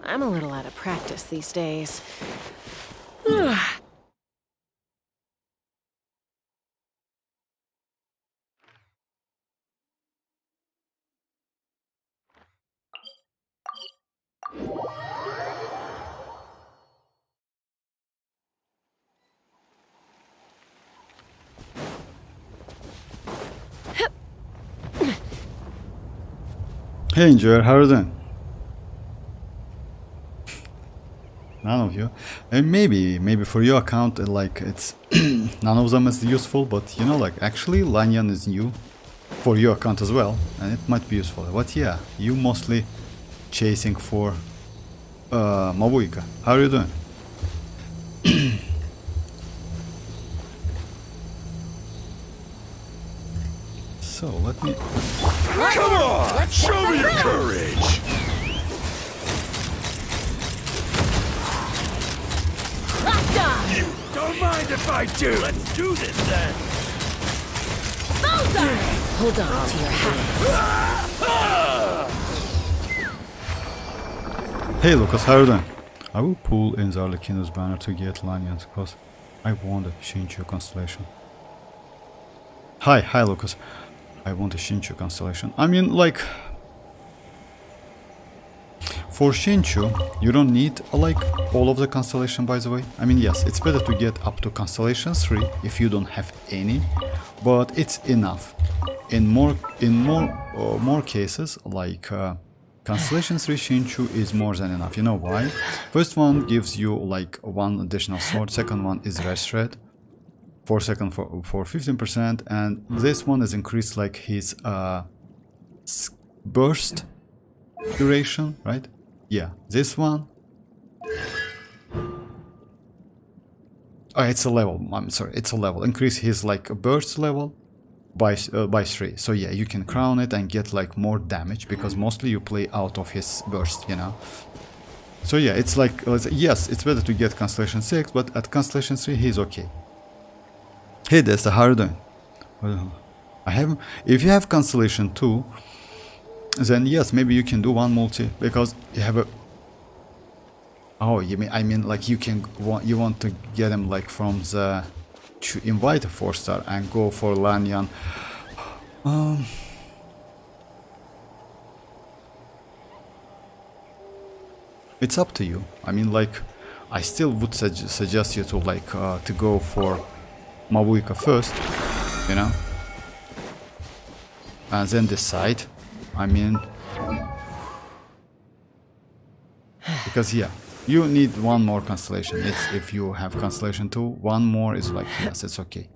I'm a little out of practice these days. Hey Enjoyer, how are you doing? None of you. And maybe for your account, like it's none of them is useful, but you know, like actually Xianyun is new for your account as well, and it might be useful. But yeah, you mostly chasing for Mavuika. How are you doing? So let me. Come on! Show me your courage! You don't mind if I do! Let's do this then! Hold on to your hat. Hey Lucas, how are you doing? I will pull in the arlecchino's banner to get Xianyun's because I won the Xinchu constellation. Hi Lucas. I want a Xinchu constellation. I mean, like, for Xinchu, you don't need like all of the constellation, by the way. I mean, yes, it's better to get up to constellation 3 if you don't have any, but it's enough. In more cases, like constellation 3 Xinchu is more than enough. You know why? First one gives you like one additional sword. Second one is red thread. For 15%, and this one is increased like his burst duration, right? Yeah, this one. Oh, it's a level. I'm sorry, it's a level. Increase his like burst level by 3. So yeah, you can crown it and get like more damage because mostly you play out of his burst, you know. So yeah, it's like yes, it's better to get constellation 6, but at constellation 3 he's okay. Hey, that's the how are you doing? I have. If you have constellation 2, then yes, maybe you can do one multi because you have a. Oh, you mean? I mean, like you want to get him like from the to invite a 4-star and go for Xianyun. It's up to you. I mean, like, I still would suggest you to like to go for Mavuika first, you know, and then decide. I mean, because yeah, you need one more constellation. It's if you have constellation 2, one more is like yes, it's okay.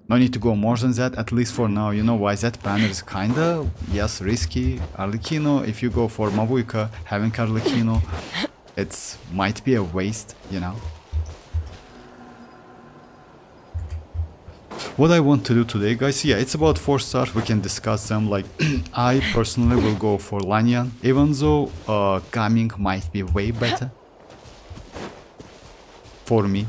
No need to go more than that, at least for now. You know why that banner is kinda yes risky. Arlecchino, if you go for Mavuika, having Arlecchino, it's might be a waste, you know. What I want to do today, guys, yeah, it's about 4 stars. We can discuss them. Like, I personally will go for Xianyun, even though Gaming might be way better for me.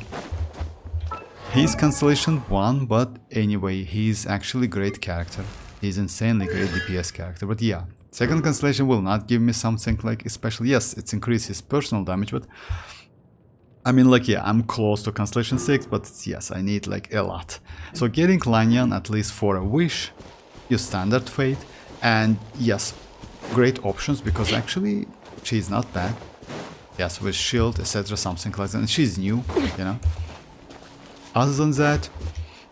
He's constellation 1, but anyway, he's actually great character. He's insanely great DPS character. But yeah, second constellation will not give me something like especially. Yes, it's increased his personal damage, but I mean, like, yeah, I'm close to constellation 6, but yes, I need like a lot. So getting Xianyun at least for a wish, use standard fate, and yes, great options because actually she's not bad. Yes, with shield, etc., something like that, and she's new, you know. Other than that,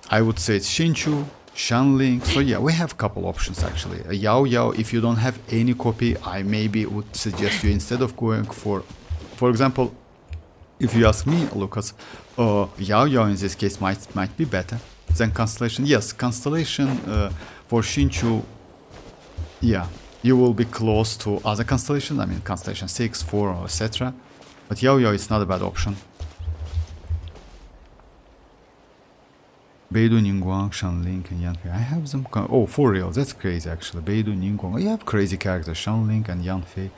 I would say it's Xinchu, Xianling. So yeah, we have a couple options actually. A Yao Yao, if you don't have any copy, I maybe would suggest you instead of going for example, if you ask me, Lucas, Yao Yao in this case might be better than Constellation. Yes, Constellation for Xinchu, yeah, you will be close to other constellations. I mean, Constellation 6, 4, etc. But Yao Yao is not a bad option. Beidou, Ningguang, Xianling, and Yanfei. I have them. Oh, for real, that's crazy actually. Beidou, Ningguang. You have crazy characters. Xianling and Yanfei.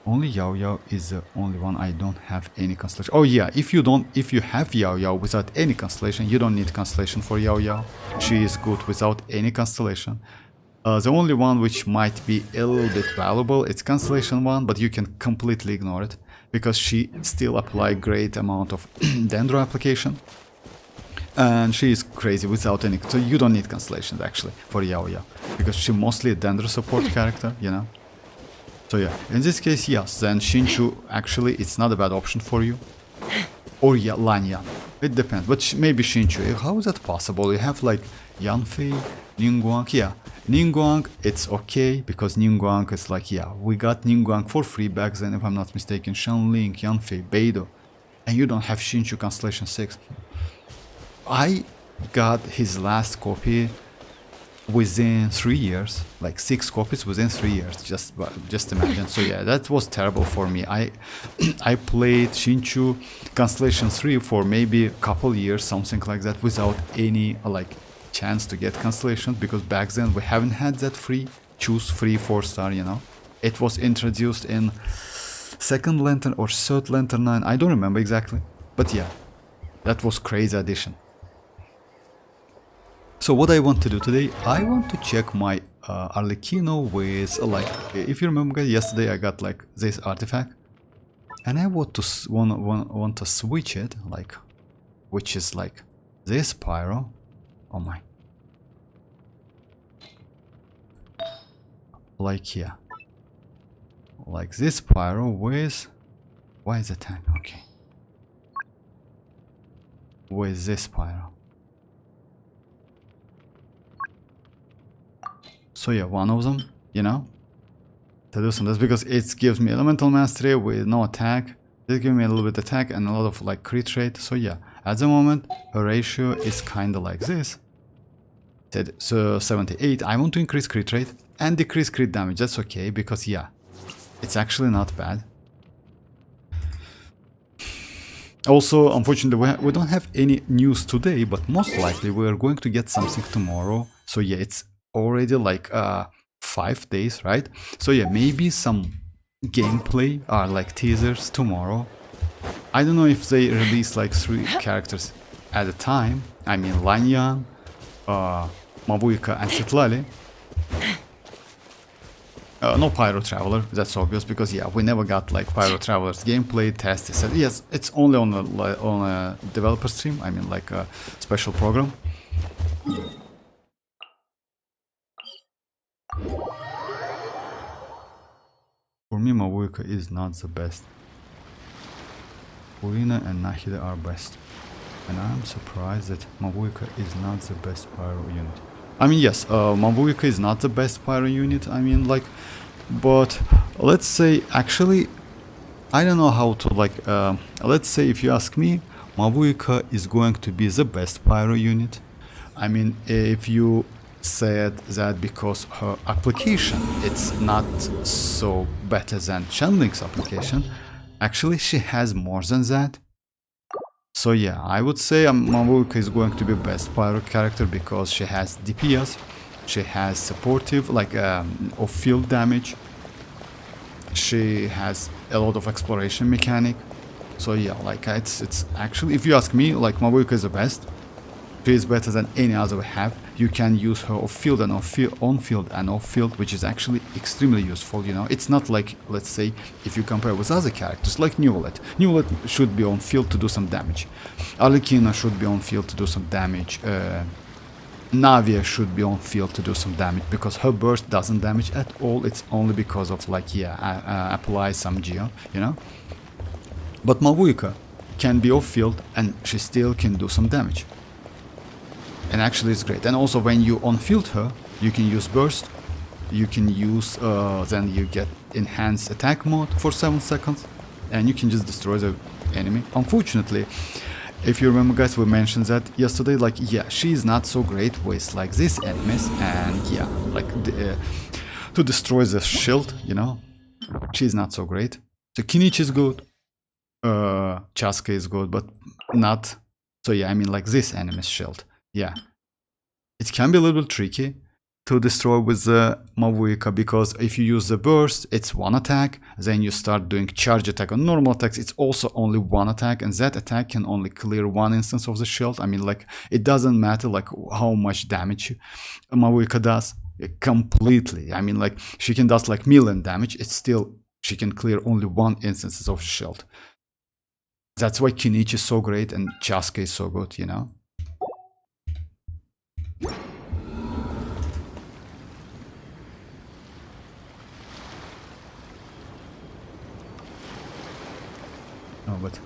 Only Yao Yao is the only one I don't have any constellation. Oh yeah, if you have Yao Yao without any constellation, you don't need constellation for Yao Yao. She is good without any constellation. The only one which might be a little bit valuable, it's Constellation 1, but you can completely ignore it, because she still apply great amount of Dendro application. And she is crazy without any, so you don't need Constellations actually for Yaoya, because she mostly a Dendro support character, you know. So yeah, in this case, yes, then Xinchu actually it's not a bad option for you. Or yeah, Lanyan, it depends, but maybe Xinchu. How is that possible? You have like Yanfei, Ningguang, yeah. Ningguang, it's okay, because Ningguang is like, yeah, we got Ningguang for free back then, if I'm not mistaken, Shanling, Yanfei, Beidou, and you don't have Xinchu Constellation 6. I got his last copy within 3 years, like 6 copies within 3 years, just imagine. So yeah, that was terrible for me. I played Xinchu Constellation 3 for maybe a couple years, something like that, without any like chance to get Constellation, because back then we haven't had that free, choose free 4-star, you know. It was introduced in 2nd Lantern or 3rd Lantern 9, I don't remember exactly, but yeah, that was crazy addition. So what I want to do today, I want to check my arlecchino with like, if you remember guys, yesterday I got like this artifact, and I want to switch it, like, which is like this pyro. Oh my, like here, like this pyro with, why is it tag? Okay, with this pyro. So yeah, one of them, you know, to do some this, because it gives me elemental mastery with no attack. This gives me a little bit attack and a lot of like crit rate. So yeah, at the moment her ratio is kind of like this. So 78. I want to increase crit rate and decrease crit damage. That's okay, because yeah, it's actually not bad. Also, unfortunately, we don't have any news today, but most likely we are going to get something tomorrow. So yeah, it's already like 5 days, right? So yeah, maybe some gameplay or like teasers tomorrow. I don't know if they release like 3 characters at a time. I mean Lanyan, Mavuika and Citlali. No Pyro Traveler, that's obvious, because yeah, we never got like Pyro Traveler's gameplay test. Yes, it's only on a developer stream, I mean like a special program. For me, Mavuika is not the best. Furina and Nahida are best. And I'm surprised that Mavuika is not the best pyro unit. I mean, yes, Mavuika is not the best pyro unit, I mean, like, but let's say, actually, I don't know how to, like, let's say if you ask me, Mavuika is going to be the best pyro unit. I mean, if you said that because her application it's not so better than Shenling's application, actually she has more than that. So yeah, I would say Mavuika is going to be best pyro character because she has DPS, she has supportive like of field damage, she has a lot of exploration mechanic. So yeah, like it's actually, if you ask me, like Mavuika is the best. She is better than any other we have. You can use her off field and on field and off field, which is actually extremely useful, you know. It's not like, let's say, if you compare with other characters like Neuvillette. Neuvillette should be on field to do some damage. Arlecchino should be on field to do some damage. Navia should be on field to do some damage, because her burst doesn't damage at all. It's only because of like, yeah, apply some geo, you know. But Mavuika can be off field and she still can do some damage. And actually it's great. And also when you on-field her, you can use burst, you can use, then you get enhanced attack mode for 7 seconds, and you can just destroy the enemy. Unfortunately, if you remember guys, we mentioned that yesterday, like, yeah, she's not so great with like these enemies, and yeah, like to destroy the shield, you know, she's not so great. So kinich is good, chasca is good, but not, so yeah, I mean like this enemy's shield. Yeah, it can be a little bit tricky to destroy with the Mavuika, because if you use the burst, it's one attack, then you start doing charge attack on normal attacks, it's also only one attack, and that attack can only clear one instance of the shield. I mean, like, it doesn't matter like how much damage Mavuika does, completely. I mean, like, she can does like million damage. It's still, she can clear only one instances of shield. That's why Kinich is so great and Chasca is so good, you know? No, but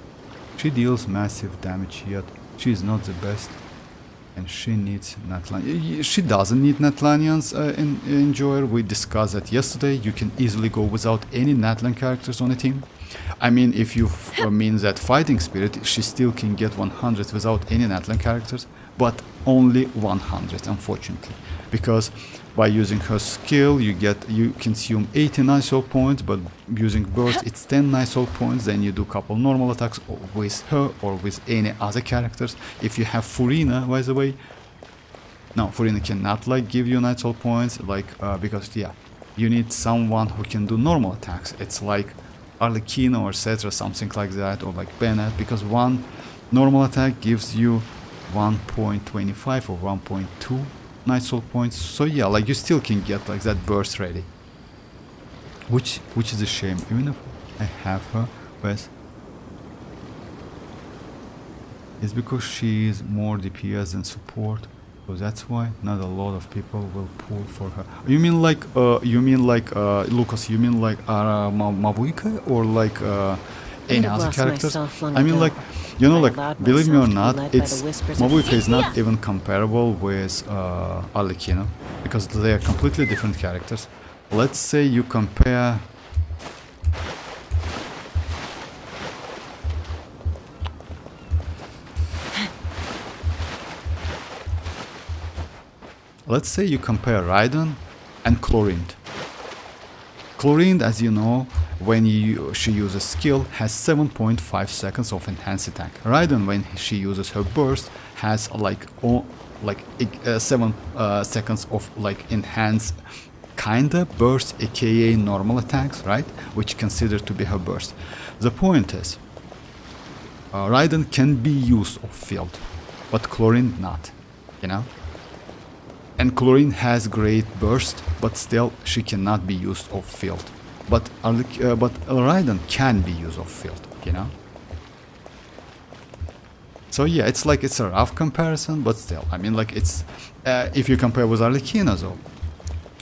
she deals massive damage, yet she is not the best. And she needs natlan. She doesn't need natlanians in Enjoyer. We discussed that yesterday. You can easily go without any natlan characters on a team. I mean, if you mean that fighting spirit, she still can get 100 without any natlan characters, but only 100, unfortunately, because by using her skill, you consume 89 soul points, but using burst, it's 10 nice soul points. Then you do couple normal attacks with her or with any other characters. If you have Furina, by the way, no, Furina cannot like give you nice soul points, like because yeah, you need someone who can do normal attacks. It's like Arlecchino or etc, something like that, or like Bennett, because one normal attack gives you 1.25 or 1.2 nice soul points. So yeah, like you still can get like that burst ready, which is a shame. Even if I have her, but it's because she is more DPS than support, so that's why not a lot of people will pull for her. You mean like Lucas, you mean like Mavuika or like any other characters? I mean, like, you know, like, believe me or not, it's Mavuika is not even comparable with Arlecchino, because they are completely different characters. Let's say you compare. Let's say you compare Raiden and Chlorinde. Chlorinde, as you know, when she uses skill, has 7.5 seconds of enhanced attack. Raiden, when she uses her burst, has like 7 seconds of like enhanced kinda burst, aka normal attacks, right? Which considered to be her burst. The point is, Raiden can be used off field, but Chlorinde not, you know? And Chlorinde has great burst, but still she cannot be used off field. But Raiden can be used off field, you know. So yeah, it's like it's a rough comparison, but still, I mean, like it's if you compare with Arlecchino, though,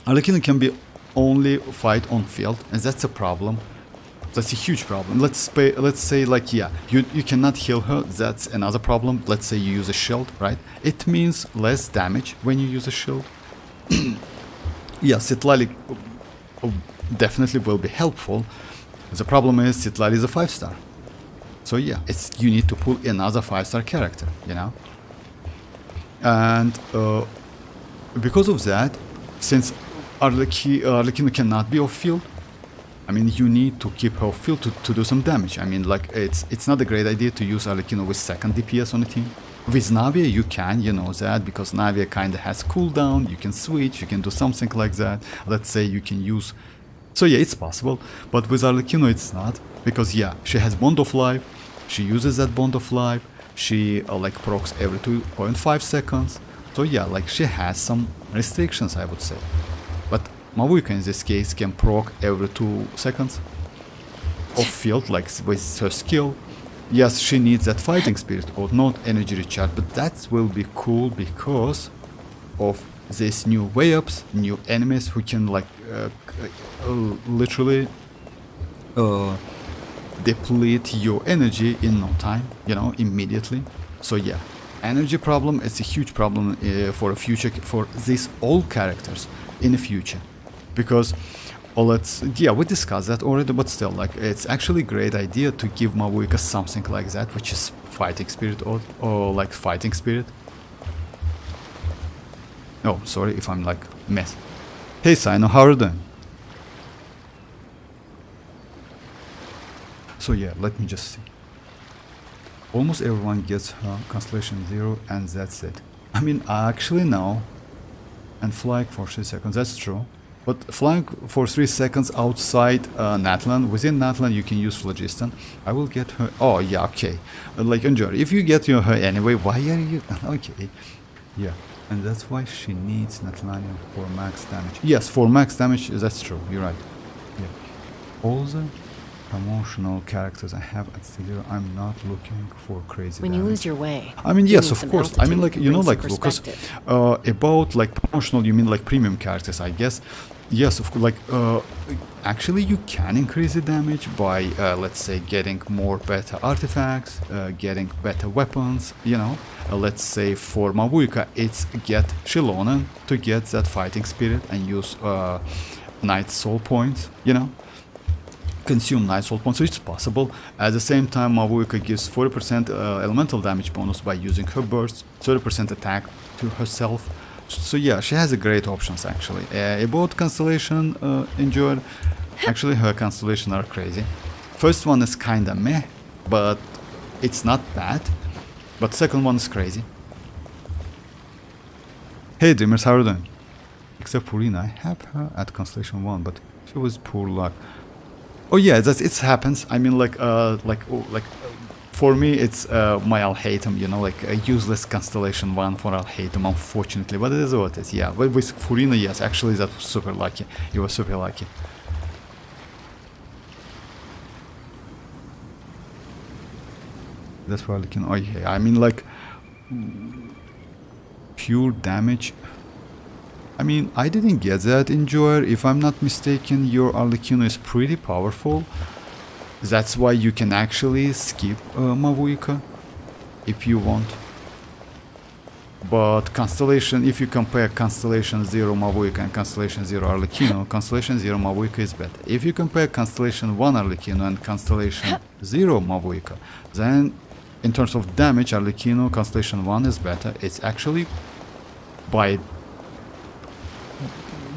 Arlecchino can be only fight on field, and that's a problem. That's a huge problem. Let's say like, yeah, you cannot heal her. That's another problem. Let's say you use a shield, right? It means less damage when you use a shield. Yeah, citlali definitely will be helpful. The problem is citlali is a 5-star. So yeah, you need to pull another 5-star character, you know. And because of that, since Arlecchino cannot be off field, I mean, you need to keep her field to do some damage. I mean, like, it's not a great idea to use Arlecchino with second DPS on the team. With Navia, you can, you know that, because Navia kinda has cooldown, you can switch, you can do something like that. Let's say you can use... So yeah, it's possible, but with Arlecchino it's not, because yeah, she has Bond of Life, she uses that Bond of Life, she like procs every 2.5 seconds. So yeah, like she has some restrictions, I would say. But Mavuika in this case can proc every 2 seconds off field, like with her skill. Yes, she needs that fighting spirit or not energy recharge, but that will be cool because of these new way ups, new enemies who can like literally deplete your energy in no time, you know, immediately. So yeah, energy problem is a huge problem for a future for these old characters in the future. Because, well, we discussed that already, but still, like, it's actually a great idea to give Mavuika something like that, which is fighting spirit or like fighting spirit. Oh, sorry if I'm like mess. Hey Sino, how are you doing? So yeah, let me just see. Almost everyone gets her Constellation 0 and that's it. I mean, actually no. And flying for 3 seconds, that's true. But flying for 3 seconds outside Natlan, within Natlan you can use Phlogiston. I will get her. Oh yeah, okay. Like enjoy. If you get her anyway, why are you? Okay. Yeah, and that's why she needs natlan for max damage. Yes, for max damage, that's true, you're right. Yeah. All the promotional characters I have at zero, I'm not looking for crazy When you damage. lose your way, I mean, you yes, need of some course. I mean, altitude like, to you know, bring some like, Lucas, perspective. about, like, promotional, you mean, like, premium characters, I guess. Yes, of course, like, actually, you can increase the damage by, let's say, getting more better artifacts, getting better weapons, you know. Let's say, for Mavuika, it's get Xilonen to get that fighting spirit and use, Knight Soul points, you know. Consume Knight Soul points, so it's possible. At the same time, Mavuika gives 40% elemental damage bonus by using her burst, 30% attack to herself. So yeah, she has a great options actually. About Constellation Enjoyed, actually her Constellation are crazy. First one is kinda meh, but it's not bad. But second one is crazy. Hey Dreamers, how are you doing? Except Furina, I have her at Constellation 1, but she was poor luck. Oh yeah, it happens. I mean, for me, it's my Alhaitham, you know, like a useless Constellation 1 for Alhaitham, unfortunately. But it is what it is, yeah. But with Furina, yes, actually, that was super lucky. You were super lucky. That's why looking. Oh yeah, I mean, like pure damage. I mean, I didn't get that Enjoyer. If I'm not mistaken, your arlecchino is pretty powerful. That's why you can actually skip Mavuika if you want. But Constellation, if you compare Constellation 0 Mavuika and Constellation 0 Arlecchino, Constellation 0 Mavuika is better. If you compare Constellation 1 Arlecchino and Constellation 0 Mavuika, then in terms of damage, Arlecchino Constellation 1 is better. It's actually by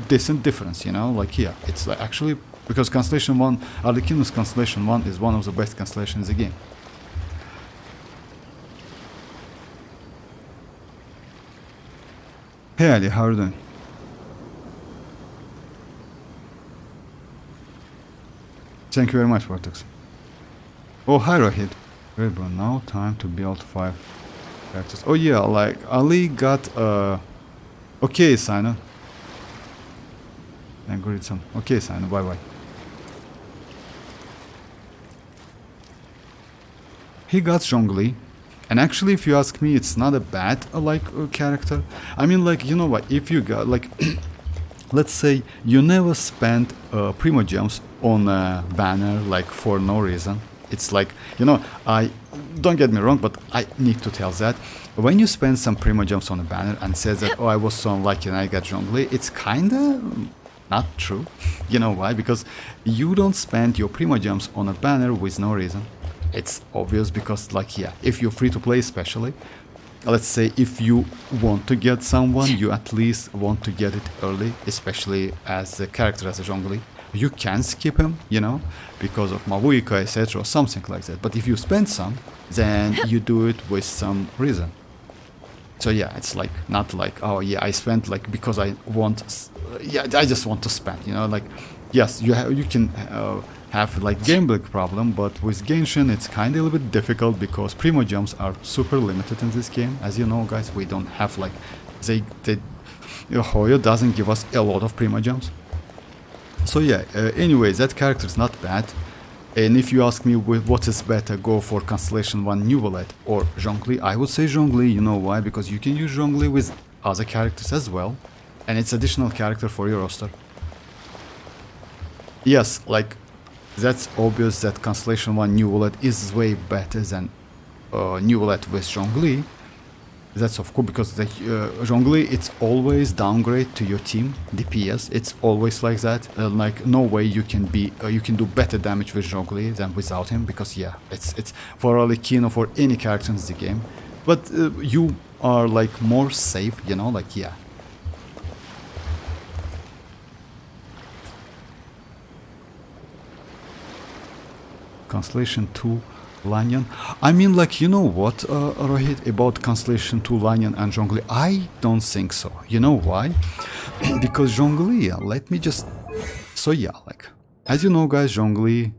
decent difference, you know, like yeah, it's like actually because Constellation 1, Arlecchino's Constellation 1 is one of the best constellations in the game. Hey Ali, how are you doing? Thank you very much, Vortex. Oh, hi Rohit. Great bro, now time to build 5 characters. Oh yeah, like Ali got okay, Sino. Algorithm. Okay, Sino, bye bye. He got Zhongli, and actually, if you ask me, it's not a bad character. I mean, like, you know what? If you got like, let's say you never spent Primogems on a banner like for no reason. It's like, you know, I don't get me wrong, but I need to tell that when you spend some Primogems on a banner and says that oh I was so unlucky and I got Zhongli, it's kinda not true. You know why? Because you don't spend your Primogems on a banner with no reason. It's obvious because, like, yeah, if you're free to play, especially, let's say if you want to get someone, you at least want to get it early, especially as a character as a Zhongli. You can skip him, you know, because of Mavuika, etc., or something like that. But if you spend some, then you do it with some reason. So yeah, it's like not like oh yeah I spent like because I want, yeah I just want to spend, you know, like yes you can have like gambling problem, but with Genshin it's kind of a little bit difficult because Primogems are super limited in this game, as you know guys. We don't have like Hoyo doesn't give us a lot of Primogems. So yeah, anyway, that character is not bad. And if you ask me what is better, go for Constellation 1 Neuvillette or Zhongli, I would say Zhongli. You know why? Because you can use Zhongli with other characters as well, and it's additional character for your roster. Yes, like that's obvious that Constellation 1 Neuvillette is way better than Neuvillette with Zhongli. That's of course because the Zhongli, it's always downgrade to your team DPS. It's always like that. Like no way you can be you can do better damage with Zhongli than without him, because yeah, it's for arlecchino for any character in the game. But you are like more safe, you know, like yeah. Constellation 2 Lanyan. I mean, like, you know what, Rohit, about Constellation 2 Lanyan and Zhongli? I don't think so. You know why? Because Zhongli, yeah, let me just... So yeah, like, as you know guys, Zhongli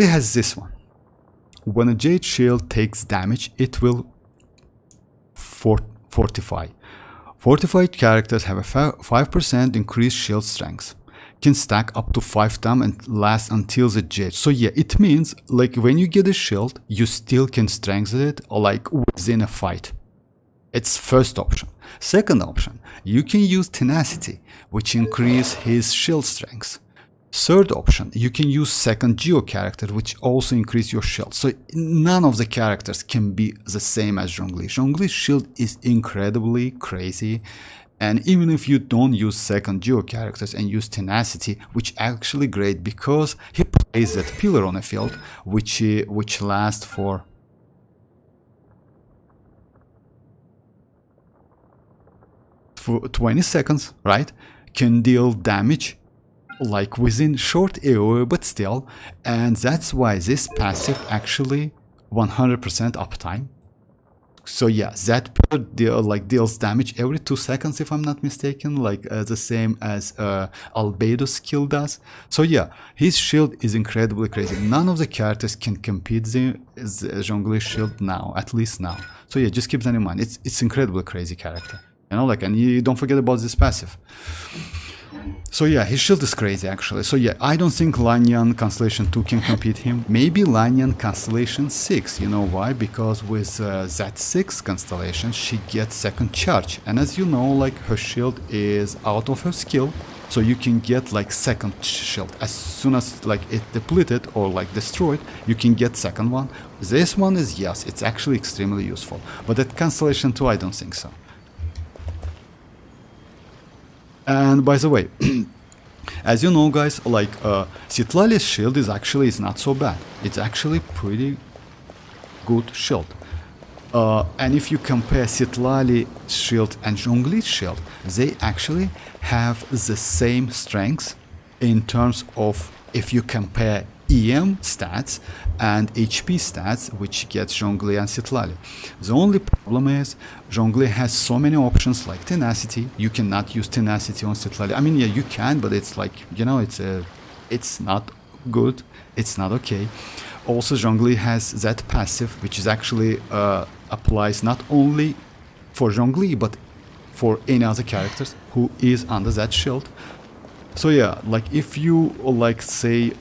has this one. when a Jade Shield takes damage, it will fortify. Fortified characters have a 5% increased shield strength. Can stack up to 5 times and last until the Jade. So yeah, it means like when you get a shield, you still can strengthen it like within a fight. It's first option. Second option, you can use tenacity, which increase his shield strength. Third option, you can use second Geo character, which also increase your shield. So none of the characters can be the same as Zhongli. Zhongli's shield is incredibly crazy. And even if you don't use second Geo characters and use tenacity, which actually great because he plays that pillar on a field, which lasts for 20 seconds, right? Can deal damage like within short AoE, but still, and that's why this passive actually 100% uptime. So yeah, that pillar deals damage every 2 seconds if I'm not mistaken, like the same as Albedo's skill does. So yeah, his shield is incredibly crazy. None of the characters can compete the Zhongli's shield now, at least now. So yeah, just keep that in mind. It's incredibly crazy character, you know, like, and you don't forget about this passive. So yeah, his shield is crazy actually. So yeah, I don't think Lanyan Constellation 2 can compete him. Maybe Lanyan Constellation 6, you know why? Because with Z6 Constellation, she gets second charge. And as you know, like her shield is out of her skill. So you can get like second shield. As soon as like it depleted or like destroyed, you can get second one. This one is, yes, it's actually extremely useful. But at Constellation 2, I don't think so. And by the way, as you know guys, like Citlali's shield is not so bad. It's actually pretty good shield. And if you compare Citlali's shield and Zhongli's shield, they actually have the same strengths in terms of if you compare EM stats and HP stats, which gets Zhongli and Citlali. The only problem is Zhongli has so many options like tenacity. You cannot use tenacity on Citlali. I mean, yeah, you can, but it's like, you know, it's not good. It's not okay. Also, Zhongli has that passive, which is actually applies not only for Zhongli, but for any other characters who is under that shield. So yeah, like if you like say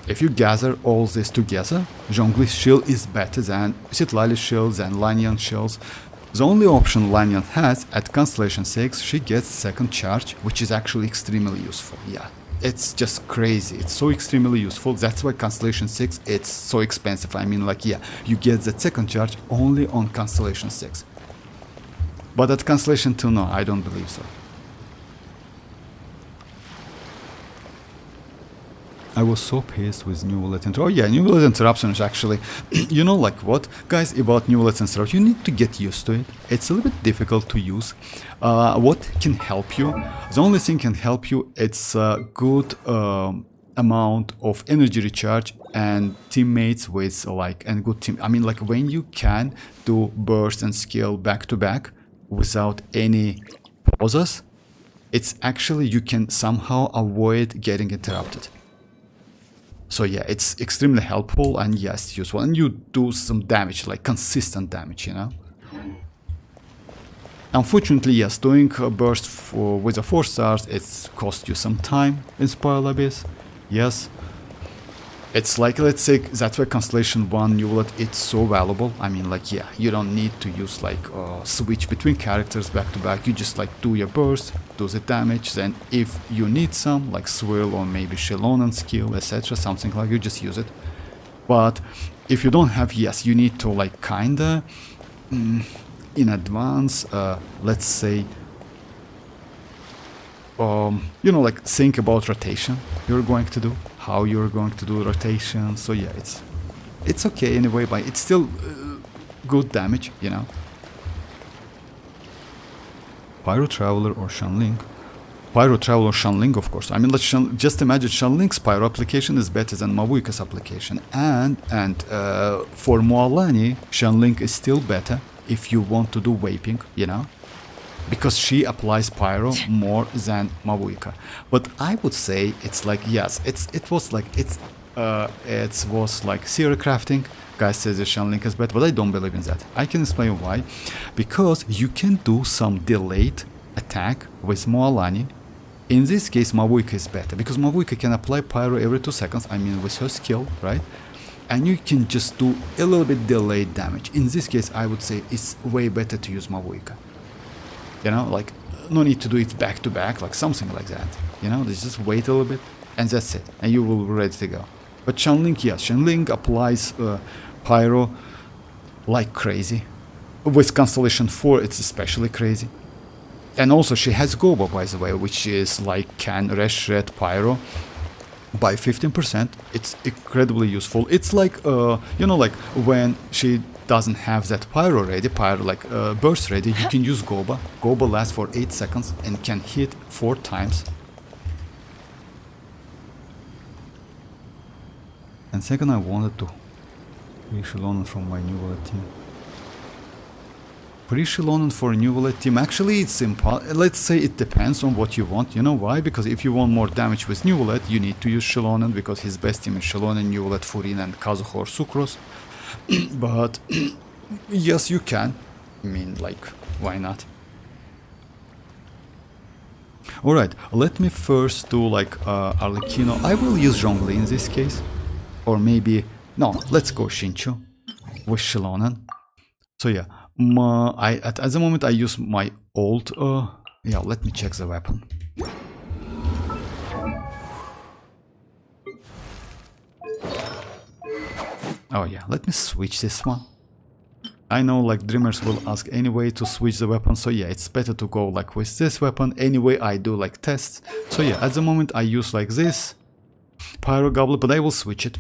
if you gather all this together, Zhongli's shield is better than Citlali's shields and Lanyan's shields. The only option Lanyan has at Constellation 6, she gets second charge, which is actually extremely useful. Yeah, it's just crazy. It's so extremely useful. That's why Constellation 6, it's so expensive. I mean, like, yeah, you get that second charge only on Constellation 6. But at Constellation 2, no, I don't believe so. I was so pissed with Neuvillette. Oh yeah, Neuvillette interruption is actually, you know, like what, guys, about Neuvillette interruption, you need to get used to it. It's a little bit difficult to use. What can help you? The only thing can help you, it's a good amount of energy recharge and teammates with like, and good team. I mean, like when you can do burst and skill back to back without any pauses, it's actually, you can somehow avoid getting interrupted. So yeah, it's extremely helpful and yes, useful, and you do some damage, like consistent damage, you know. Unfortunately, yes, doing a burst with a 4 stars, it's cost you some time in Spoil Abyss. Yes, it's like, let's say, that's why Constellation 1 Neuvillette, it's so valuable. I mean, like, yeah, you don't need to use like switch between characters back to back. You just like do your burst, do the damage, then if you need some, like Swill or maybe Xilonen skill, etc., something like, you just use it. But if you don't have, yes, you need to like kinda in advance, let's say, you know, like think about rotation you're going to do, how you're going to do rotation. So yeah, it's okay anyway, but it's still good damage, you know. Pyro Traveler or Shanling? Pyro Traveler or Shanling, of course. I mean, let's just imagine Shanling's Pyro application is better than Mavuika's application, and for mualani, Shanling is still better if you want to do vaping, you know. because she applies pyro more than Mavuika. But I would say it's like, yes, it was like theory crafting. Guys says the Xianyun is better, but I don't believe in that. I can explain why. Because you can do some delayed attack with mualani. In this case, Mavuika is better, because Mavuika can apply pyro every 2 seconds, I mean with her skill, right? And you can just do a little bit delayed damage. In this case, I would say it's way better to use Mavuika. You know, like, no need to do it back to back, like something like that. You know, just wait a little bit, and that's it, and you will be ready to go. But Xianyun, yes, Xianyun applies pyro like crazy. With Constellation 4, it's especially crazy. And also she has Goba, by the way, which is like can reshred pyro by 15%. It's incredibly useful. It's like, you know, like when she doesn't have that pyro ready, burst ready, you can use Goba. Goba lasts for 8 seconds and can hit 4 times. And second, I wanted to Xilonen from my Neuvillette team. Xilonen for a Neuvillette team. Actually, it's let's say it depends on what you want. You know why? Because if you want more damage with Neuvillette, you need to use Xilonen, because his best team is Xilonen, Neuvillette, Furina, and Kazuha or Sucrose. But yes, you can. I mean, like, why not? Alright, let me first do like Arlecchino. I will use Zhongli in this case. Or maybe, no, let's go Shinchu with Xilonen. So yeah, at the moment I use my old, yeah, let me check the weapon. Oh yeah, let me switch this one. I know like dreamers will ask anyway to switch the weapon, so yeah, it's better to go like with this weapon. Anyway, I do like tests. So yeah, at the moment I use like this Pyro Goblet, but I will switch it.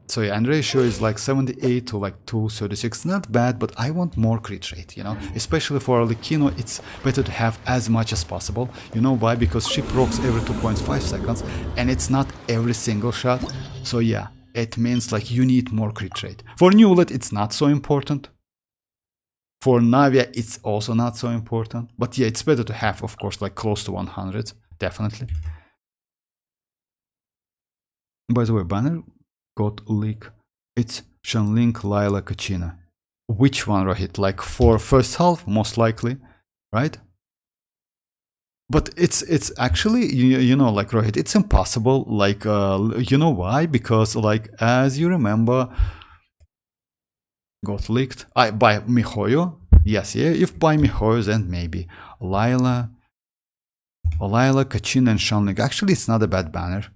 So yeah, and ratio is like 78 to like 236, not bad, but I want more crit rate, you know, especially for Arlecchino. It's better to have as much as possible. You know why? Because she procs every 2.5 seconds and it's not every single shot. So yeah, it means like you need more crit rate. For Neuvillette, it's not so important. For Navia, it's also not so important. But yeah, it's better to have, of course, like close to 100, definitely. By the way, banner got leak. It's Xianyun, Lila, Kachina. Which one, Rohit? Like for first half, most likely, right? But it's actually, you know, like Rohit, it's impossible. Like, you know why? Because like, as you remember, got leaked by Mihoyo. Yes, yeah, if by Mihoyo, then maybe Lila, Kachina, and Xianyun. Actually, it's not a bad banner.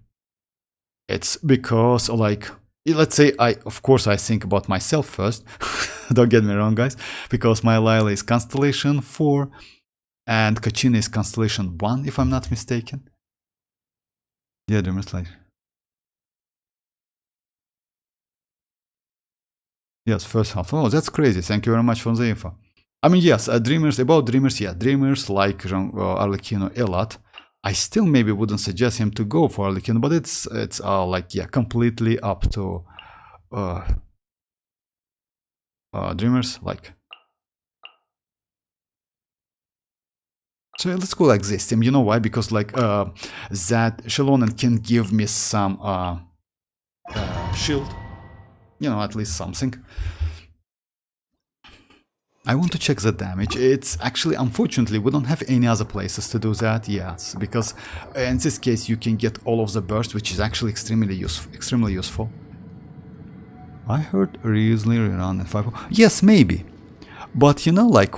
It's because, like, let's say of course I think about myself first. Don't get me wrong, guys, because my Lila is Constellation 4 and Kachina is Constellation 1, if I'm not mistaken. Yeah, Dreamers like. Yes, first half. Oh, that's crazy. Thank you very much for the info. I mean, yes, Dreamers, about Dreamers, yeah, Dreamers like Arlecchino a lot. I still maybe wouldn't suggest him to go for Arlecchino, but it's like, yeah, completely up to Dreamers, like. So let's go like this team. You know why? Because like that Xilonen can give me some shield. You know, at least something. I want to check the damage. It's actually, unfortunately, we don't have any other places to do that. Yes, because in this case you can get all of the burst, which is actually extremely useful. I heard Risley rerun in 5. Yes, maybe. But you know, like,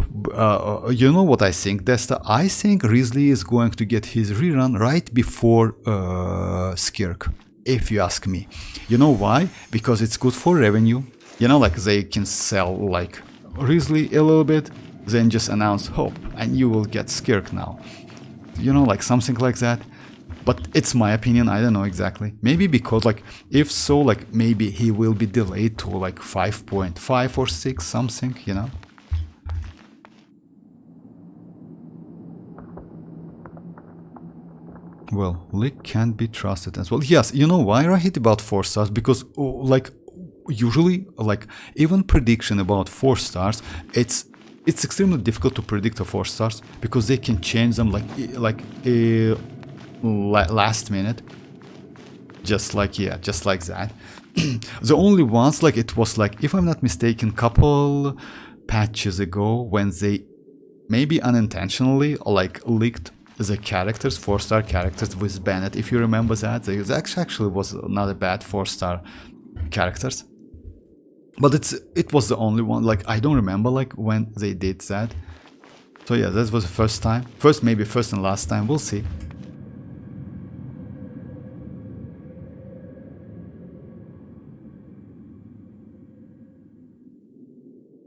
you know what I think, Desta? I think Risley is going to get his rerun right before Skirk, if you ask me. You know why? Because it's good for revenue. You know, like, they can sell, like, Risley a little bit, then just announce Hope, and you will get Skirk now. You know, like, something like that. But it's my opinion, I don't know exactly. Maybe because, like, if so, like, maybe he will be delayed to, like, 5.5 or 6, something, you know? Well, Lick can't be trusted as well. Yes, you know why I hit about 4 stars? Because, like, usually, like, even prediction about 4 stars, it's it's extremely difficult to predict the 4 stars because they can change them last minute. Just like that. The only ones, like, it was like, if I'm not mistaken, couple patches ago when they maybe unintentionally like leaked the characters, 4-star characters with Bennett, if you remember that. They actually was not a bad 4-star characters. But it was the only one, like, I don't remember like when they did that. So yeah, that was the first time. Maybe first and last time, we'll see.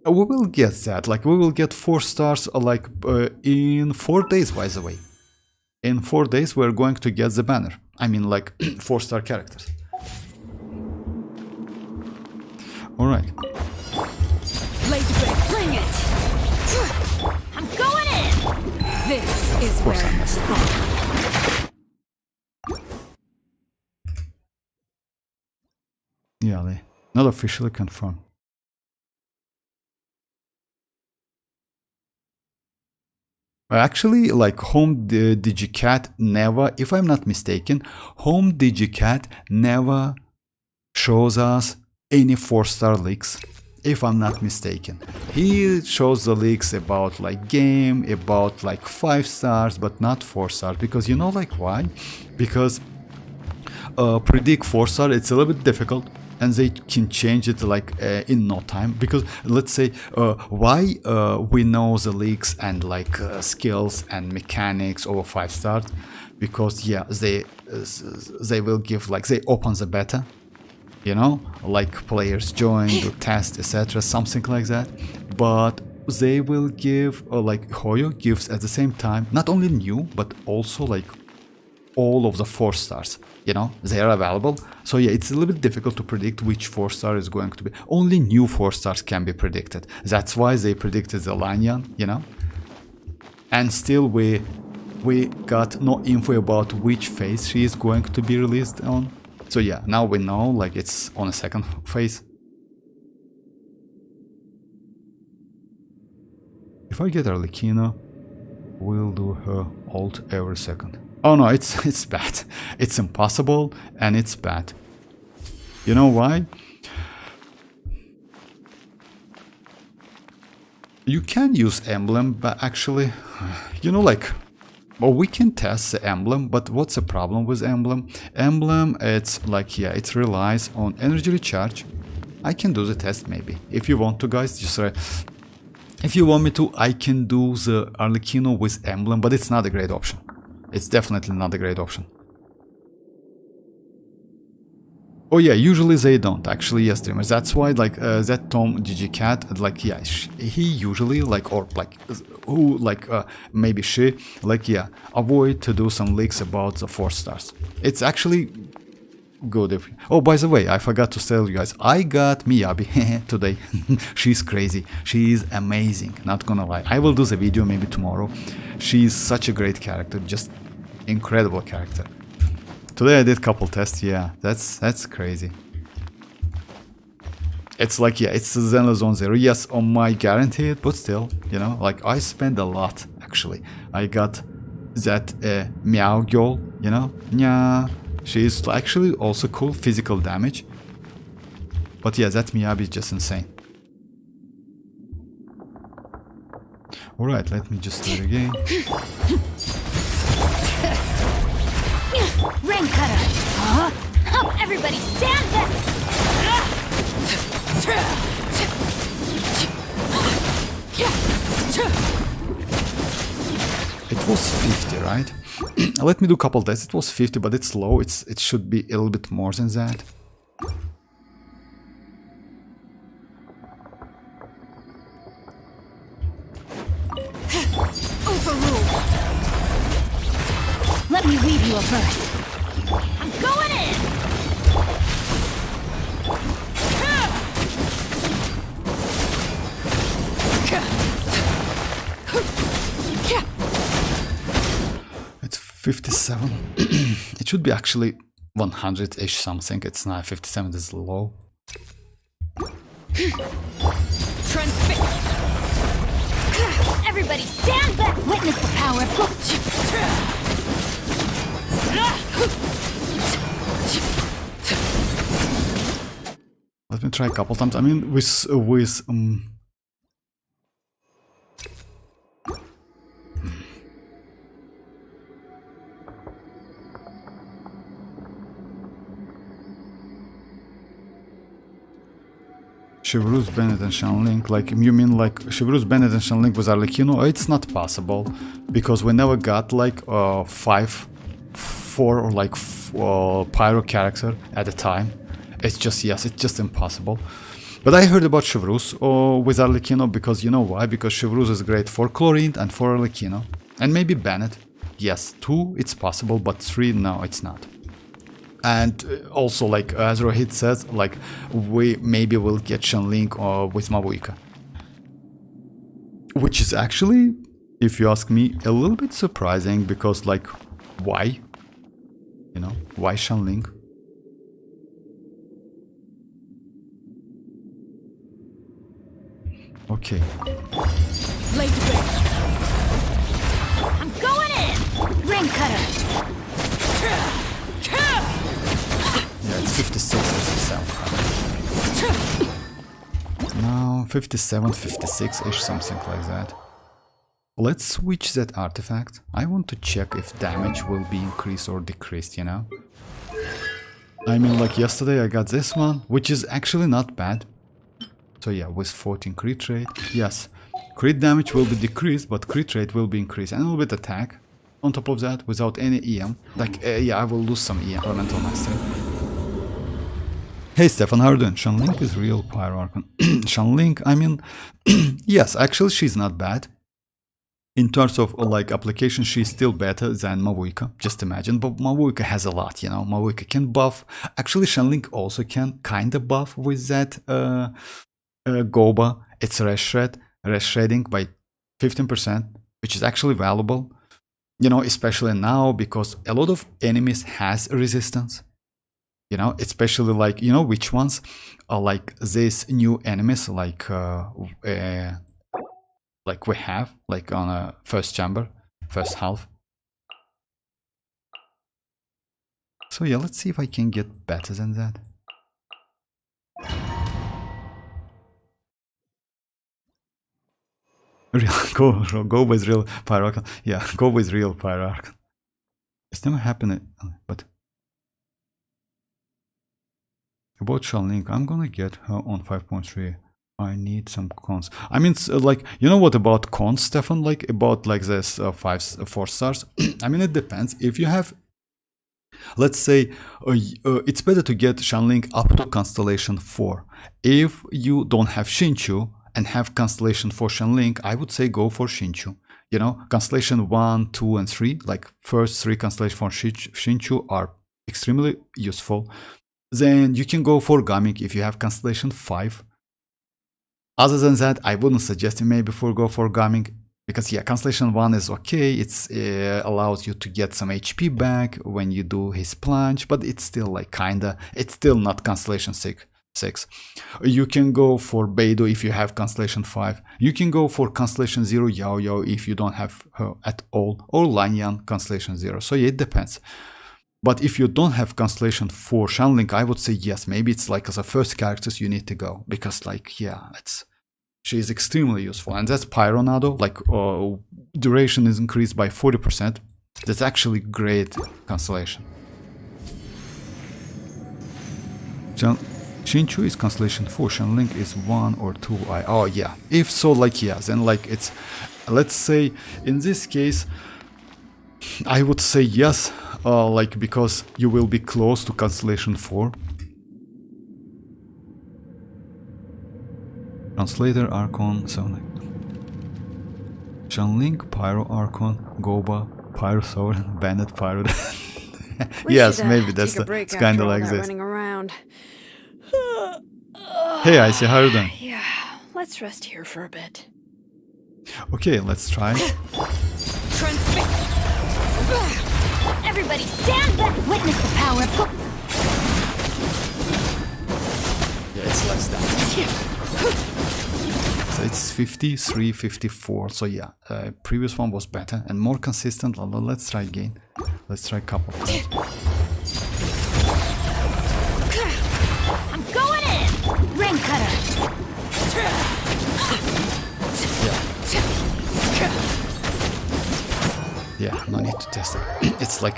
We will get that, like, we will get 4 stars like in 4 days, by the way. In 4 days we're going to get the banner. I mean, like, 4-star characters. Alright. Bring it! I'm going in! This is Of course I where missed. Yeah, not officially confirmed. Actually, like, Home Digicat never, if I'm not mistaken, Home Digicat never shows us any 4-star leaks, if I'm not mistaken. He shows the leaks about like game, about like 5 stars, but not 4 stars. Because you know, like, why? Because predict 4-star, it's a little bit difficult. And they can change it like in no time, because let's say why we know the leaks and like skills and mechanics over 5 stars, because yeah, they will give, like, they open the beta, you know, like players join, do test, etc., something like that. But they will give like Hoyo gives at the same time not only new but also like all of the 4 stars, you know, they are available. So yeah, it's a little bit difficult to predict which 4-star is going to be. Only new 4 stars can be predicted. That's why they predicted the Xianyun, you know. And still we got no info about which phase she is going to be released on. So yeah, now we know, like, it's on a 2nd phase. If I get Arlecchino, we'll do her ult every second. Oh no, it's bad. It's impossible and it's bad. You know why? You can use emblem, but actually, you know, like, well, we can test the emblem, but what's the problem with emblem? Emblem, it's like, yeah, it relies on energy recharge. I can do the test maybe. If you want to, guys, just if you want me to, I can do the Arlecchino with emblem, but it's not a great option. It's definitely not a great option. Oh yeah, usually they don't, actually, yes, streamers. That's why, like, that Tom Digicat, like, yeah, he usually, like, or like, who, like, maybe she, like, yeah, avoid to do some leaks about the 4 stars. It's actually good if... Oh, by the way, I forgot to tell you guys, I got Miyabi today. She's crazy. She's amazing, not gonna lie. I will do the video maybe tomorrow. She's such a great character, just incredible character. Today I did a couple tests, yeah, that's crazy. It's like, yeah, it's Zenless Zone 0, yes, on my guaranteed, but still, you know, like, I spend a lot, actually. I got that Meow girl, you know, Nya. She's actually also cool, physical damage. But yeah, that Miyabi is just insane. Alright, let me just do it again. Rain cutter! Oh, everybody stand back! It was 50, right? Let me do a couple tests. It was 50, but it's low. It should be a little bit more than that. Overruled! Let me weave you a verse. I'm going in! It's 57. It should be actually 100-ish something. It's not 57, it's low. Everybody stand back! Witness the power of... Let me try a couple times. I mean, with Chevreuse, Bennett, and Xianyun, like, you mean like Chevreuse, Bennett, and Xianyun with Arlecchino? It's not possible, because we never got like 4 or like pyro character at a time. It's just, yes, it's just impossible. But I heard about Chevreuse with Arlecchino, because you know why? Because Chevreuse is great for Chlorine and for Arlecchino. And maybe Bennett. Yes, 2 it's possible, but 3 no, it's not. And also, like as Rohit says, like we maybe will get Xianyun with Mavuika, which is actually, if you ask me, a little bit surprising, because like why? You know, why Xianyun? Okay. Blade break. I'm going in. Ring cutter! Yeah, it's 56 57. No, 57, 56-ish, something like that. Let's switch that artifact. I want to check if damage will be increased or decreased, you know? I mean, like yesterday I got this one, which is actually not bad. So yeah, with 14 crit rate, yes. Crit damage will be decreased, but crit rate will be increased. And a little bit attack. On top of that, without any EM. Like, yeah, I will lose some EM, Elemental Mastery. Hey Stefan, how are you doing? Xianyun is real Pyro Archon. Xianyun, I mean, yes, actually she's not bad. In terms of like application, she's still better than Mavuika, just imagine. But Mavuika has a lot, you know. Mavuika can buff. Actually, Xianyun also can kind of buff with that Goba. It's shredding by 15%, which is actually valuable. You know, especially now, because a lot of enemies has resistance. You know, especially like, you know, which ones are like these new enemies, like we have, like on a first chamber, first half. So yeah, let's see if I can get better than that. Go with real Pyro. Yeah, go with real Pyro. It's never happened, but about Xianyun, I'm gonna get her on 5.3. I need some cons. I mean, like, you know what about cons, Stefan? Like about like this 4 stars. I mean, it depends. If you have, let's say, it's better to get Xianyun up to Constellation 4. If you don't have Xinchu and have Constellation 4 Xianyun, I would say go for Xinchu. You know, Constellation 1, 2, and 3, like first 3 Constellation 4 Xinchu are extremely useful. Then you can go for Gaming if you have Constellation 5. Other than that, I wouldn't suggest you maybe go for Gaming, because yeah, Constellation 1 is okay. It's allows you to get some HP back when you do his plunge, but it's still like kinda, it's still not Constellation 6. You can go for Beidou if you have Constellation 5. You can go for Constellation 0 Yaoyao if you don't have her at all, or Lanyan Constellation 0. So yeah, it depends. But if you don't have Constellation 4 Xianyun, I would say yes, maybe it's like as a first characters you need to go, because like, yeah, she is extremely useful. And that's Pyronado, like duration is increased by 40%. That's actually great constellation. Xinchu is Constellation 4, Xianyun is 1 or 2. Oh yeah, if so, like yeah, then like it's, let's say in this case, I would say yes, like because you will be close to Constellation 4. Translator Archon, so like Xianyun, Pyro Archon, Goba, Pyro Soren, Bandit Pyro. Yes, maybe that's kind of like this. Hey Icy, how are you doing? Yeah, let's rest here for a bit. Okay, let's try. Everybody stand back! Witness the power of... Yeah, it's less damage. So it's 53, 54. So yeah, previous one was better and more consistent. Let's try again. Let's try a couple. I'm going in! Rain cutter! Yeah, no need to test it.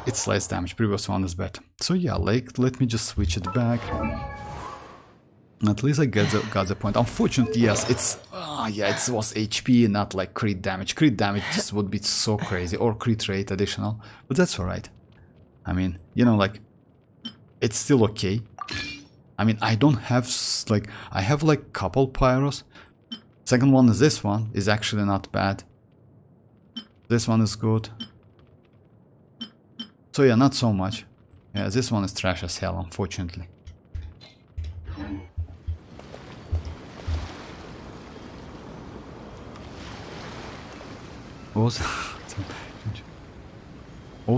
It's less damage. Previous one is better. So yeah, like let me just switch it back. At least I got the point. Unfortunately, yes, it was HP, not like crit damage. Crit damage just would be so crazy, or crit rate additional, but that's alright. I mean, you know, like, it's still okay. I mean, I don't have, like, I have like couple pyros. Second one is this one, is actually not bad. This one is good. So yeah, not so much. Yeah, this one is trash as hell, unfortunately. Oz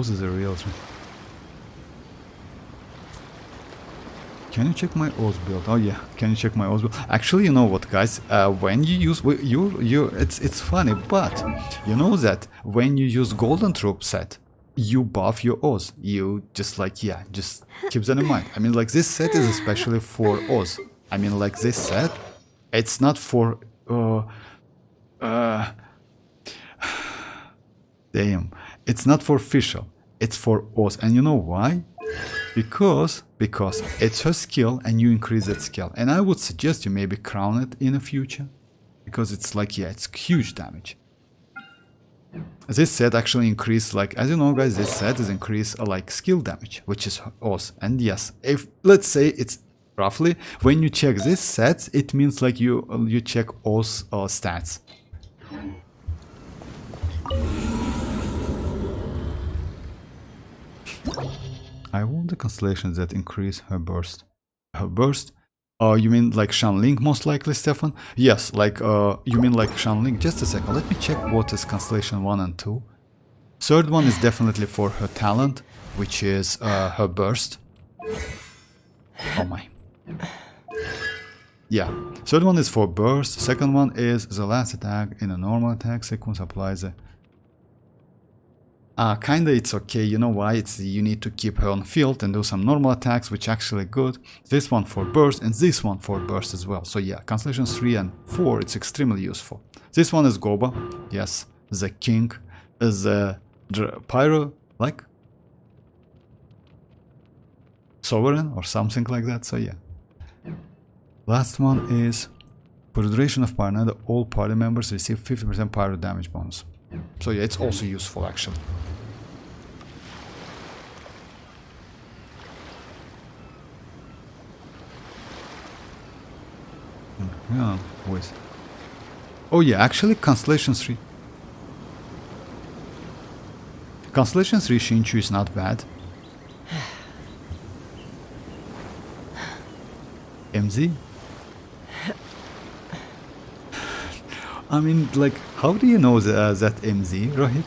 is a real thing. Can you check my Oz build? Oh yeah, can you check my Oz build? Actually, you know what, guys? When you use it's funny, but you know that when you use Golden Troop set, you buff your Oz. You just like, yeah, just keep that in mind. I mean, like, this set is especially for Oz. I mean, like, this set, it's not for damn, it's not for official, it's for Oz. And you know why? Because it's her skill and you increase that skill. And I would suggest you maybe crown it in the future, because it's like, yeah, it's huge damage. This set actually increase, like, as you know, guys, this set is increase like skill damage, which is Oz. And yes, if let's say it's roughly when you check this set, it means like you check Oz stats. I want the constellations that increase her burst. Her burst? You mean like Xianyun most likely, Stefan? Yes, like, you mean like Xianyun? Just a second, let me check what is constellation 1 and 2. Third one is definitely for her talent, which is her burst. Oh my. Yeah, third one is for burst, second one is the last attack in a normal attack sequence applies a... kinda it's okay, you know why? It's you need to keep her on field and do some normal attacks, which actually good. This one for burst and this one for burst as well. So yeah, constellations 3 and 4, it's extremely useful. This one is Goba, yes, the king, the pyro, like sovereign or something like that, so yeah. Last one is, for the duration of Pyro, all party members receive 50% pyro damage bonus. So yeah, it's also useful actually. Yeah, wait. Oh yeah, actually Constellation 3. Constellation 3 Shinchu is not bad. MZ? I mean, like, how do you know that MZ, Rohit?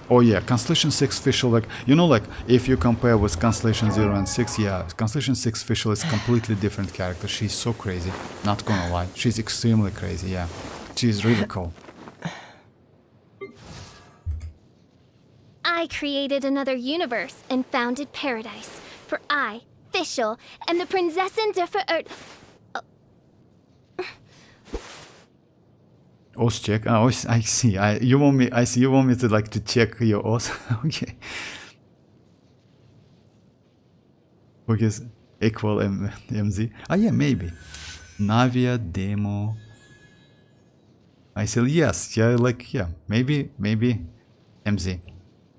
Oh yeah, Constellation 6 official, like, you know, like, if you compare with Constellation 0 and 6, yeah, Constellation 6 official is completely different character. She's so crazy, not gonna lie. She's extremely crazy, yeah. She's really cool. I created another universe and founded paradise. For I, Fischl, am the Prinzessin der Verirrt... Oz check. Oh, I see. You want me to like to check your Oz? Okay. Because equal MZ. Ah yeah, maybe. Navia demo. I said yes. Yeah, like yeah, maybe MZ.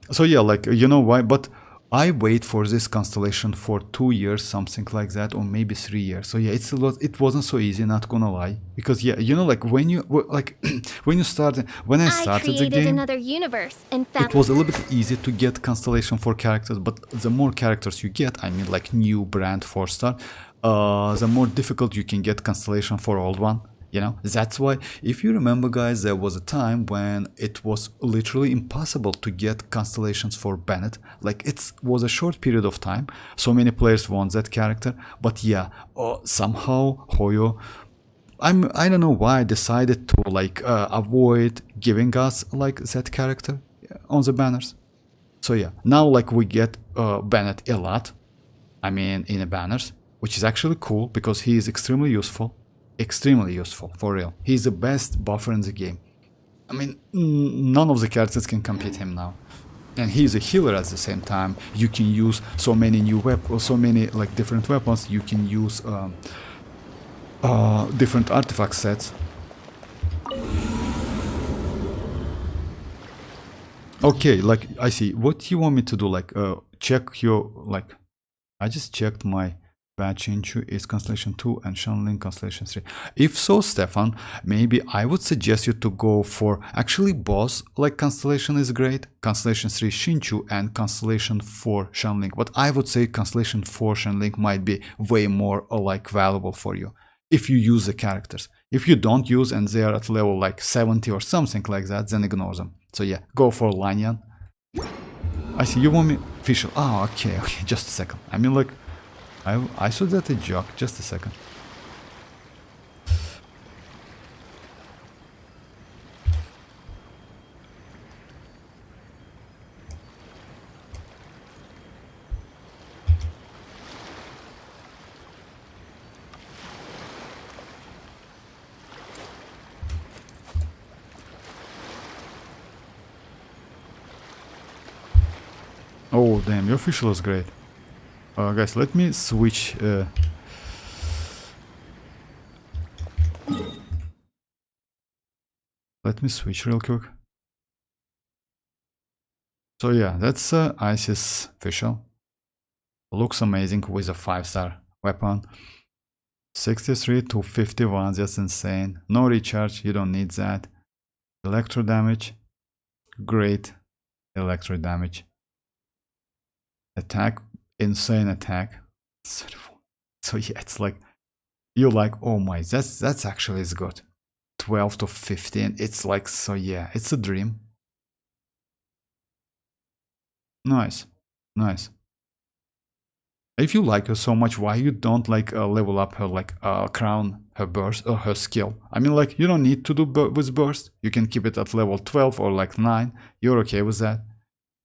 So yeah, like, you know why? But I wait for this constellation for 2 years, something like that, or maybe 3 years. So yeah, it's a lot. It wasn't so easy, not gonna lie, because yeah, you know, like when you like when I started the game, another universe and it was a little bit easy to get constellation for characters. But the more characters you get, I mean, like new brand 4-star, the more difficult you can get constellation for old one. You know, that's why, if you remember guys, there was a time when it was literally impossible to get constellations for Bennett. Like, it was a short period of time, so many players want that character, but yeah, somehow Hoyo, I don't know why, decided to like avoid giving us like that character on the banners. So yeah, now like we get Bennett a lot, I mean in the banners, which is actually cool because he is extremely useful. Extremely useful, for real. He's the best buffer in the game. I mean, none of the characters can compete him now. And he's a healer at the same time. You can use so many new weapons, so many like different weapons. You can use different artifact sets. Okay, like I see. What do you want me to do? Like check your like. I just checked my Xianyun is Constellation 2 and Xilonen Constellation 3. If so, Stefan, maybe I would suggest you to go for actually both, like Constellation is great, Constellation 3 Xinchu and Constellation 4 Xilonen. But I would say Constellation 4 Xilonen might be way more like valuable for you if you use the characters. If you don't use and they are at level like 70 or something like that, then ignore them. So yeah, go for Lanyan. I see, you want me official. Oh, okay, just a second. I mean, like, I saw that a joke. Just a second. Oh, damn, your official is great. Guys, let me switch. Let me switch real quick. So yeah, that's Isis official. Looks amazing with a 5-star weapon. 63 to 51, that's insane. No recharge, you don't need that. Electro damage, great electro damage. Attack, insane attack. So yeah, it's like, you're like, oh my, that's actually is good. 12 to 15, it's like, so yeah, it's a dream. Nice, nice. If you like her so much, why you don't like level up her, like crown her burst or her skill? I mean, like, you don't need to do with burst. You can keep it at level 12 or like 9. You're okay with that.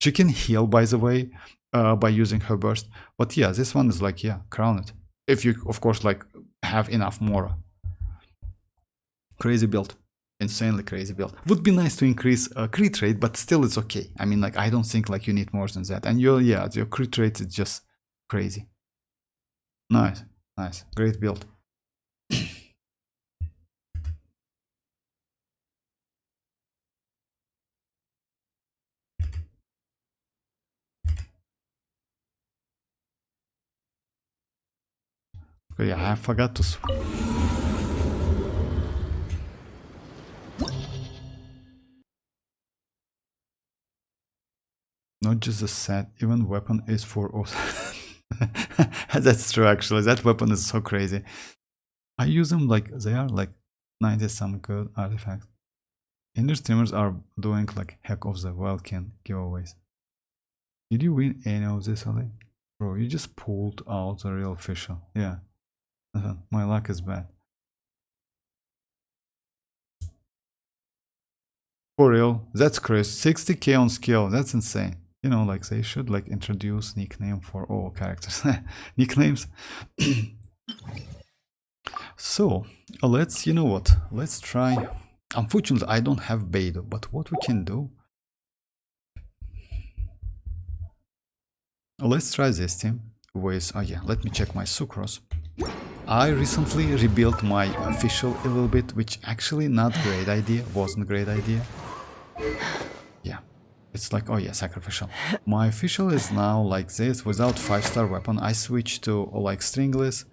She can heal, by the way, by using her burst. But yeah, this one is like, yeah, crown it. If you, of course, like have enough Mora. Crazy build. Insanely crazy build. Would be nice to increase crit rate, but still it's okay. I mean, like, I don't think like you need more than that. And your, yeah, your crit rate is just crazy. Nice, nice, great build. Okay, yeah, I forgot to. Not just a set, even weapon is for us. That's true, actually. That weapon is so crazy. I use them like they are like 90 some good artifacts. Indie streamers are doing like heck of the Welkin giveaways. Did you win any of this, Ali? Bro, you just pulled out a real official. Yeah. My luck is bad. For real, that's crazy. 60k on skill, that's insane. You know, like they should like introduce nickname for all characters. Nicknames. So let's, you know what, let's try. Unfortunately, I don't have Beidou, but what we can do, let's try this team with, oh yeah, let me check my sucrose. I recently rebuilt my official a little bit, which actually not great idea, wasn't great idea. Yeah, it's like, oh yeah, sacrificial. My official is now like this, without 5-star weapon. I switched to like stringless.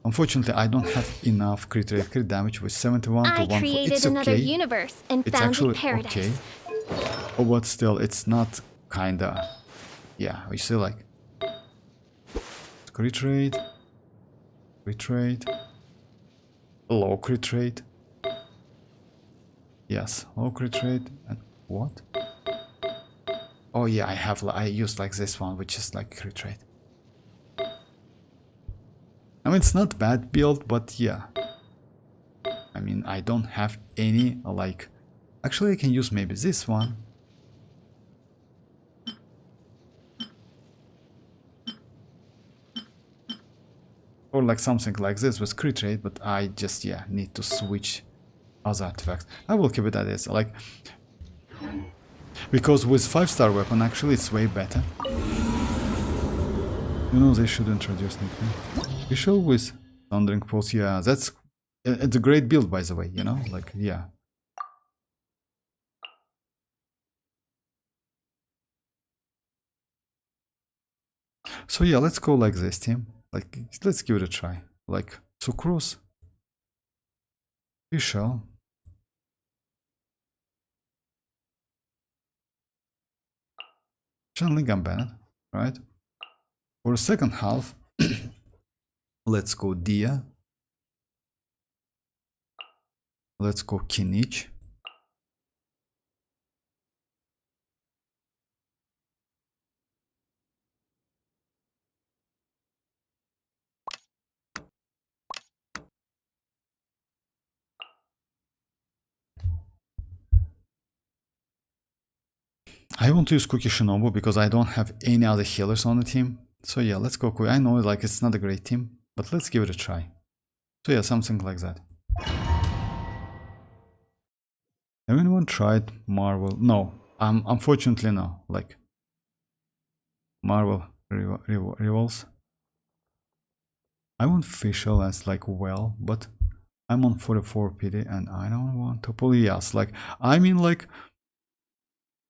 Unfortunately, I don't have enough crit rate, crit damage with 71 to 1. I created it's another okay. universe and It's founded actually paradise. okay. Oh, but still, it's not kinda. Yeah, we see like crit rate, crit rate. low crit rate. Yes, low crit rate. And what? Oh yeah, I used like this one, which is like crit rate. I mean, it's not bad build, but yeah. I mean, I don't have any like. Actually, I can use maybe this one. Or like something like this with crit rate, but I just, yeah, need to switch other artifacts. I will keep it as is, like, because with 5-star weapon actually it's way better. You know, they should introduce nickname. Visual with Thundering Pulse, yeah, it's a great build, by the way, you know, like, yeah. So yeah, let's go like this, team. Like, let's give it a try. Like, Sucrose, Visual. Channeling I'm banned, right? For the second half, let's go Dia. Let's go Kinich. I want to use Cookie Shinobu because I don't have any other healers on the team. So yeah, let's go Cookie. I know like it's not a great team, but let's give it a try. So yeah, something like that. Have anyone tried Marvel? No, unfortunately no. Like Marvel Rivals. I want Fischl as like well, but I'm on 44 PD and I don't want to pull yes. Like I mean like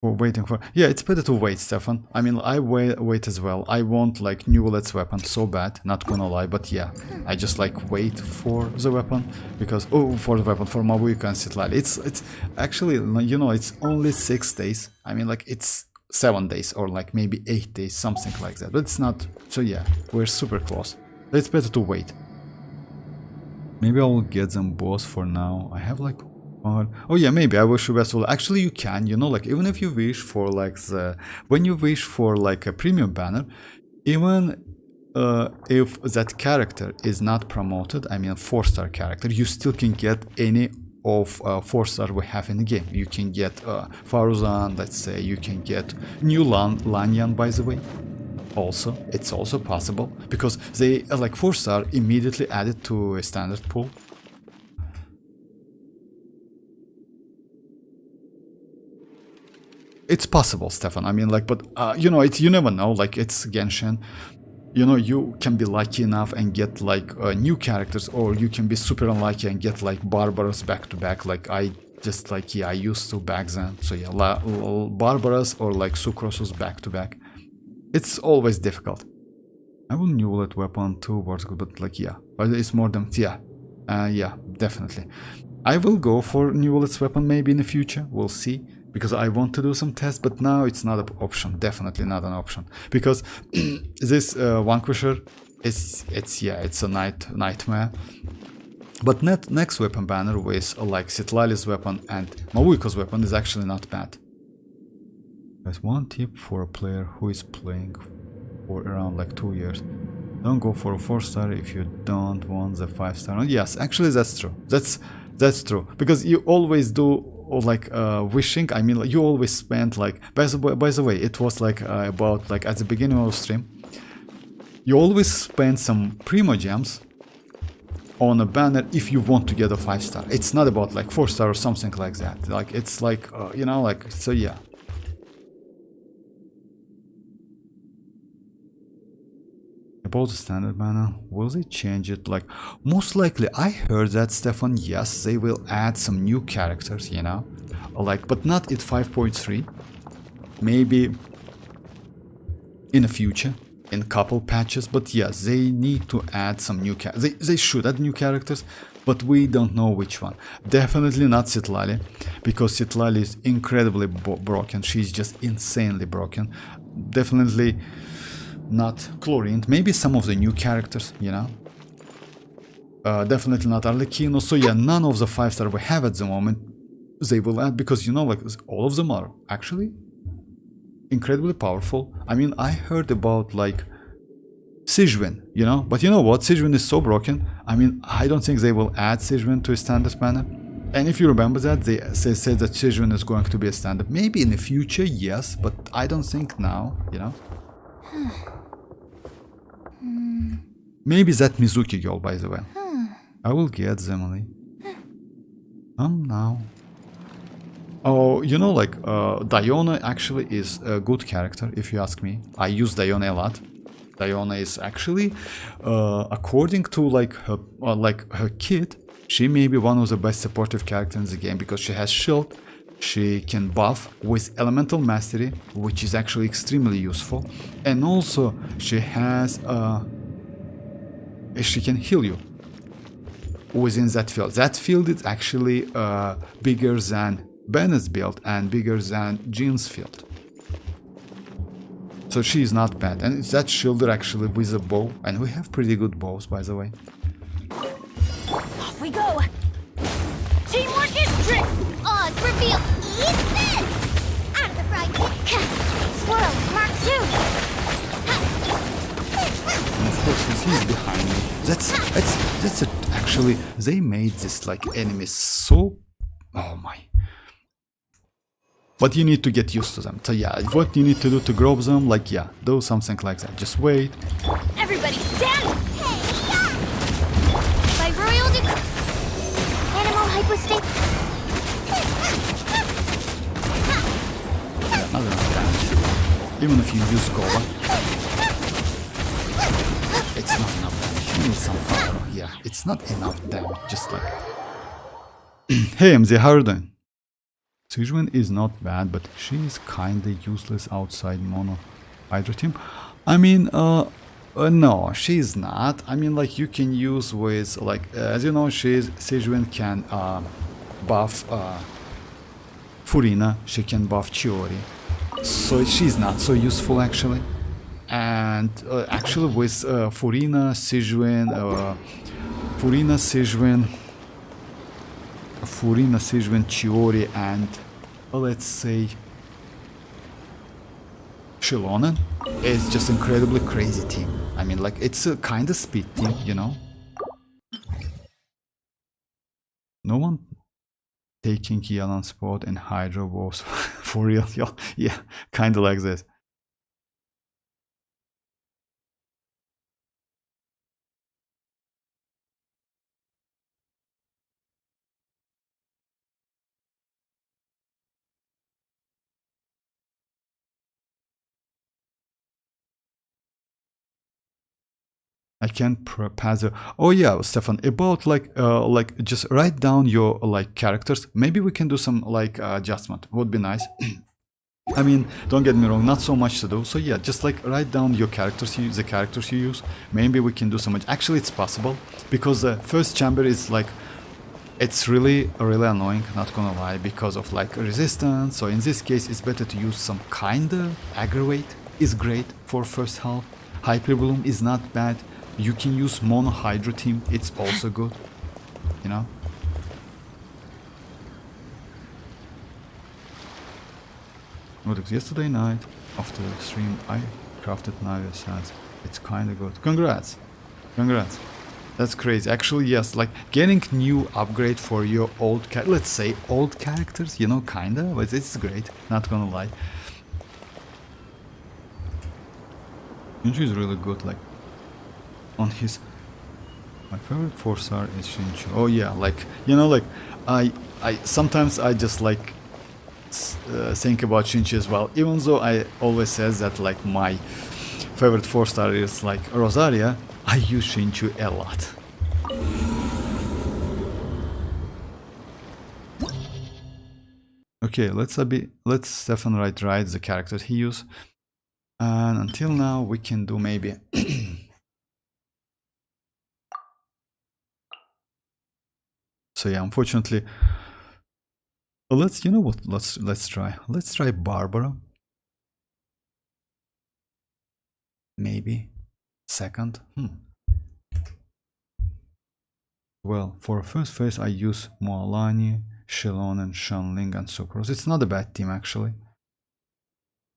we're waiting for, yeah, it's better to wait, Stefan. I mean, I wait as well. I want like Neuvillette's weapon so bad, not gonna lie, but yeah, I just like wait for the weapon because for the weapon for Mavuika and citlali. It's actually, you know, it's only 6 days. I mean, like it's 7 days or like maybe 8 days, something like that. But it's not. So yeah, we're super close. It's better to wait. Maybe I will get them both for now. I have like. Oh yeah, maybe I wish you best of luck. Actually, you can, you know, like even if you wish for like when you wish for like a premium banner, even if that character is not promoted, I mean a 4-star character, you still can get any of 4-star we have in the game. You can get Faruzan, let's say, you can get new Lanyan, by the way. Also, it's also possible because they like 4-star immediately added to a standard pool. It's possible, Stefan. I mean, like, but you know, you never know. Like, it's Genshin. You know, you can be lucky enough and get like new characters, or you can be super unlucky and get like Barbarous back to back. Like I just like I used to back then. So yeah, Barbarous or like Sucrosus back to back. It's always difficult. I will Neuvillette weapon too, but like yeah, but it's more than yeah, yeah, definitely. I will go for Neuvillette's weapon maybe in the future. We'll see. Because I want to do some tests, but now it's not an option. Definitely not an option. Because this Vanquisher, it's a nightmare. But next weapon banner with like citlali's weapon and Mavuika's weapon is actually not bad. There's one tip for a player who is playing for around like 2 years. Don't go for a 4-star if you don't want the 5-star. Yes, actually that's true. That's true. Because you always do. Or like wishing, I mean, like, you always spend like by the way, it was like about like at the beginning of the stream, you always spend some Primogems on a banner if you want to get a 5-star. It's not about like 4-star or something like that. Like it's like you know, like, so yeah. About the standard banner, will they change it? Like, most likely, I heard that, Stefan, yes, they will add some new characters, you know, like, but not at 5.3, maybe in the future, in a couple patches, but yes, they need to add some new characters. They should add new characters, but we don't know which one. Definitely not citlali, because citlali is incredibly broken. She's just insanely broken. Definitely not Chlorine, maybe some of the new characters, you know. Definitely not arlecchino. So yeah, none of the 5-star we have at the moment they will add, because you know, like, all of them are actually incredibly powerful. I mean, I heard about like Xianyun, you know, but you know what, Xianyun is so broken. I mean, I don't think they will add Xianyun to a standard banner. And if you remember that, they said that Xianyun is going to be a standard. Maybe in the future, yes, but I don't think now, you know. Maybe that Mizuki girl, by the way. I will get them, Emily. Now. Oh, you know, like, Diona actually is a good character, if you ask me. I use Diona a lot. Diona is actually, according to like her kid, she may be one of the best supportive characters in the game, because she has shield, she can buff with elemental mastery, which is actually extremely useful, and also she has she can heal you within that field. That field is actually bigger than Bennett's build and bigger than Jean's field. So she is not bad, and it's that shielder actually with a bow, and we have pretty good bows, by the way. Off we go. Teamwork is trick. Oz, reveal! Eat this! Out of the fried pig! Swirl, Mark 2! And of course, he's behind me. That's it. Actually, they made this like enemy so, oh my. But you need to get used to them. So yeah, what you need to do to grow them, like, yeah, do something like that. Just wait. Everybody stand. By royal decree, animal hypostate. Yeah, not enough damage. Even if you use Gola, it's not enough damage. You need some power. Yeah, it's not enough damage. Just like, hey MZ, how are you doing? Xianyun is not bad, but she is kinda useless outside mono Hydra team. I mean, no, she is not. I mean, like, you can use with, like, as you know, Xianyun can buff Furina, she can buff Chiori. So she's not so useful, actually. And actually with Furina, Xianyun, Chiori, and let's say Xilonen is just incredibly crazy team. I mean, like, it's a kind of speed team, you know. No one taking Xianyun's spot in Hydra Wars for real, yeah, kind of like this. I can pass it. Oh yeah, Stefan, about like just write down your like characters. Maybe we can do some like adjustment. Would be nice. I mean, don't get me wrong, not so much to do. So yeah, just like write down your characters, the characters you use. Maybe we can do so much. Actually, it's possible, because the first chamber is like, it's really annoying, not gonna lie, because of like resistance. So in this case, it's better to use some kinda aggravate is great for first half. Hyper Bloom is not bad. You can use mono Hydra team, it's also good, you know. Yesterday night after the stream I crafted Navi says it's kinda good. Congrats. That's crazy. Actually, yes, like getting new upgrade for your old let's say old characters, you know, kinda, but it's great, not gonna lie. Shinju is really good, like on his, my favorite 4-star is Shinju. Oh yeah, like, you know, like I sometimes I just like think about Shinju as well, even though I always says that like my favorite 4-star is like Rosaria. I use Shinju a lot. Okay, let's Stefan write the character he used, and until now we can do maybe so yeah, unfortunately, you know what, let's try Barbara, maybe second. Well, for first phase I use Mualani, Xilonen, Shanling and Sucrose. It's not a bad team actually.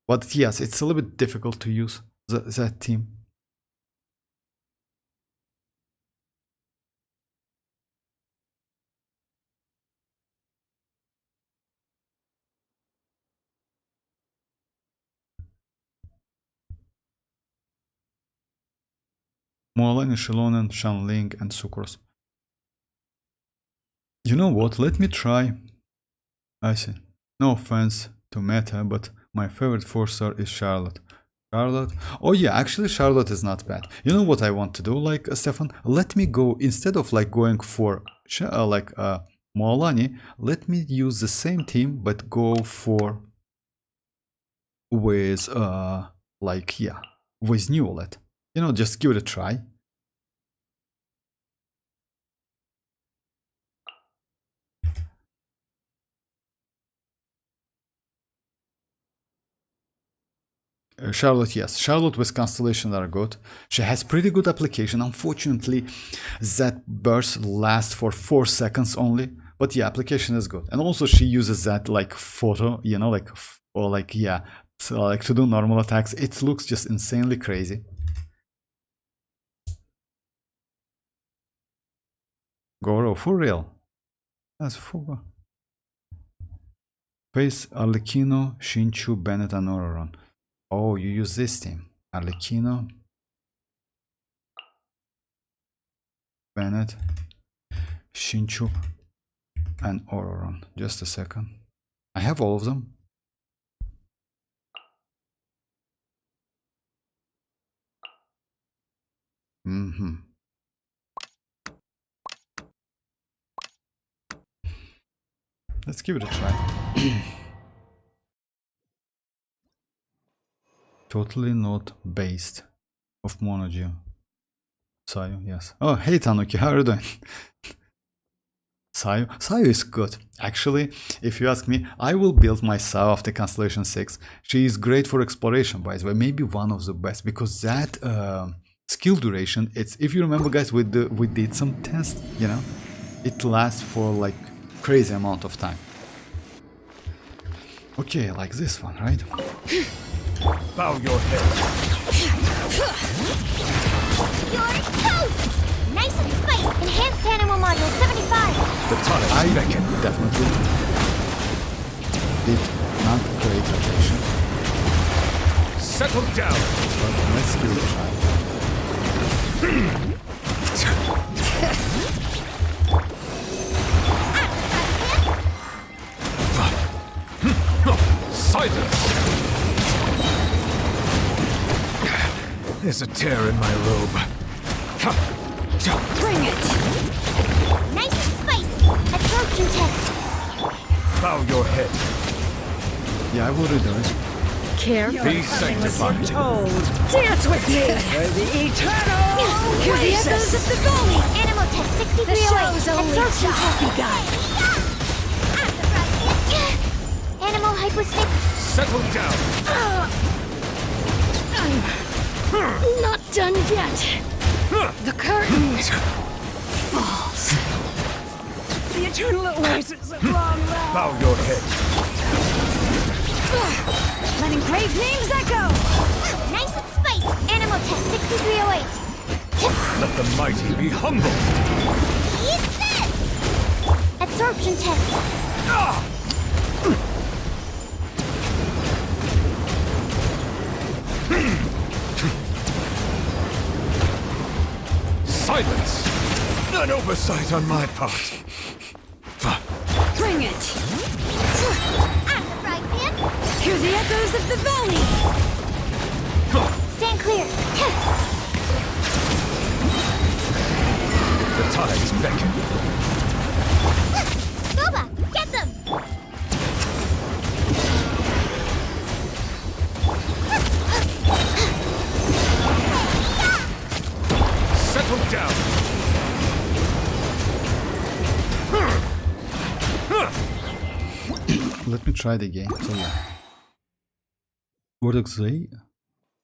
But yes, it's a little bit difficult to use that team. Mualani, Xilonen, Shanling and Sucrose. You know what? Let me try. I see. No offense to Meta, but my favorite 4-star is Charlotte. Charlotte? Oh yeah, actually Charlotte is not bad. You know what I want to do, like Stefan? Let me go, instead of like going for Mualani, let me use the same team but go for with with Neuvillette. You know, just give it a try. Charlotte, yes. Charlotte with Constellation are good. She has pretty good application. Unfortunately, that burst lasts for 4 seconds only. But yeah, application is good. And also she uses that like photo, you know, like, or like, yeah, so like to do normal attacks. It looks just insanely crazy. Goro, for real. That's for Face Arlecchino, Shinchu, Bennett, and Ororon. Oh, you use this team. Arlecchino, Bennett, Shinchu, and Ororon. Just a second. I have all of them. Let's give it a try. Totally not based of Monogeo. Sayo, yes. Oh, hey Tanuki, how are you doing? Sayo is good. Actually, if you ask me, I will build my Sayo after Constellation 6. She is great for exploration, by the way. Maybe one of the best, because that skill duration, it's, if you remember guys, we did some tests, you know, it lasts for like crazy amount of time. Okay, like this one, right? Bow your head. You're toast! Nice and spicy. Enhanced animal module 75. The tonic I beckon. definitely did not great rotation. Settle down. But let's give it a try. Silence. There's a tear in my robe. Bring it! Nice and spicy. Absorption test. Bow your head. Yeah, I will redo it. Careful. Be sanctified. Dance with me! For the eternal Hear the echoes of the valley! Animal test The 6308. show's only Absorption just test. begun. Animal hypostic. Settle down. I'm not done yet. The curtain falls. The eternal oasis of long rest. Bow your head. Let engraved names echo! Nice and spicy. Animal test 6308. Let the mighty be humble. Eat this! Absorption test. Silence. An oversight on my part. Bring it! I'm the fried pan. Hear the echoes of the valley! Stand clear. The tides beckon. Boba, get them! Settle down. Let me try the game. So yeah. What did I say?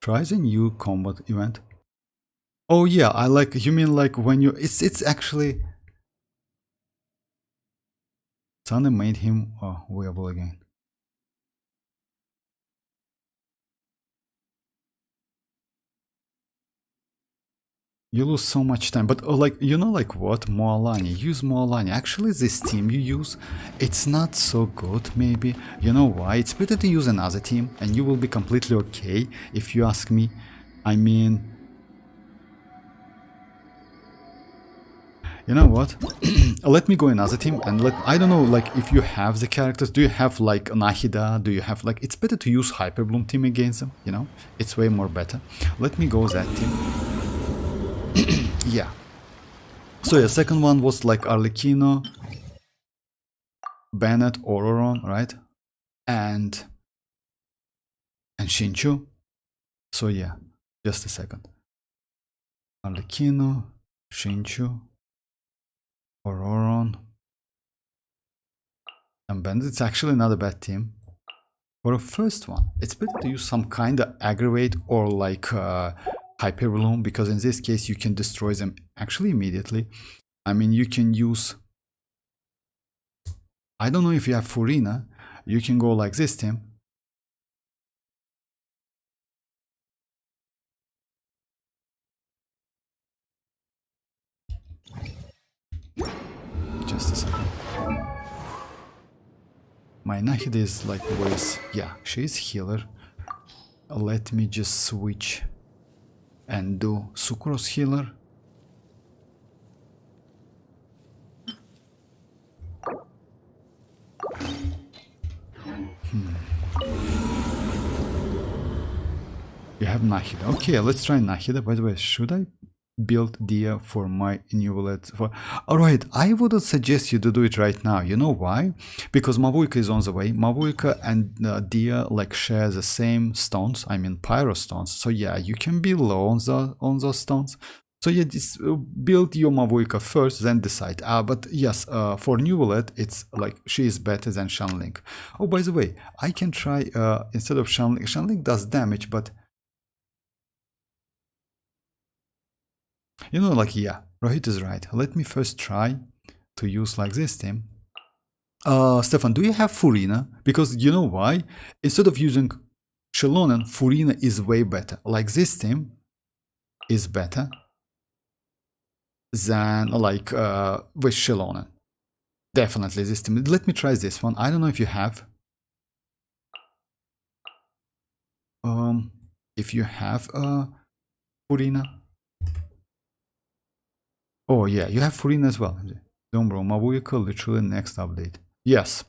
Try the new combat event. Oh yeah, I like, you mean like when you, it's actually Sunny made him viable again. You lose so much time, but like, you know, like what? Mualani. Use Mualani. Actually, this team you use, it's not so good, maybe. You know why? It's better to use another team, and you will be completely okay, if you ask me. I mean, you know what? Let me go another team, and I don't know, like, if you have the characters, do you have, like, Nahida? Do you have, like, it's better to use Hyperbloom team against them, you know? It's way more better. Let me go that team. Yeah. So yeah, second one was like Arlecchino, Bennett, Ororon, right? And Shinchu. So yeah, just a second. Arlecchino, Shinchu, Ororon, and Bennett. It's actually not a bad team. For a first one, it's better to use some kind of aggravate or like Hyperbloom, because in this case you can destroy them actually immediately. I mean, you can use, I don't know if you have Furina, you can go like this team. Just a second. My Nahida is like ways, yeah, she's healer. Let me just switch and do Sucrose healer. You have Nahida. Okay, let's try Nahida. By the way, should I build Dia for my Neuvillette? Alright, I wouldn't suggest you to do it right now. You know why? Because Mavuika is on the way. Mavuika and Dia like share the same stones. I mean pyro stones. So yeah, you can be low on those stones. So yeah, build your Mavuika first, then decide. But yes, for Neuvillette, it's like she is better than Xianyun. Oh, by the way, I can try instead of Xianyun. Xianyun does damage, but you know, like, yeah, Rohit is right. Let me first try to use like this team. Stefan, do you have Furina? Because you know why? Instead of using Xilonen, Furina is way better. Like this team is better than like with Xilonen. Definitely this team. Let me try this one. I don't know if you have. If you have Furina. Oh yeah, you have Furina as well. Don't bro, Mavuika literally next update. Yes.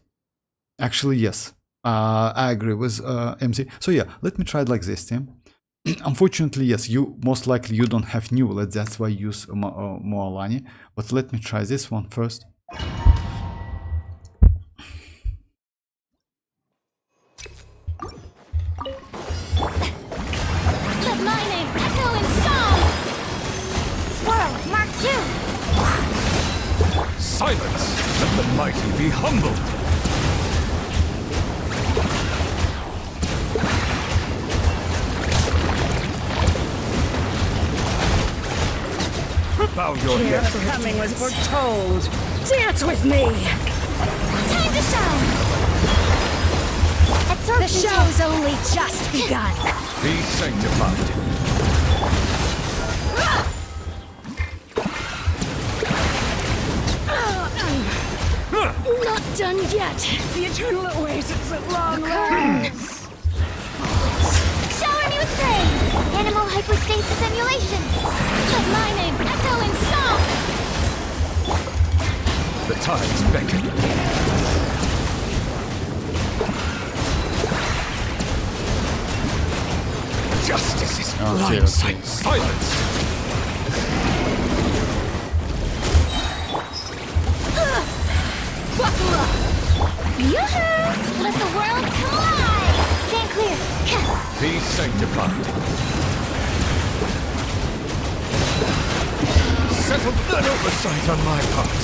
Actually, yes. I agree with MC. So yeah, let me try it like this team. Unfortunately, yes, you most likely you don't have Neuvillette, that's why you use mualani. But let me try this one first. Let my name echo in song! Swirl, Mark 2! Silence! Let the mighty be humbled! Bow your Your head. coming was foretold. Dance with me! Time to shine! The show's only just begun. Be sanctified. Not done yet! The eternal oasis at long last. Shower me with praise! Animal hypostasis emulation! Let my name echo in song! The tides beckon. Justice is blindsight. Silence! Buckle up! Yoo-hoo! Let the world collide! Stand clear! Be sanctified. Settle an oversight on my part.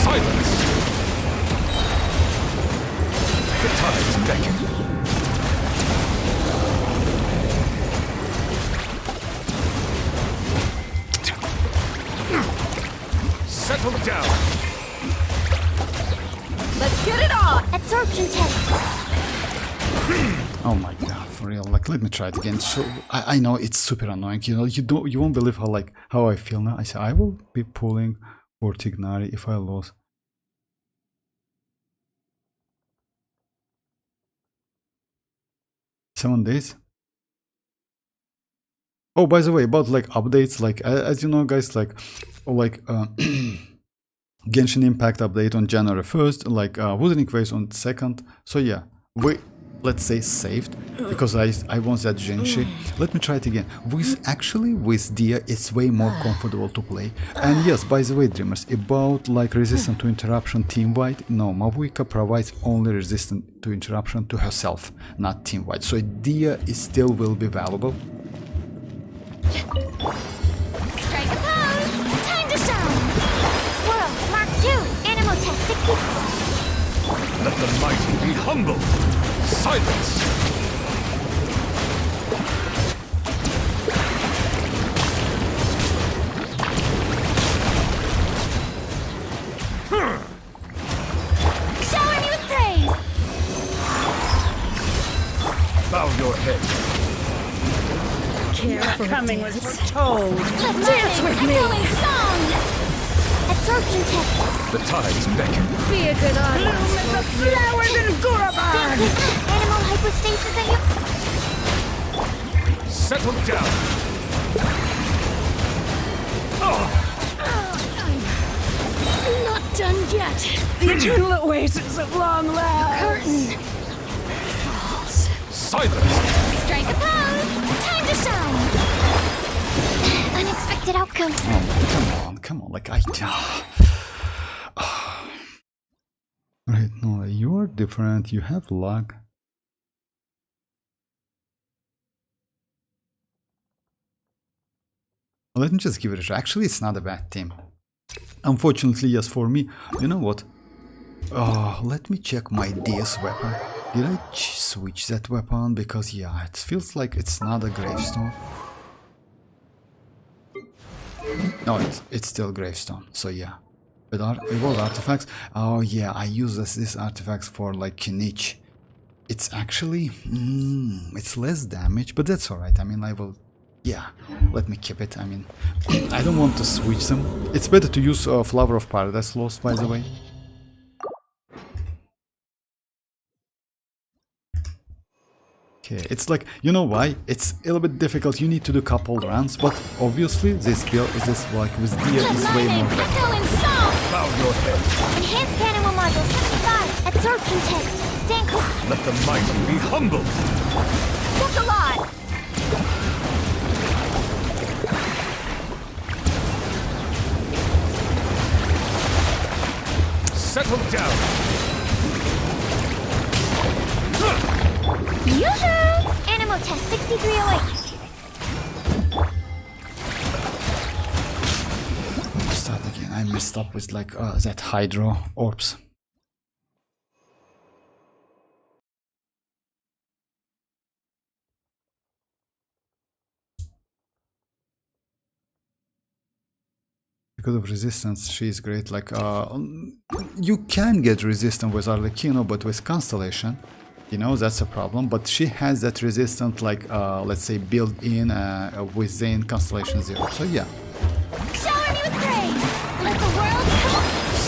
Silence! The tides beckon. Settle down. Let's get it on! Absorption test. Oh my god, for real. Like, let me try it again. So I know it's super annoying. You know, you won't believe how I feel now. I say I will be pulling for Tignari if I lose. 7 days. Oh, by the way, about like updates, like as you know, guys, like Genshin Impact update on January 1st, like Wuthering Waves on 2nd. So yeah, we, let's say, saved, because I want that Genshi. Let me try it again. With Dia, it's way more comfortable to play. And yes, by the way, dreamers, about like resistance to interruption team-wide, no, Mavuika provides only resistance to interruption to herself, not team-wide. So Dia is still will be valuable. Strike a pose. Time to shine. Swirl. Mark 2. Animal test 64. Let the mighty be humble. Silence. Shower me with praise. Bow your head. Coming was foretold. Dance with me. Echoing song. Absorption test. The tides beckon. Be a good audience. Flowers and Guraban! Animal hypostasis and you. Settle down. Not done yet. The eternal oasis of long last. Curtain. False. Silence. Strike a pose. Time to shine. Unexpected outcome. Oh, come on, like Right, no, you are different, you have luck. Let me just give it a try. Actually, it's not a bad team. Unfortunately, yes, for me. You know what? Oh, let me check my DS weapon. Did I switch that weapon? Because yeah, it feels like it's not a gravestone. No, it's still gravestone. So yeah. But evolved artifacts. Oh yeah, I use this artifacts for like kinich. It's actually it's less damage, but that's alright. I mean, I will. Yeah, let me keep it. I mean, I don't want to switch them. It's better to use Flower of Paradise Lost, by the way. Okay, it's like, you know why? It's a little bit difficult. You need to do couple runs, but obviously this build is this like with Dia is way more better. Bow your head. Enhanced animal module 75. Absorption test. Stand close. Let the mighty be humble. That's a lot. Settle down. Yoo-hoo! Animal test 6308. Start again. I messed up with like that Hydro orbs. Because of resistance, she is great. Like you can get resistance with Arlecchino, but with Constellation, you know, that's a problem. But she has that resistance, like let's say, built in within Constellation 0. So yeah. Shower me with praise. Let the world come.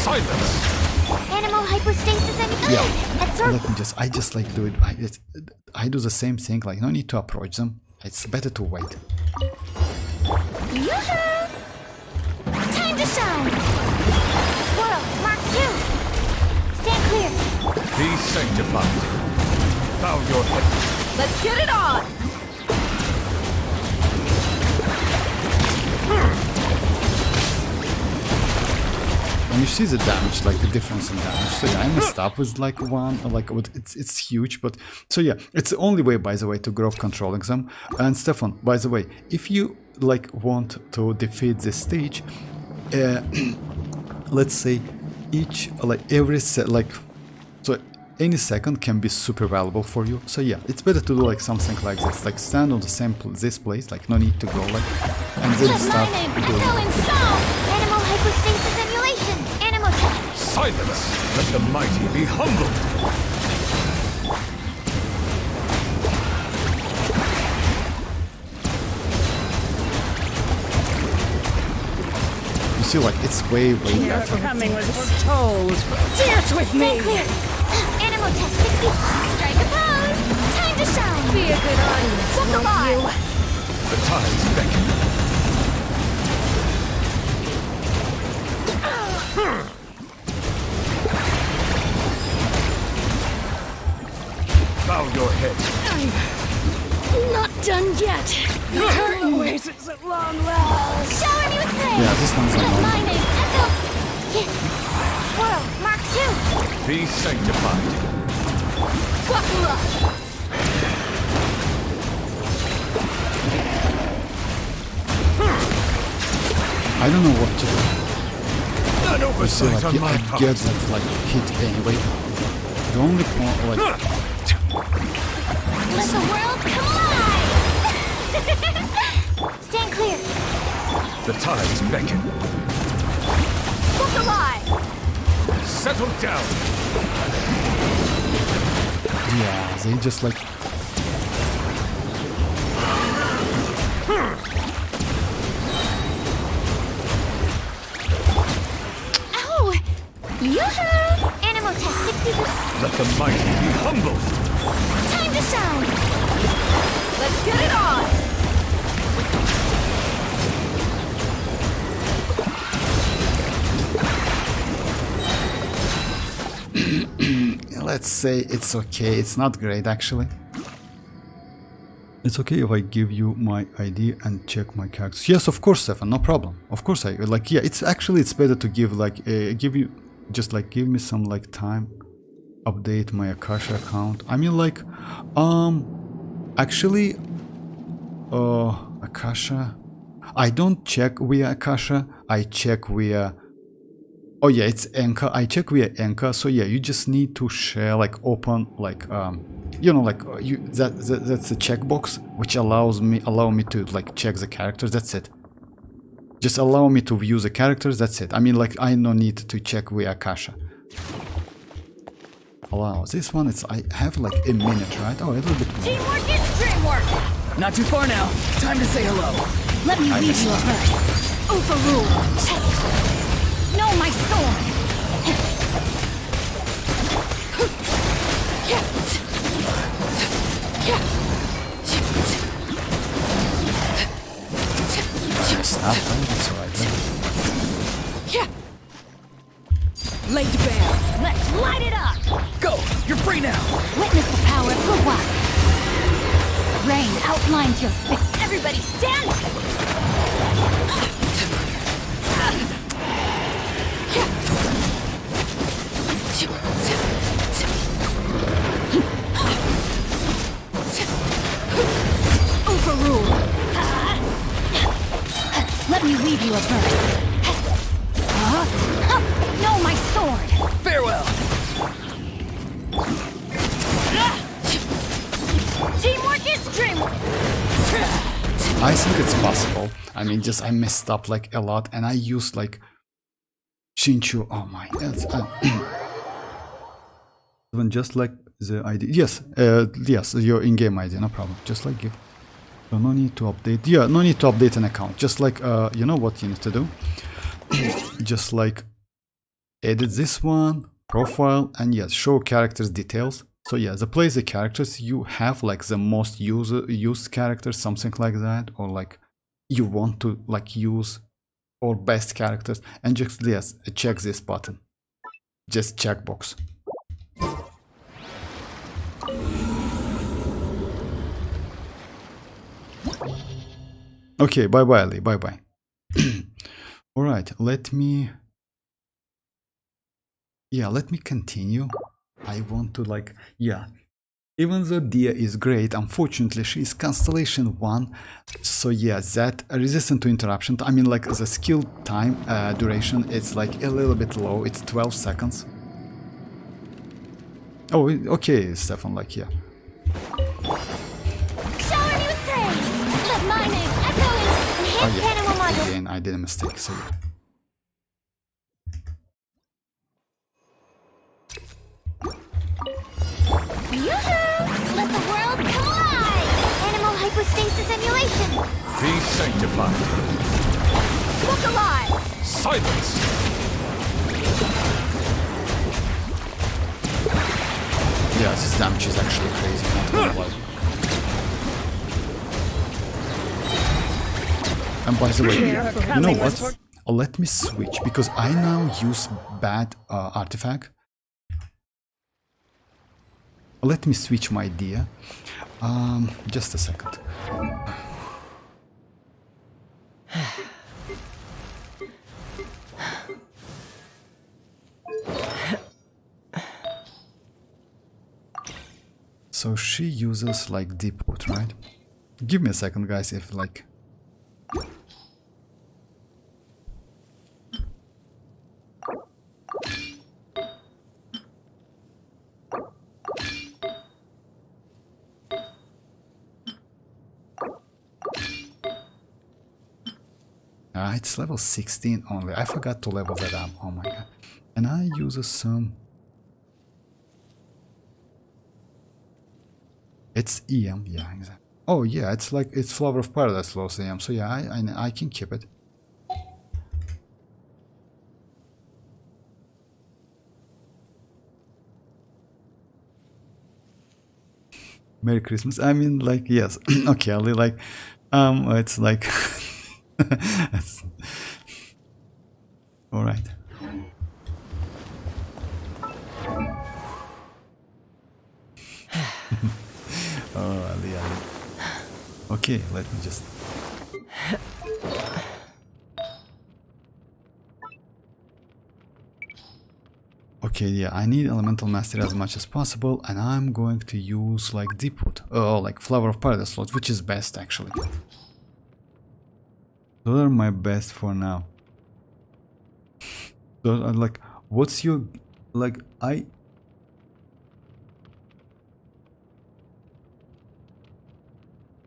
Silence. Animal hypostasis and Yeah. absorb. Let me I just like do it. I do the same thing. Like no need to approach them. It's better to wait. Yoo-hoo! Time to shine. Swirl. Mark 2. Stand clear. Be sanctified. Bow your head. Let's get it on! And you see the damage, like the difference in damage. So yeah, I messed up with like one, like it's huge, but so yeah, it's the only way, by the way, to grow up controlling them. And Stefan, by the way, if you like want to defeat this stage, let's say each like every set, like so any second can be super valuable for you. So yeah, it's better to do like something like this, like stand on the same this place, like no need to go like, and then start doing. Animal hypostasis emulation. Silence! Let the mighty be humbled! You see, like, it's way Your better. coming was foretold. Dance with me! Stand clear. Animal test 60. Strike a pose. Time to shine. Be a good audience, Walk the won't line. you? The tides beckon. Bow your head. Not done yet. The curtain oasis at long last. Shower me with praise. Yeah, this one's Let like my name echo. Yes. Swirl. Mark 2. Be sanctified. Buckle up. I don't know what to do. An You see, oversight like, on my I part. get that, like, hit anyway. The only point, like, Let the world come alive. Stand clear. The tides beckon. Look alive. Settle down. yeah, they just, like, Ow! Yoo-hoo! Animal test 60. Let the mighty be humbled. Time to shine. Let's get it on! let's say it's okay. It's not great, actually. It's okay if I give you my ID and check my characters. Yes, of course, Stefan, no problem. Of course, I like. Yeah, it's actually it's better to give like give you just like give me some like time. Update my Akasha account. I mean, like, actually, Akasha. I don't check via Akasha. I check via. Oh yeah, it's Enka. I check via Enka. So yeah, you just need to share like open like you know, like that's a checkbox which allow me to like check the characters. That's it. Just allow me to view the characters. That's it. I mean, like, I no need to check via Akasha. Allow this one. It's I have like a minute, right? Oh, a little bit more. Teamwork is dreamwork! Not too far now. Time to say hello. Let me lead you a verse. Overrule. Know my sword. Stop. That's alright. Laid bare. Let's light it up! Go! You're free now! Witness the power of Gua. Rain outlines your face. Everybody stand! Overrule! Let me weave you a verse. Know my sword. Farewell! Teamwork is dreamwork. I think it's possible. I mean, just I messed up like a lot, and I used like Shinchu. Oh my, even just like the ID. Yes, yes, your in-game ID, no problem. Just like give. So no need to update. Yeah, no need to update an account. Just like you know what you need to do. Just like edit this one, profile, and yes, show characters details. So yeah, the place the characters you have like the most used characters, something like that, or like you want to like use or best characters, and just yes, check this button. Just checkbox. Okay, bye bye Ali, bye bye. Alright, let me continue. I want to like, yeah, even though Dia is great, unfortunately she is Constellation 1, so yeah, that resistant to interruption, I mean like the skill time duration, it's like a little bit low, it's 12 seconds. Oh, okay, Stefan, like, yeah. Shower me with praise. Let my name echo in enhanced animal module. Again, I did a mistake, so yeah. Yoo-hoo! Let the world come alive! Animal hypostasis emulation! Be sanctified. Look alive! Silence! Yeah, this damage is actually crazy, not gonna lie. And by the way, you know what? Let me switch, because I now use bad artifact. Let me switch my idea. Just a second. So she uses like deep wood, right? Give me a second, guys, if like... it's level 16 only. I forgot to level that up. Oh my god. And I use some... It's EM, yeah, exactly. Oh yeah, it's like, it's Flower of Paradise lost EM, so yeah, I can keep it. Merry Christmas. I mean, like, yes. Okay, I'll like, it's like... all right. Oh, Ali. Okay, let me just... Okay, yeah, I need Elemental Mastery as much as possible, and I'm going to use like Deepwood, like Flower of Paradise slot, which is best actually. Those are my best for now. So, like, what's your, like,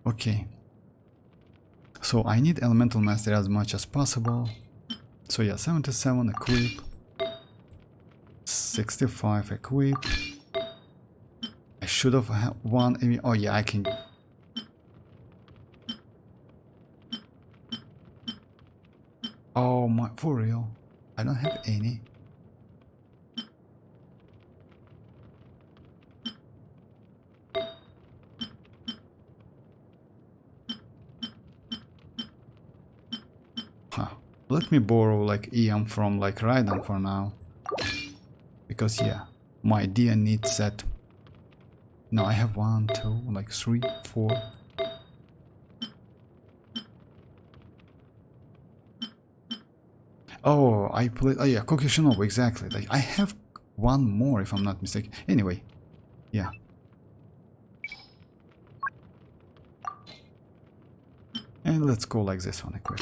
okay. So I need Elemental Mastery as much as possible. So yeah, 77 equip. 65 equip. I should have had one. Oh yeah, I can. Oh my, for real? I don't have any. Huh. Let me borrow like EM from like Raiden for now. Because yeah, my idea needs that. No, I have 1, 2, like 3, 4. Oh, I played. Oh yeah, Kokushinobu, exactly. Like I have one more if I'm not mistaken. Anyway, yeah. And let's go like this one quick.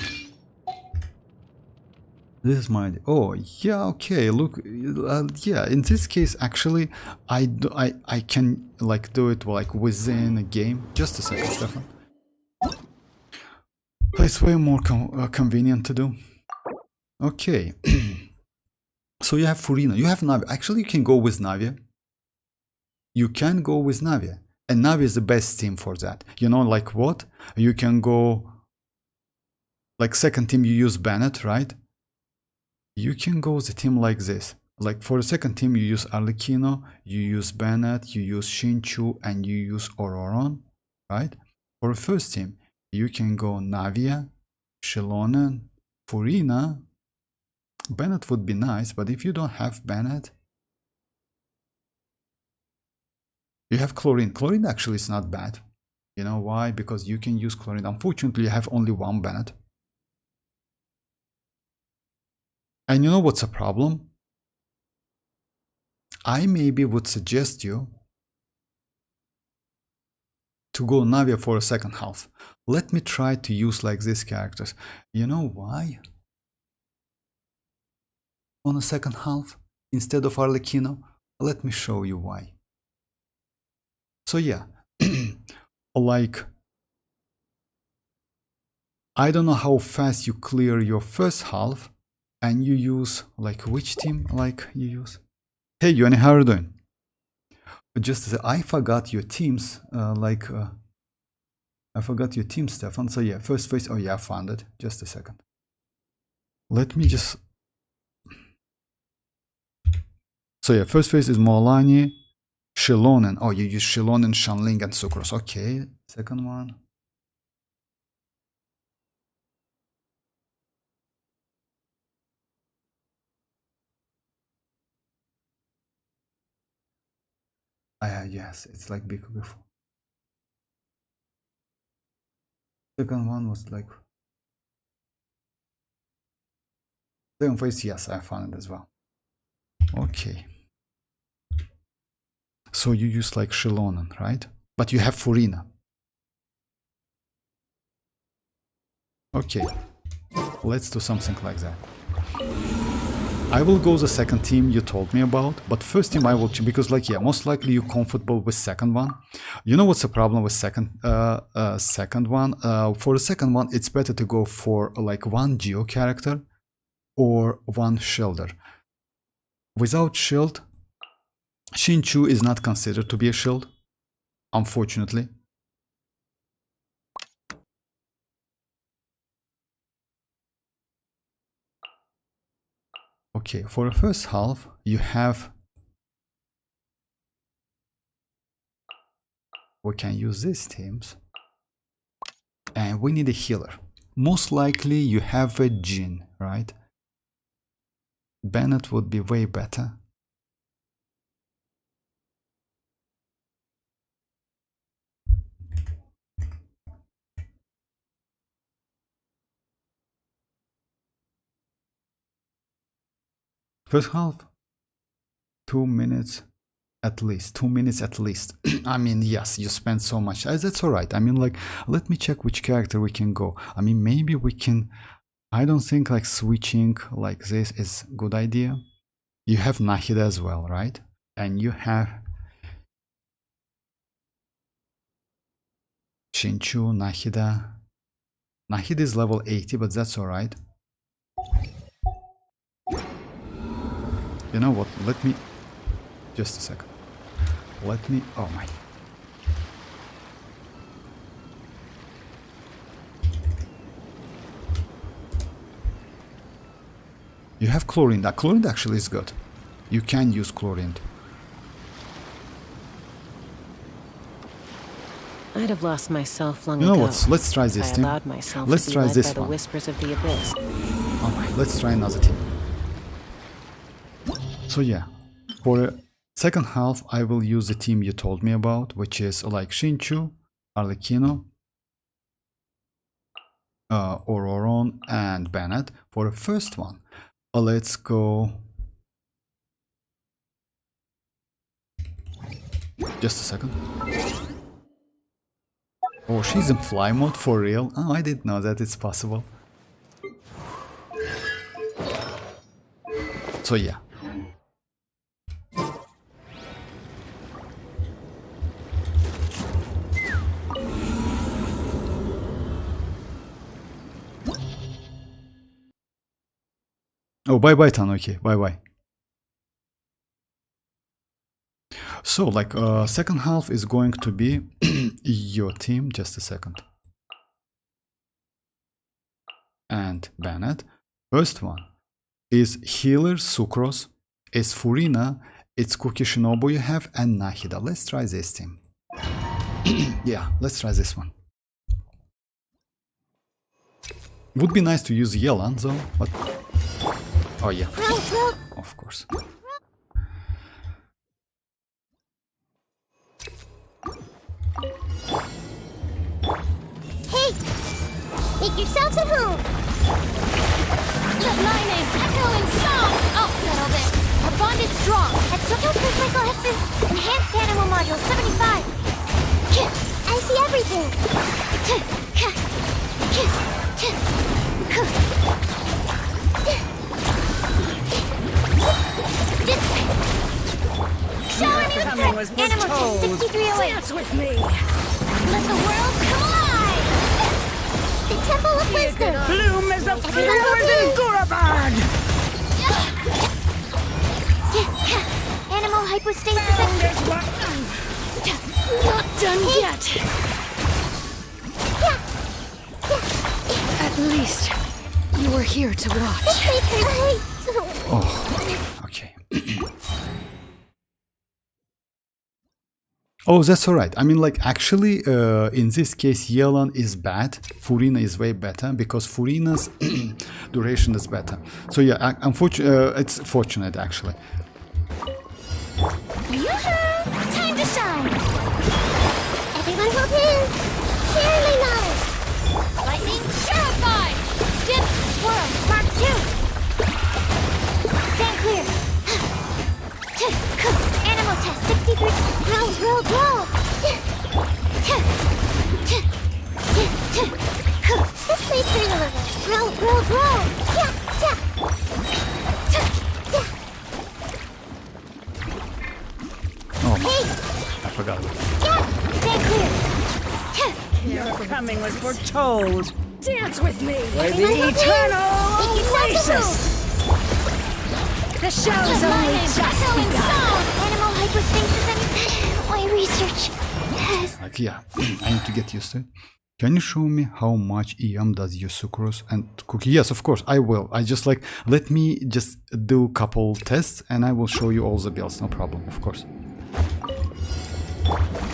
This is my... Oh yeah, okay. Look, yeah. In this case, actually, I can like do it like within a game. Just a second, Stefan. It's way more convenient to do. Okay. So you have Furina, you have Navi. Actually, you can go with Navi. You can go with Navi. And Navi is the best team for that. You know, like what? You can go... Like second team, you use Bennett, right? You can go with a team like this. Like for the second team, you use Arlecchino, you use Bennett, you use Shinchu, and you use Ororon, right? For the first team, you can go Navia, Xilonen, Furina. Bennett would be nice, but if you don't have Bennett, you have Chlorine. Chlorine actually is not bad. You know why? Because you can use Chlorine. Unfortunately, you have only one Bennett. And you know what's a problem? I maybe would suggest you to go Navia for a second half. Let me try to use like these characters. You know why? On a second half instead of Arlecchino? Let me show you why. So yeah, like, I don't know how fast you clear your first half, and you use, like, which team, like, you use? Hey, Yoni, how are you doing? Just I forgot your teams. I forgot your team, Stefan. So yeah, first phase. Oh yeah, I found it. Just a second. Let me just. So yeah, first phase is mualani, Xilonen. Oh, you use Xilonen, Xianling, and sucrose. Okay. Second one. Yes, it's like before. Second one was like. Second phase, yes, I found it as well. Okay. So you use like Xilonen, right? But you have Furina. Okay. Let's do something like that. I will go the second team you told me about, but first team I will choose because like yeah, most likely you're comfortable with second one. You know what's the problem with second one? For the second one, it's better to go for like one Geo character or one shielder. Without shield, Xinchu is not considered to be a shield, unfortunately. Okay, for the first half, you have. We can use these teams. And we need a healer. Most likely you have a Jin, right? Bennett would be way better. First half, 2 minutes at least. 2 minutes at least. I mean, yes, you spend so much. That's alright. I mean, like, let me check which character we can go. I mean, maybe we can. I don't think like switching like this is a good idea. You have Nahida as well, right? And you have Xinchu, Nahida. Nahida is level 80, but that's alright. You know what? Let me. Just a second. Let me. Oh my. You have chlorine. That chlorine actually is good. You can use chlorine. I'd have lost myself long ago. ago. What? Let's try this team. Let's try this one. The whispers of the abyss. All right, let's try another team. So yeah, for the second half, I will use the team you told me about, which is like Xinchu, Arlecchino, Ororon, and Bennett. For the first one, let's go. Just a second. Oh, she's in fly mode for real? Oh, I didn't know that it's possible. So yeah. Oh, bye-bye, Tanuki. Bye-bye. So, like, second half is going to be your team. Just a second. And Bennett. First one is Healer Sucrose. It's Furina. It's Cookie Shinobu you have. And Nahida. Let's try this team. Yeah, let's try this one. Would be nice to use Yelan though, but... Oh yeah, of course. Hey! Make yourselves at home! Let my name echo in song! Oh, settle this. Our bond is strong. At Soto Proof My Glasses, Enhanced Animal Module 75. I see everything! This way! Shower me with threat! Animal test 6308! Dance with me! Let the world come alive! The Temple of Wisdom! Bloom is the flowers in Gurabad! Animal hypostasis... that. At least you were here to watch. Oh, okay. Oh, that's alright. I mean, like, actually, in this case, Xilonen is bad. Furina is way better because Furina's duration is better. So yeah, unfortunately, it's fortunate actually. Yoo-hoo! Time to shine! Everyone hold hands! Clearly knowledge! Lightning terrified! Dip, swirl, mark 2! Stand clear! Animal test 63! Roll, roll, roll! This leads to the river! Roll, roll, roll! Oh, Hey! I forgot. Stand clear! Your coming was foretold. Dance with me. For the eternal oasis. The show's only just begun. Animal hypostasis and my research has... Like, yeah, I need to get used to it. Can you show me how much EM does your sucrose and cookie? Yes, of course, I will. I just like, let me just do a couple tests and I will show you all the bills, no problem, of course.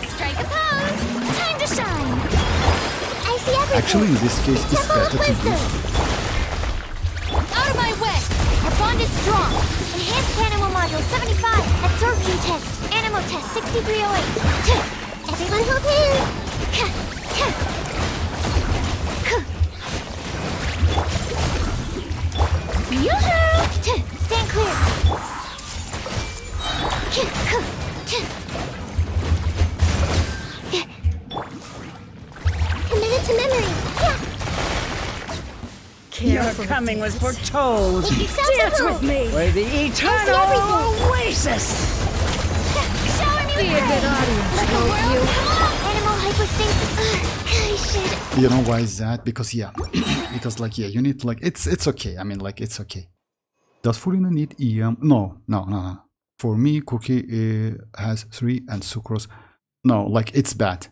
Strike a pose! Time to shine! I see everything! Actually, in this case, it's Temple of better to Wisdom! use. Out of my way! Our bond is strong! Enhanced Animal Module 75! Absorption test! Animal test 6308! Everyone hold hands! Yoo-hoo! Stand clear! Committed to memory! Your coming was foretold. Make yourselves Dance at home! with me. For the eternal everything. oasis. Shower me with Be a good praise. audience, Let the won't world you? come on! Animal hypostasis. I should... You know why is that? Because yeah, because like yeah, you need like it's okay. I mean like it's okay. Does Furina need EM? No. For me, Cookie has 3 and sucrose. No, like it's bad.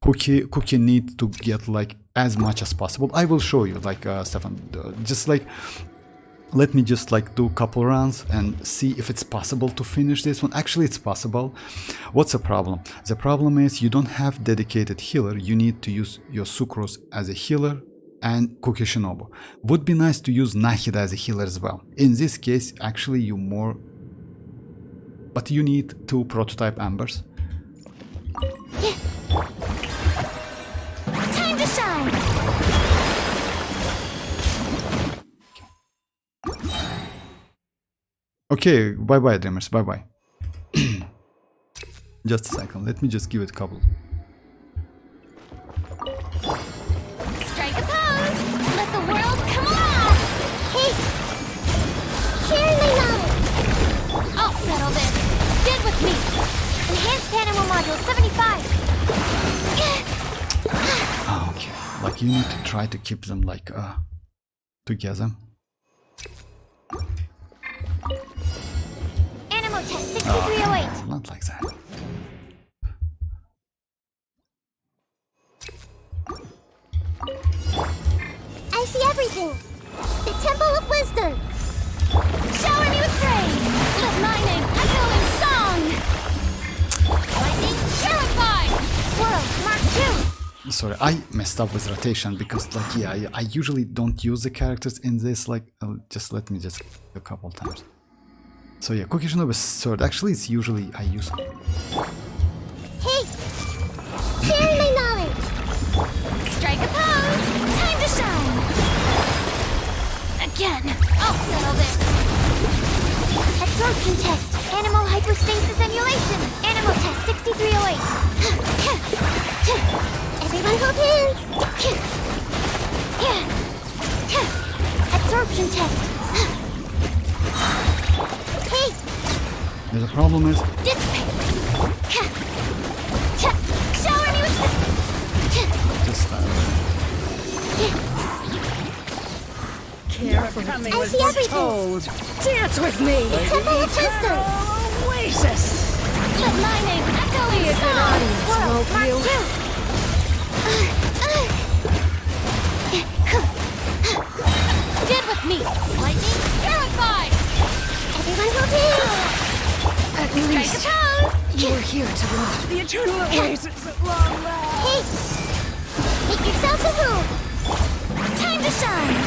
Cookie need to get like as much as possible. I will show you like Stefan. Just like let me just like do a couple rounds and see if it's possible to finish this one. Actually, it's possible. What's the problem? The problem is you don't have dedicated healer. You need to use your sucrose as a healer and Cookie Shinobu. Would be nice to use Nahida as a healer as well. In this case, actually you more... But you need 2 prototype ambers. Time to shine! Okay, bye-bye dreamers, bye-bye. Just a second, let me just give it a couple. Strike a pose! Let the world come on! Hey! Share my knowledge! I'll settle this! Stand with me! Enhanced Animal Module 75! Oh, okay, like you need to try to keep them like together. Animal test 6308! Not like that. I see everything! The Temple of Wisdom! Shower me with praise! Let my name echo in song! Lightning terrified! Swirl, mark 2! Sorry, I messed up with rotation because like yeah, I usually don't use the characters in this like just let me just a couple times. So yeah, Cookie Shinobu sword. Actually, it's usually I use. Hey! Share my knowledge! Strike a pose! Time to shine! Again! I'll settle this! Absorption test! Animal hypostasis emulation! Animal test 6308! Everyone hold hands! Absorption test! Hey! The problem is Dissipate! Shower me with... just Your coming I was see everything. foretold. Dance with me. Temple of Wisdom! Oasis. Let my name echo in Be a good song! audience, World, won't mark you? 2! Get with me! Lightning purified! Everyone will be! At Strike a least pose! you were here to watch. The eternal oasis at long last. Hey! Make yourself a room! Time to shine!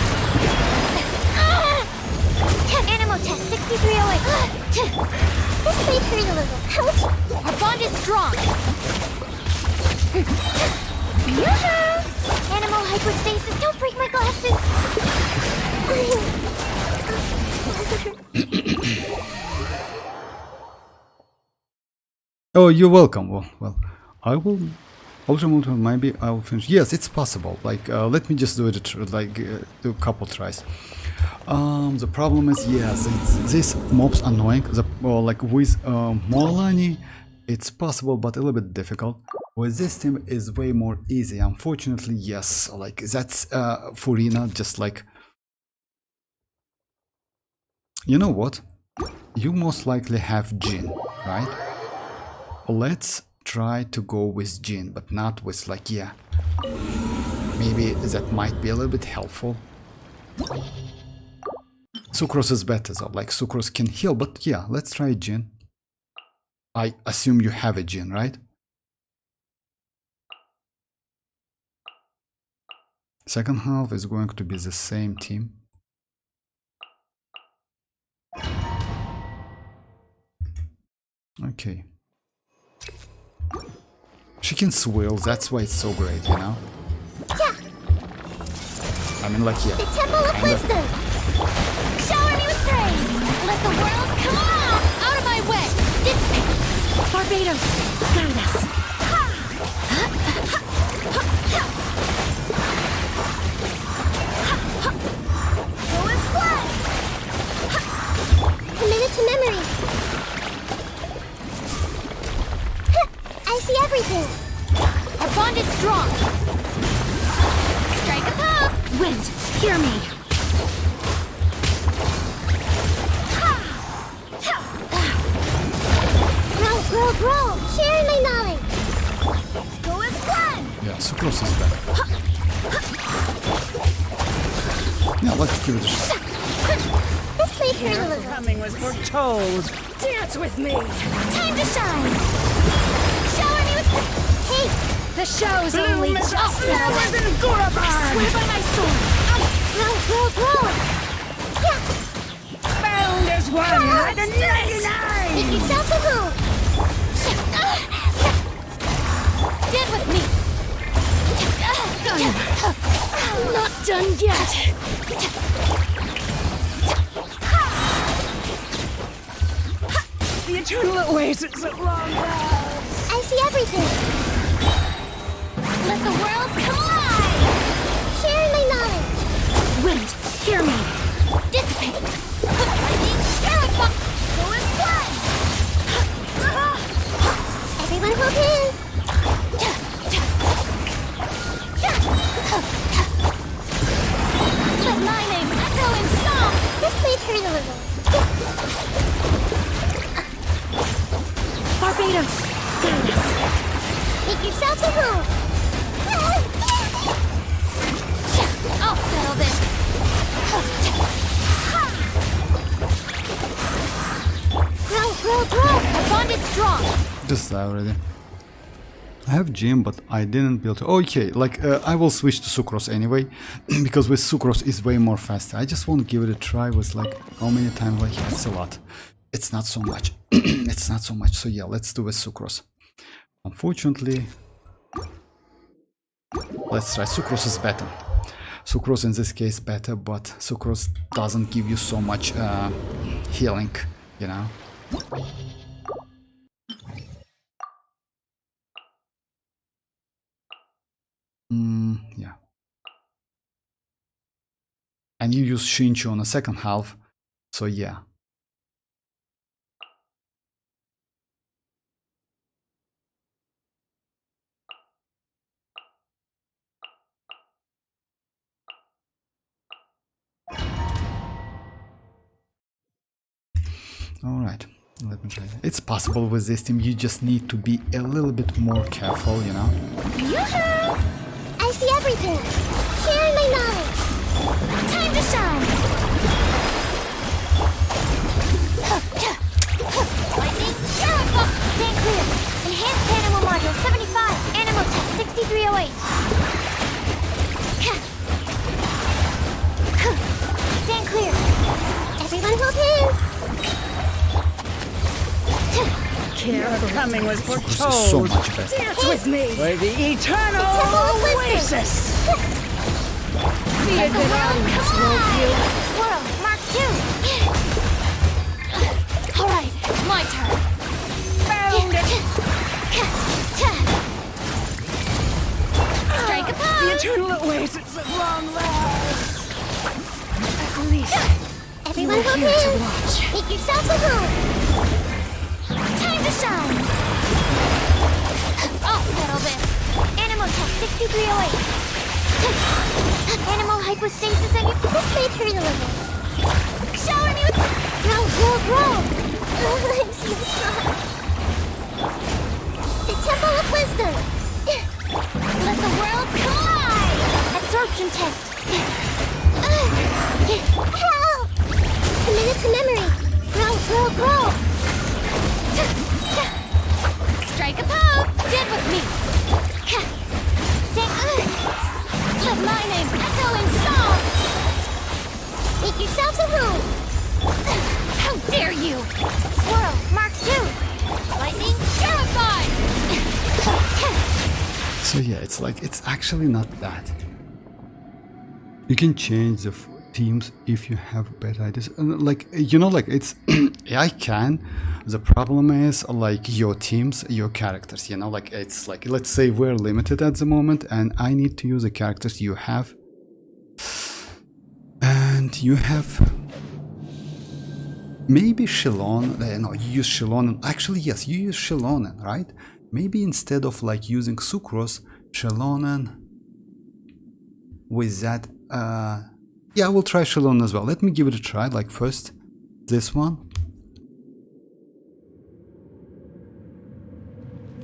Animal test 6308. This may hurt a little. Ouch! Our bond is strong! Yoo-hoo! Animal hypostasis, don't break my glasses! Oh, you're welcome. Well, I will. Ultimate, maybe I will finish. Yes, it's possible. Like, let me just do it. Do a couple tries. The problem is, yes, this mob's annoying. Like with mualani, it's possible, but a little bit difficult. With this team, is way more easy. Unfortunately, yes. Like that's Furina. Just like, you know what? You most likely have Jin, right? Let's try to go with Jin, but not with like, yeah. Maybe that might be a little bit helpful. Sucrose is better though, like Sucrose can heal, but yeah, let's try Jin. I assume you have a Jin, right? Second half is going to be the same team. Okay. She can swirl, that's why it's so great, you know? Yeah! I mean, like, yeah. The Temple of Wisdom! Shower me with praise! Let the world come on! Out of my way! Dissipate! Barbados, guide us. Go and fly! Committed to memory! I see everything! Our bond is strong! Strike a pose! Wind, hear me. Grow! Share my knowledge! Go as one! Yeah, Sucrose is better. Yeah, let's give it a shot. This may hurt a Your little. coming was foretold. Dance with me. Time to shine! Shower me with... Hey! The show's Bloom only is just slower begun. than Gurabard. Swear by my sword. Grow! Yeah! Bound as one like a 99. Make yourself a home! Get with me! Not done yet. The eternal oasis at long last. I see everything! Let the world collide! Share my knowledge! Wind, hear me. Dissipate! Lightning terrify! Go and fly! Everyone will dance! Let my name echo in song! This may hurt a little. Barbados, guide us. Make yourself a home! I'll settle this! Grow! The bond is strong! Just die already. I have Jim, but I didn't build. Okay, like I will switch to Sucrose anyway, because with Sucrose is way more faster. I just want to give it a try with like how many times? Like yeah, it's a lot. It's not so much. It's not so much. So yeah, let's do with Sucrose. Unfortunately, let's try. Sucrose is better. Sucrose in this case better, but Sucrose doesn't give you so much healing, you know. Yeah. And you use Shinchu on the second half, so yeah. Alright, let me try. It's possible with this team, you just need to be a little bit more careful, you know. Yoo-hoo! I see everything! Share my knowledge! Time to shine! Your coming was Sucrose is so foretold. much better. Dance with me for the eternal Temple of Wisdom. oasis. Let the world collide! Swirl, Mark 2! Alright, my turn. Found it. Strike a The pose! eternal oasis at long last. At least Everyone you're go here to in! watch. Make yourselves at home! Time to shine! Oh, little bit. Animal test 6308. Animal hypostasis and your participatory level. Shower me with... Grow, grow, grow! I'm so smart. The Temple of Wisdom. Let the world collide! Absorption test. Help! Committed to memory. Grow, grow, grow! Strike a pose! Stand with me! Let my name echo in song! Make yourselves at home! How dare you! Swirl, Mark 2! Lightning, terrified! So yeah, it's like, it's actually not that. You can change the teams if you have better ideas. Like, you know, like it's, I can. The problem is like your teams, your characters, you know, like it's like, let's say we're limited at the moment and I need to use the characters you have. And you have maybe Xilonen, no, you use Xilonen. Actually, yes, you use Xilonen, right? Maybe instead of like using Sucrose, Xilonen with that, yeah, we'll try Xilonen as well. Let me give it a try, like first, this one.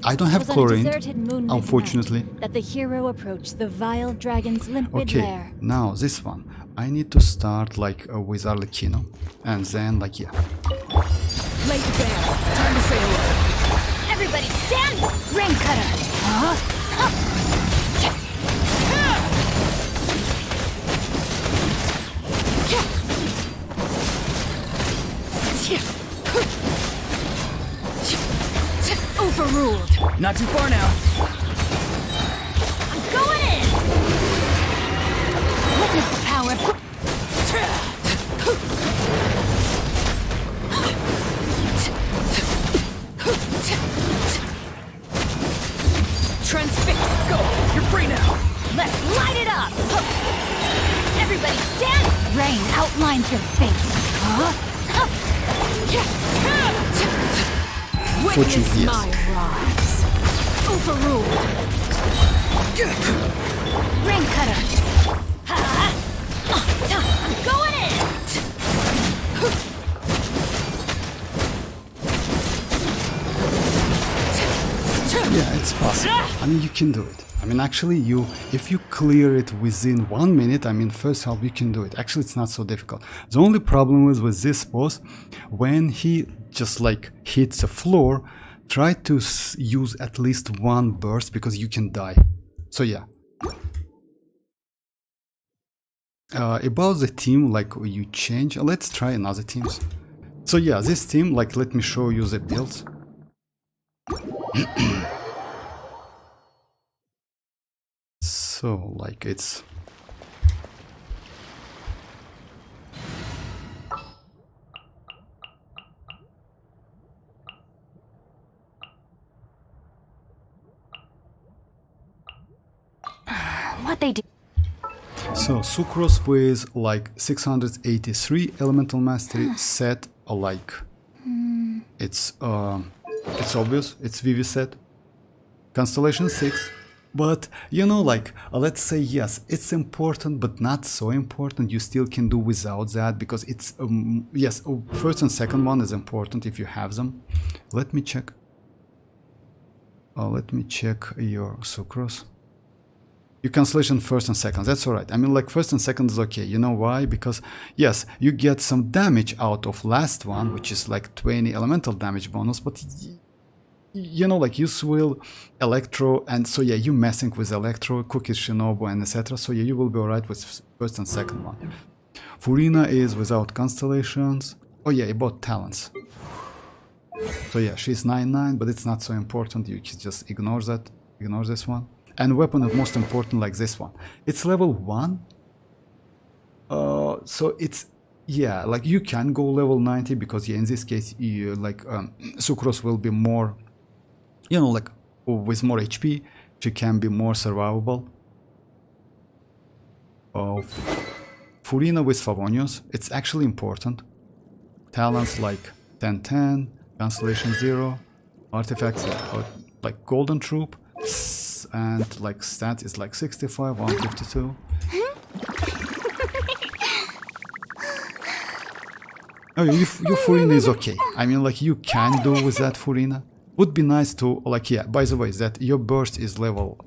I don't have chlorine, unfortunately. That the hero approached the vile dragon's limpid Okay, lair. now this one. I need to start like with arlecchino, and then like, yeah. Late bear, time to say hello. Everybody stand! Rain cutter! Overruled. Not too far now. I'm going in! Witness the power of... Transfix. Go. You're free now. Let's light it up! Everybody stand! Rain outlines your fate. Witness Fortune, yes. my rise. Overruled. Rain cutter. I'm going in! Yeah, it's possible. I mean, you can do it. I mean, actually, if you clear it within 1 minute, I mean, first help, you can do it. Actually, it's not so difficult. The only problem is with this boss, when he just like hits the floor, try to use at least one burst because you can die. So yeah. About the team, like you change, let's try another teams. So yeah, this team, like, let me show you the builds. So like it's What they do? so Sucrose with like 683 elemental mastery set, like it's obvious, it's VV set. Constellation 6. But, you know, like, let's say, yes, it's important, but not so important. You still can do without that, because it's, yes, first and second one is important if you have them. Let me check. Let me check your Sucrose. Your Constellation first and second, that's alright. I mean, like, first and second is okay. You know why? Because, yes, you get some damage out of last one, which is like 20 elemental damage bonus, but... you know, like, you will Electro, and so yeah, you messing with Electro, Cookies, Shinobu, and etc. So yeah, you will be alright with first and second one. Furina is without constellations. Oh yeah, about talents. So yeah, she's 9-9, but it's not so important. You can just ignore that. Ignore this one. And weapon is most important, like this one. It's level 1. So it's, yeah, like you can go level 90 because yeah, in this case, you like Sucrose will be more, you know, like with more HP, she can be more survivable. Furina with Favonius, it's actually important. Talents like 10-10, Cancellation 0, artifacts like Golden Troop, and like stat is like 65, 152. Oh, your Furina is okay. I mean, like you can do with that Furina. Would be nice to, like, yeah, by the way, that your burst is level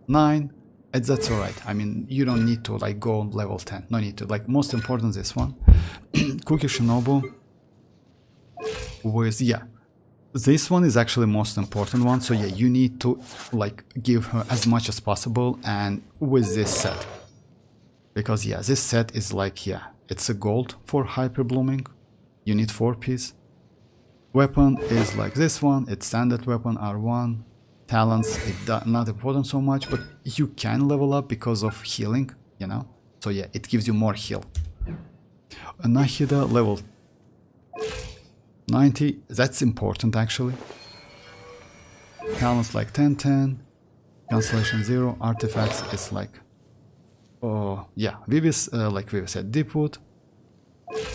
9, and that's alright. I mean, you don't need to like go on level 10. No need to. Like, most important this one. Cookie Shinobu with, yeah, this one is actually most important one. So yeah, you need to like give her as much as possible, and with this set, because yeah, this set is like, yeah, it's a gold for hyper blooming. You need 4-piece. Weapon is like this one. It's standard weapon R1. Talents, it's not important so much, but you can level up because of healing, you know. So yeah, it gives you more heal. Nahida level 90. That's important actually. Talents like 10-10. Cancellation 0. Artifacts is like, oh yeah, Vivis, like Vivis said, Deepwood.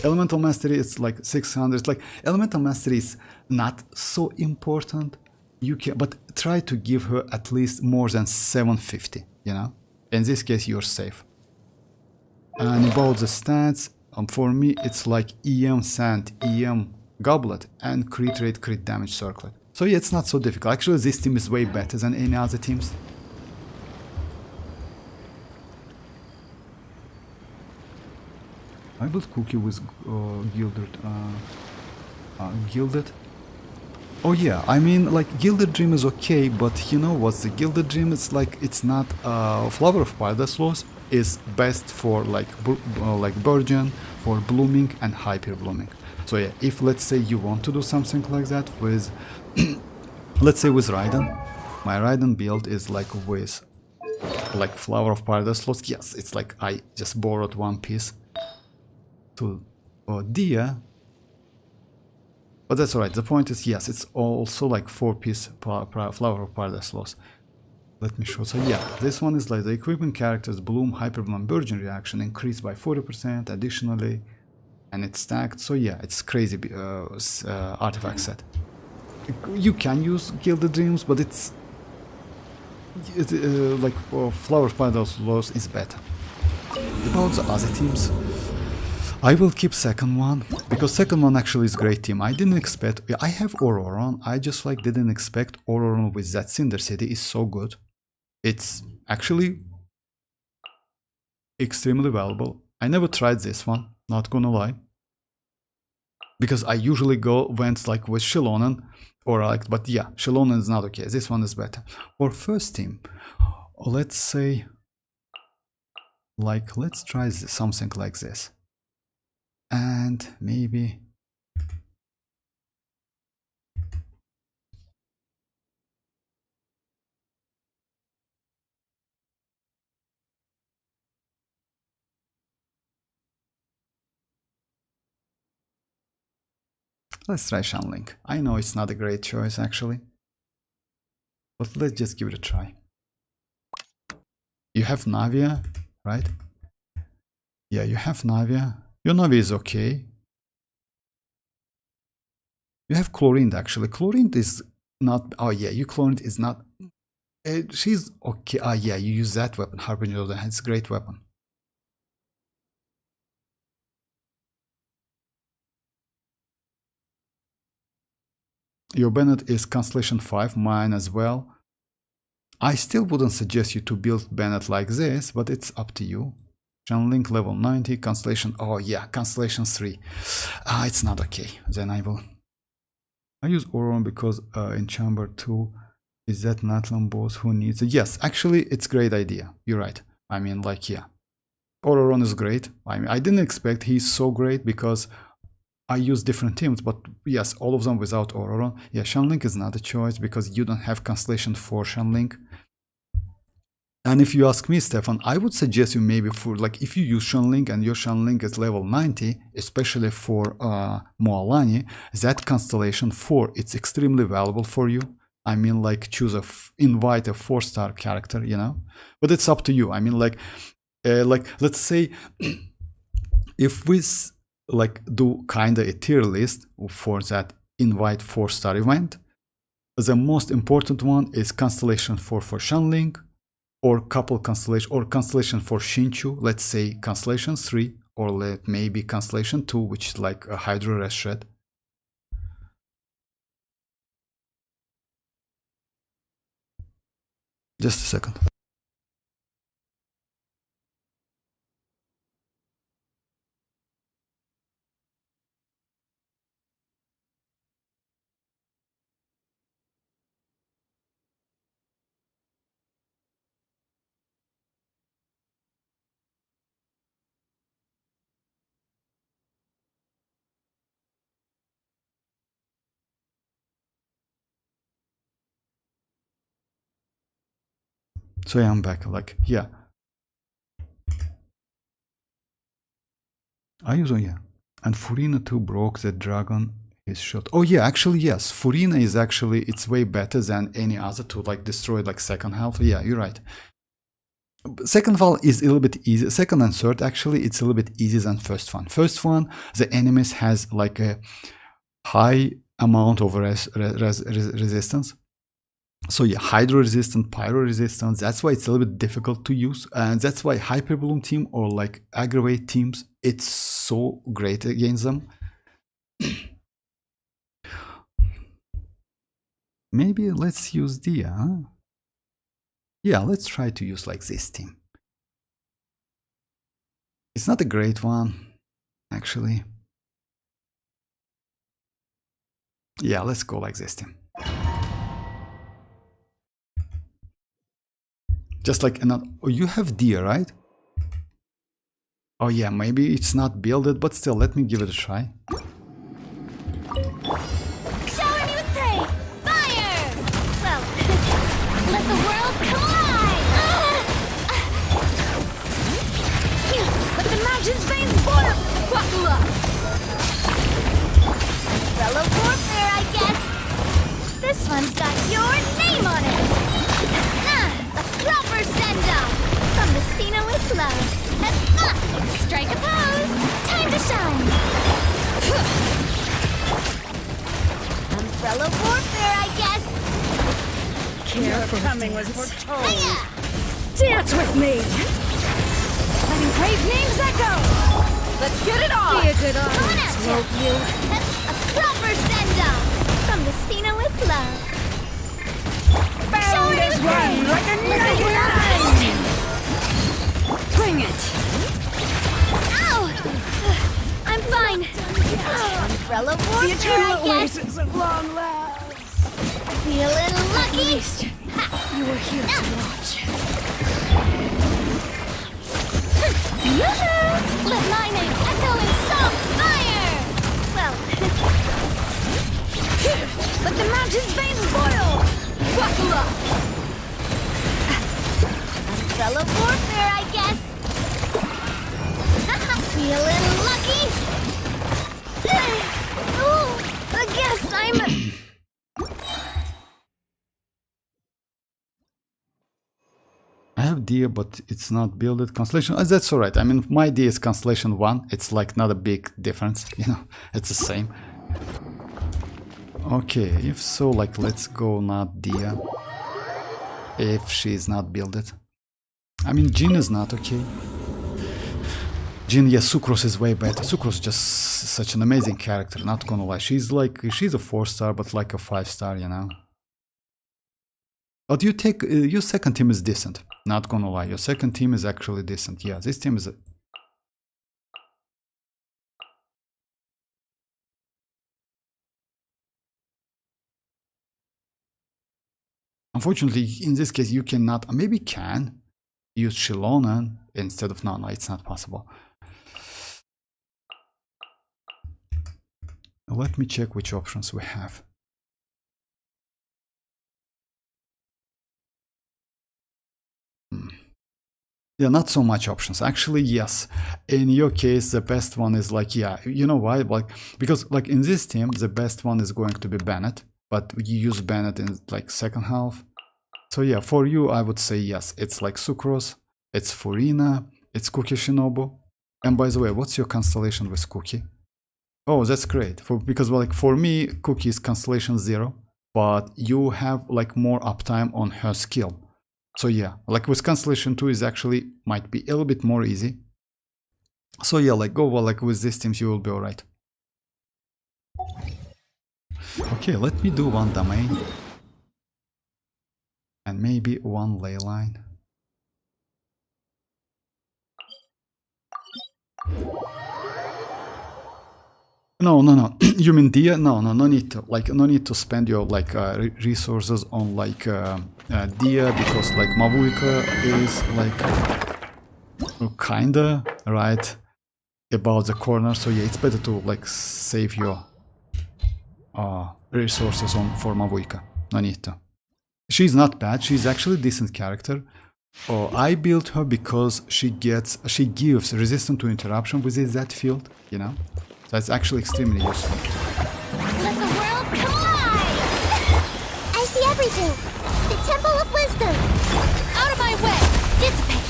Elemental Mastery is like 600. Like, Elemental Mastery is not so important. You can, but try to give her at least more than 750, you know. In this case, you're safe. And about the stats, for me, it's like EM Sand, EM Goblet, and crit rate, crit damage circlet. So yeah, it's not so difficult. Actually, this team is way better than any other teams. I built Cookie with Gilded. Oh yeah, I mean, like, Gilded Dream is okay, but you know what's the Gilded Dream? It's like, it's not, Flower of Paradise Lost is best for like Burgeon, for blooming and hyper blooming. So yeah, if let's say you want to do something like that with, let's say with Raiden, my Raiden build is like with, like Flower of Paradise Lost. Yes, it's like I just borrowed one piece to Dia. But that's alright, the point is, yes, it's also like 4-piece Flower of Paradise Lost. Let me show. So yeah, this one is like the equipment characters Bloom, Hyper Bloom, Burgeon reaction increased by 40% additionally, and it's stacked. So yeah, it's crazy artifact set. You can use Gilded Dreams, but it's like Flower of Paradise Lost is better. About the other teams, I will keep second one, because second one actually is great team. I didn't expect, I have Ororon, I just like didn't expect Ororon with that Cinder City is so good. It's actually extremely valuable. I never tried this one, not gonna lie. Because I usually went like with Xilonen, or like, but yeah, Xilonen is not okay, this one is better. For first team, let's say, like, let's try something like this. And maybe let's try Xianyun. I know it's not a great choice actually, but let's just give it a try. You have Navia, right? Yeah, you have Navia. Your Navia is okay. You have Chlorinde actually. Chlorinde is not. Oh yeah, you Chlorinde is not. She's okay. Ah yeah, you use that weapon. Harbinger of the Hand. It's a great weapon. Your Bennett is Constellation 5, mine as well. I still wouldn't suggest you to build Bennett like this, but it's up to you. Xianyun level 90, Constellation, oh yeah, Constellation 3. It's not okay, then I use Ororon because in Chamber 2, is that Natlan boss who needs it? Yes, actually, it's a great idea, you're right. I mean, like, yeah. Ororon is great. I mean, I didn't expect he's so great because I use different teams, but yes, all of them without ororon. Yeah, Xianling is not a choice because you don't have Constellation for Xianling. And if you ask me, Stefan, I would suggest you maybe for, like, if you use Xianling and your Xianling is level 90, especially for Mualani, that Constellation 4, it's extremely valuable for you. I mean, like, choose invite a 4-star character, you know? But it's up to you. I mean, like let's say if we like do kinda a tier list for that invite 4-star event, the most important one is Constellation 4 for Xianling, or couple constellation, or constellation for Xinchu, let's say Constellation 3, or maybe Constellation 2, which is like a Hydro Res Shred. Just a second. So yeah, I'm back. Like, yeah. I use, oh yeah. And Furina 2 broke the dragon, his shot. Oh yeah, actually, yes. Furina is actually, it's way better than any other to like destroy like second half. Yeah, you're right. Second half is a little bit easier. Second and third, actually, it's a little bit easier than first one. First one, the enemies has like a high amount of resistance. So yeah, hydro resistant, pyro resistant, that's why it's a little bit difficult to use. And that's why Hyper Bloom team or like aggravate teams, it's so great against them. Maybe let's use Dia, huh? Yeah, let's try to use like this team. It's not a great one, actually. Yeah, let's go like this team. Just like another. Oh, you have Dia, right? Oh yeah, maybe it's not builded, but still, let me give it a try. Shower me with praise! Fire! Well, let the world collide! Let the mountain's veins boil! Buckle up! Umbrella warfare, I guess! This one's got your name on it! A proper send-off! From the Spina with love! Strike a pose! Time to shine! Umbrella warfare, I guess! Your coming was foretold. Hiya! Dance with me! Letting brave names echo! Let's get it on! Be a good Coming audience, at ya! won't you? A proper send-off! From the Spina with love! Bound as one like a natlan! Bring it! Ow! I'm fine! Umbrella The warfare, I eternal guess! oasis of long last! Feeling lucky! You were here to watch. Yoo-hoo! Let my name echo in song fire! Well, Let the mountain's veins boil! Buckle up! umbrella warfare, I guess! Feeling lucky? Oh, I guess I'm... I have Dia, but it's not builded. Constellation, that's alright. I mean, my Dia is Constellation 1. It's like not a big difference, you know, it's the same. Okay, if so, like, let's go not Dia. If she's not builded. I mean, Jin is not okay. Jin, yes, Sucrose is way better. Sucrose is just such an amazing character, not gonna lie. She's a 4-star, but like a 5-star, you know. But you take, your second team is decent, not gonna lie. Your second team is actually decent. Yeah, this team is... Unfortunately, in this case, you cannot, maybe can use Xilonen instead of, no, it's not possible. Let me check which options we have. Yeah, not so much options. Actually, yes. In your case, the best one is like, yeah, you know why? Like, because like in this team, the best one is going to be Bennett, but you use Bennett in like second half. So yeah, for you, I would say yes. It's like Sucrose, it's Furina, it's Cookie Shinobu. And by the way, what's your constellation with Cookie? Oh, that's great. Because like for me, Cookie is constellation 0, but you have like more uptime on her skill. So yeah, like with Constellation 2 is actually might be a little bit more easy. So yeah, like go well, like with these teams you will be alright. Okay, let me do one domain. And maybe one ley line. No. You mean Dia? No need to. Like, no need to spend your like resources on like Dia, because like Mavuika is like kinda right about the corner. So yeah, it's better to like save your resources on for Mavuika. No need to. She's not bad. She's actually a decent character. I built her because she gives resistance to interruption within that field. You know. That's actually extremely useful. Let the world collide! I see everything! The Temple of Wisdom! Out of my way! Dissipate!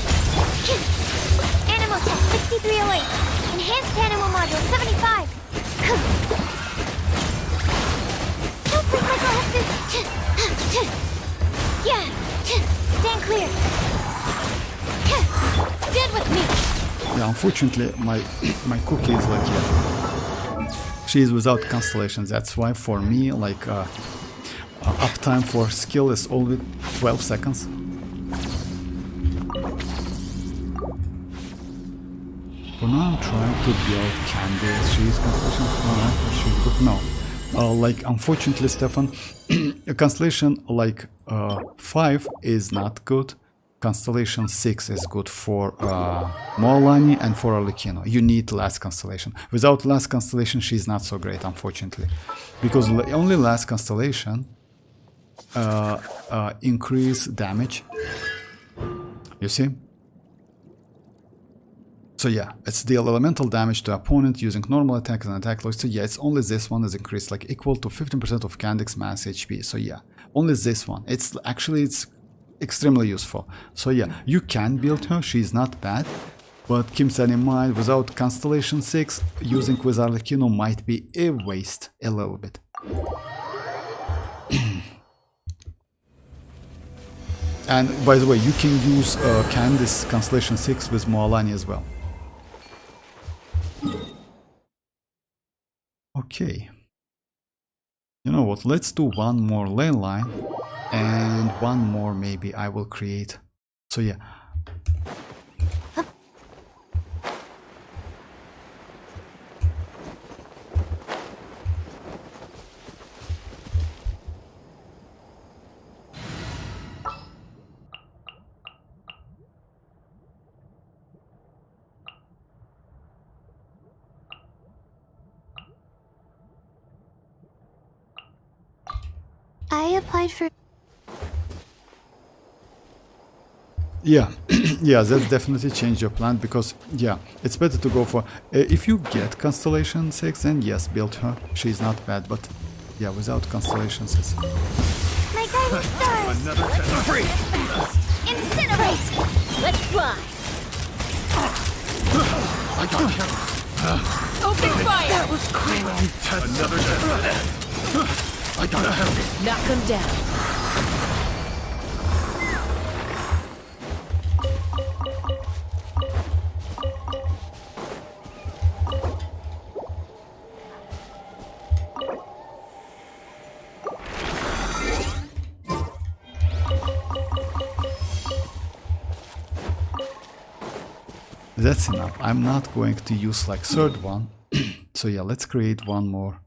Animal Tech 6308. Enhanced Animal Module 75. Don't break my glasses! Yeah! Stand clear! Dead with me! Yeah, unfortunately, my cookie is like, yeah. She is without constellation. That's why for me, like, uptime for skill is only 12 seconds. For now, I'm trying to build Candy. She is constellation. She's good. No. Like, unfortunately, Stefan, constellation like 5 is not good. Constellation 6 is good for mualani and for arlecchino. You need last constellation. Without last constellation, she's not so great, unfortunately, because only last constellation increase damage. You see? So yeah, it's deal elemental damage to opponent using normal attacks and attack logs. So yeah, it's only this one is increased like equal to 15% of Candix mass HP. So yeah, only this one. It's extremely useful. So yeah, you can build her, she's not bad, but keep that in mind, without Constellation 6, using with Arlecchino might be a waste a little bit. And by the way, you can use Candice Constellation 6 with mualani as well. Okay. You know what, let's do one more lane line. And one more maybe I will create. So yeah. I applied for... Yeah, yeah, that's definitely changed your plan, because yeah, it's better to go for if you get Constellation 6, then yes, build her. She's not bad, but yeah, without Constellation 6. My guiding stars! Another free! Incinerate! Let's fly! I got him! Open fire! That was cool. Another test! I gotta help you! Knock him down. That's enough. I'm not going to use like third one. So yeah, let's create one more.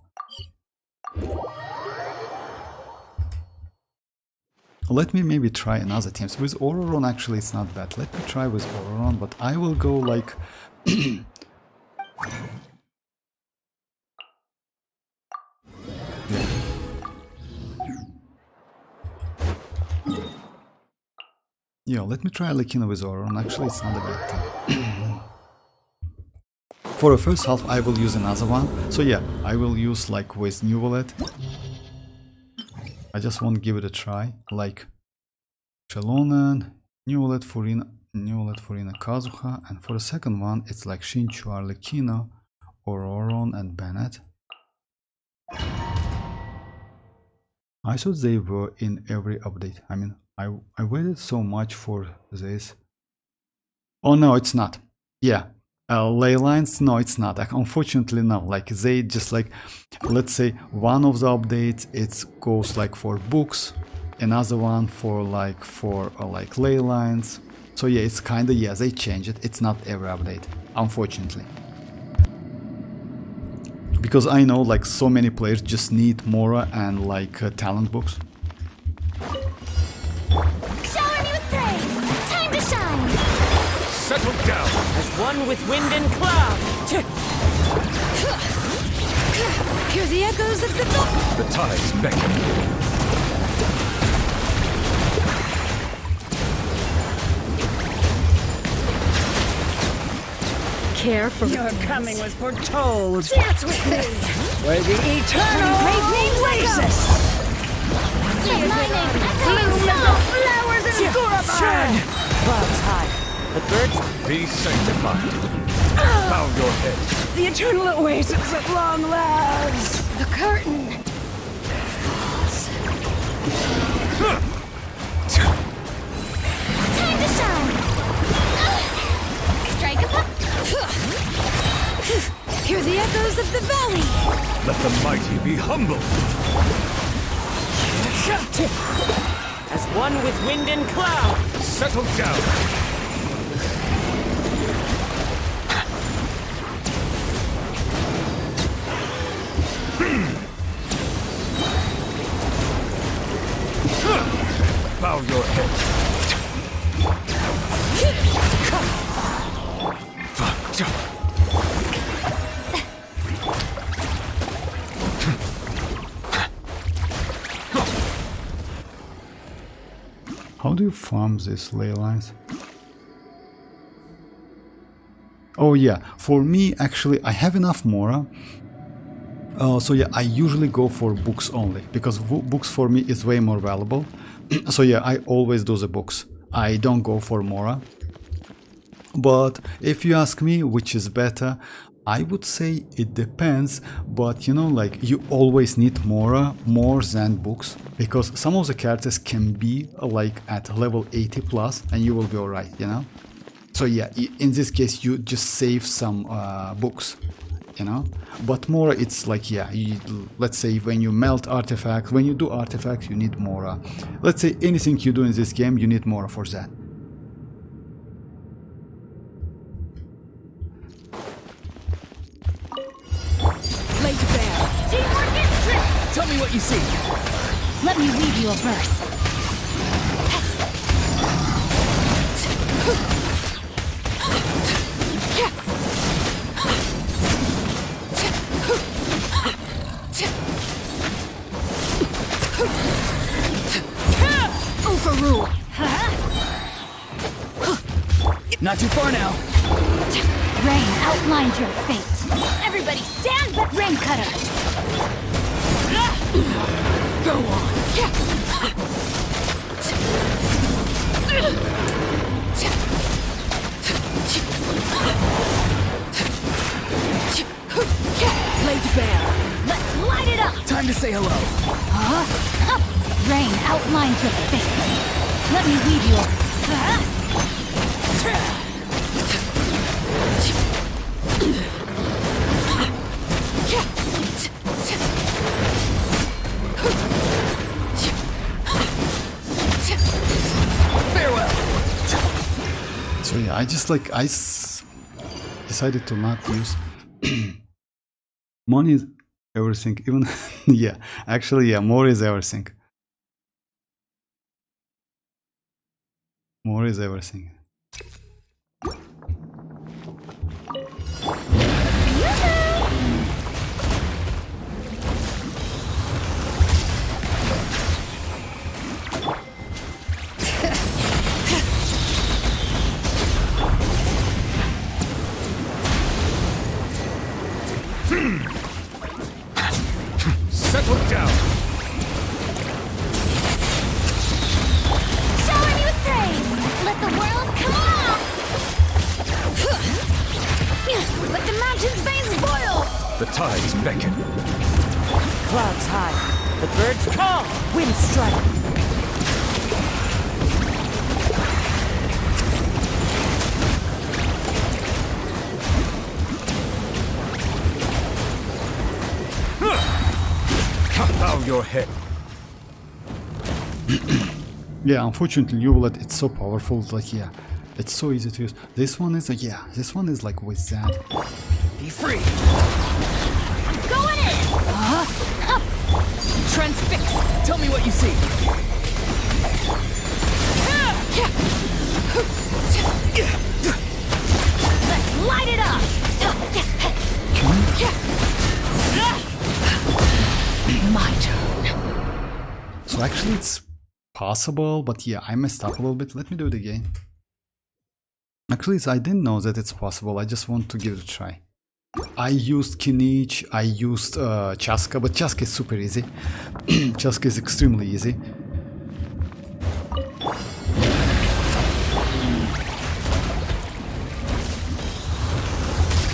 Let me maybe try another teams. With Ororon actually it's not bad. Let me try with Ororon, but I will go like Yeah, let me try arlecchino with ororon. Actually, it's not a bad thing. For the first half, I will use another one. So yeah, I will use like with Neuvillette. I just want to give it a try. Like Xilonen, Neuvillette, Furina, Kazuha. And for the second one, it's like Shinchu, arlecchino, ororon, and Bennett. I thought they were in every update. I mean, I waited so much for this. Oh no, it's not. Yeah, ley lines. No, it's not. Like, unfortunately, no. Like they just like, let's say one of the updates it goes like for books, another one for like ley lines. So yeah, it's kinda, yeah, they change it. It's not every update, unfortunately. Because I know like so many players just need Mora and like talent books. Shower me with praise! Time to shine! Settle down! As one with wind and cloud. Hear the echoes of the The tides beckon. care for Your coming was foretold. dance with me. Where the eternal oasis. Let my name echo in Bloom as song! the flowers in Gurabad. Clouds high. The birds. Be sanctified. Bow your head. The eternal oasis at long last. The curtain. Time to shine! Strike a pop! Hear the echoes of the valley. Let the mighty be humble. As one with wind and cloud. Settle down. Bow your head. How do you farm these ley lines? Oh yeah, for me actually I have enough Mora. So yeah, I usually go for books only because books for me is way more valuable. So yeah, I always do the books. I don't go for Mora. But if you ask me which is better, I would say it depends, but you know, like you always need Mora more than books because some of the characters can be like at level 80 plus and you will be alright, you know? So yeah, in this case you just save some books, you know? But Mora, it's like, yeah, let's say when you melt artifacts, when you do artifacts, you need Mora. Let's say anything you do in this game, you need Mora for that. Lay to bear. Teamwork is strength! Tell me what you see. Let me read you a verse. Overrule. Not too far now. Rain outlines your fate. Everybody stand back! Rain cutter! Go on. Lay to bear. Let's light it up! Time to say hello. Rain outlines your fate. Let me lead you Farewell. So yeah, I just like, decided to not use money is everything, even yeah, actually yeah, more is everything. More is everything. Settle down. Shower me with praise! Let the world come alive! Let the mountain's veins boil! The tides beckon. Clouds high. The birds call. Wind strike. Bow your head. Yeah, unfortunately, Neuvillette, it's so powerful. Like, yeah, it's so easy to use. This one is like, yeah, this one is like with that. Be free. Going in! Transfix! Tell me what you see. Let's light it up! My turn. So actually, it's possible, but yeah, I messed up a little bit. Let me do it again. Actually, I didn't know that it's possible. I just want to give it a try. I used kinich, I used chasca, but chasca is super easy. Chasca is extremely easy.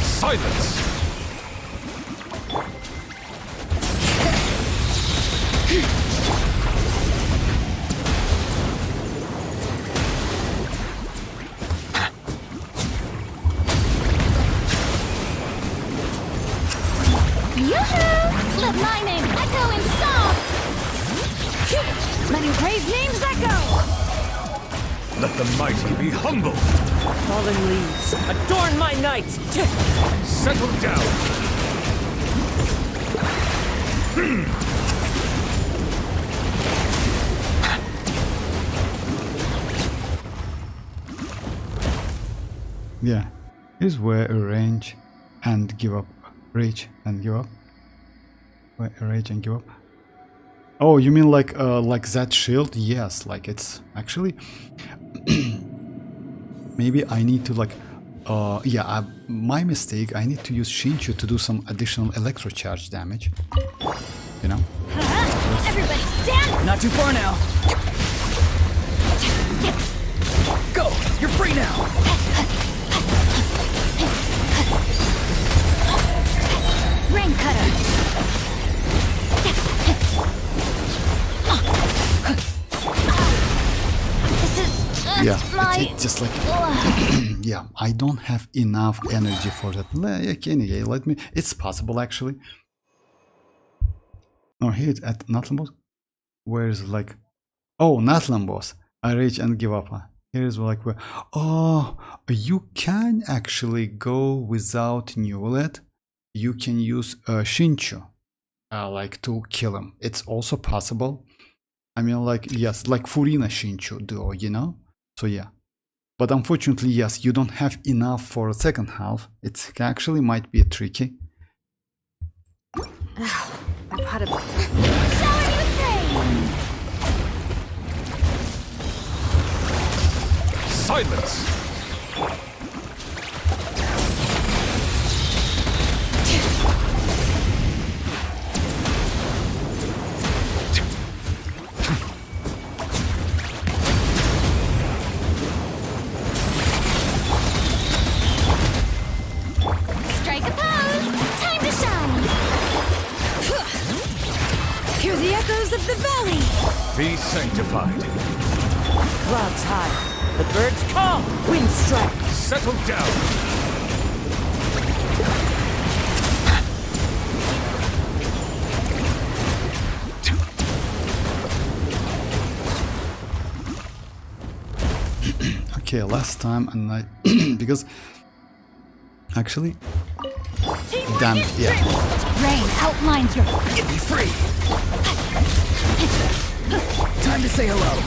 Silence. Yoo-hoo! Let my name echo in song! Letting praise names echo! Let the mighty be humble. Fallen leaves. Adorn my night. Settle down. Yeah, here's where arrange and give up. Rage and give up. Where rage and give up. Oh, you mean like that shield? Yes, like it's actually maybe I need to like yeah, my mistake. I need to use Shinchu to do some additional electro charge damage. You know? Everybody stand! Not too far now. Go! You're free now! Rain cutter! This is Yeah, my... it's just like yeah, I don't have enough energy for that. Anyway, let me. It's possible actually. No, here it's at natlan boss. Where's like, oh, natlan boss. I rage and give up. Here's like where. Oh, you can actually go without Neuvillette. You can use Shinchu, like to kill him. It's also possible. I mean, like yes, like Furina Shinchu duo, you know. So yeah. But unfortunately, yes, you don't have enough for the second half. It actually might be tricky. I've had a... Shower me with praise! Silence. Strike a pose! Time to shine! Hear the echoes of the valley! Be sanctified. Clouds high. The birds call. Wind strike. Settle down. Okay, last time and I because actually damn it, yeah. Rain outlines your... Get me free! Time to say hello.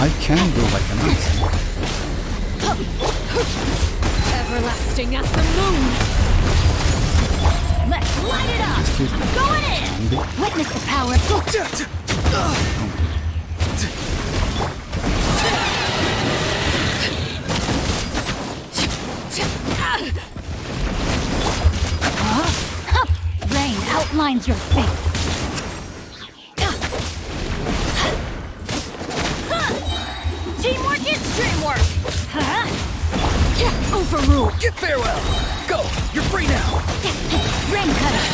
I can do like an ice. Everlasting as the moon! Let's light it up! Going in! Witness the power of... mine's your fate. Teamwork is dreamwork! Overrule. Get farewell! Go! You're free now! Rain cutter.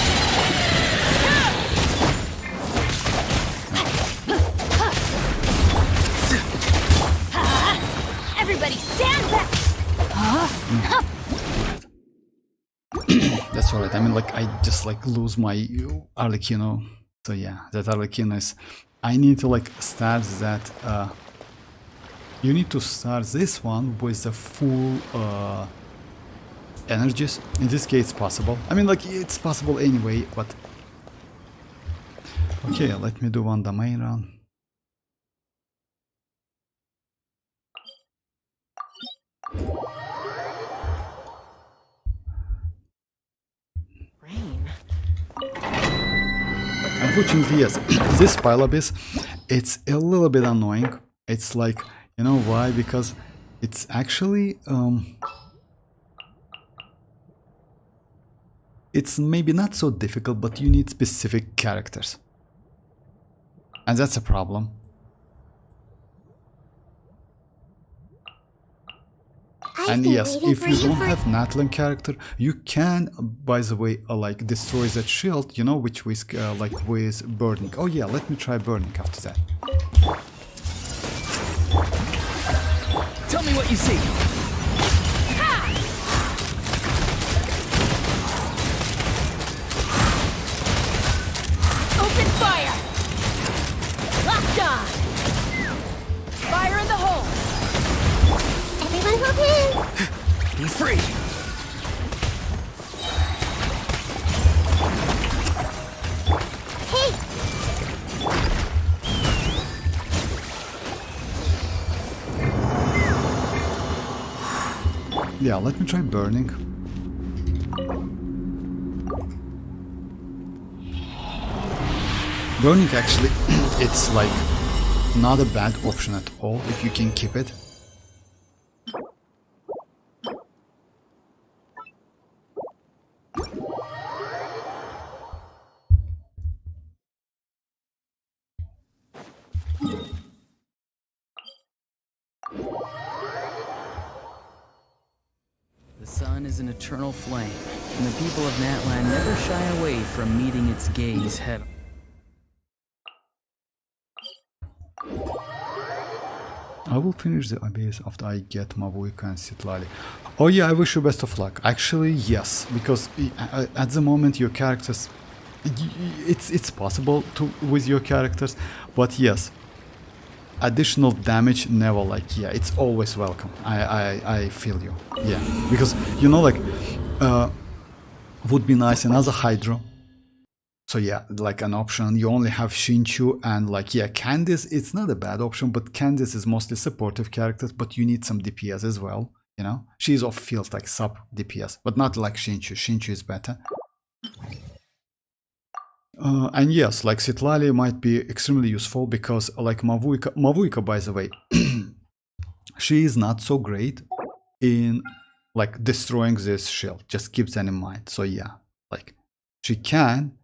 Everybody stand back! That's alright. I mean, like, I just like lose my arlecchino. So yeah, that arlecchino is. I need to like start that. You need to start this one with the full energies. In this case, possible. I mean, like, it's possible anyway, but. Okay, let me do one domain run. Rain. Unfortunately, yes, this pile abyss, it's a little bit annoying. It's like, you know why? Because it's actually it's maybe not so difficult, but you need specific characters, and that's a problem. And yes, if you don't have natlan character, you can, by the way, like destroy that shield, you know, which was like with burning. Oh yeah, let me try burning after that. Tell me what you see! Open fire! Locked on! Fire in the hole! Everyone hold hands! Be free! Hey! Yeah, let me try burning. Burning actually, it's like not a bad option at all if you can keep it. The sun is an eternal flame, and the people of Natlan never shy away from meeting its gaze head on. I will finish the abyss after I get mavuika and citlali. Oh yeah, I wish you best of luck. Actually, yes, because at the moment your characters, it's possible to with your characters, but yes, additional damage never, like, yeah, it's always welcome. I feel you, yeah, because you know, like, would be nice another hydro. So yeah, like an option. You only have Shinchu and, like, yeah, Candice. It's not a bad option, but Candice is mostly supportive characters. But you need some DPS as well. You know, she's off field like sub DPS, but not like Shinchu. Shinchu is better. And yes, like citlali might be extremely useful because, like, Mavuika, by the way, she is not so great in like destroying this shield. Just keep that in mind. So yeah, like, she can.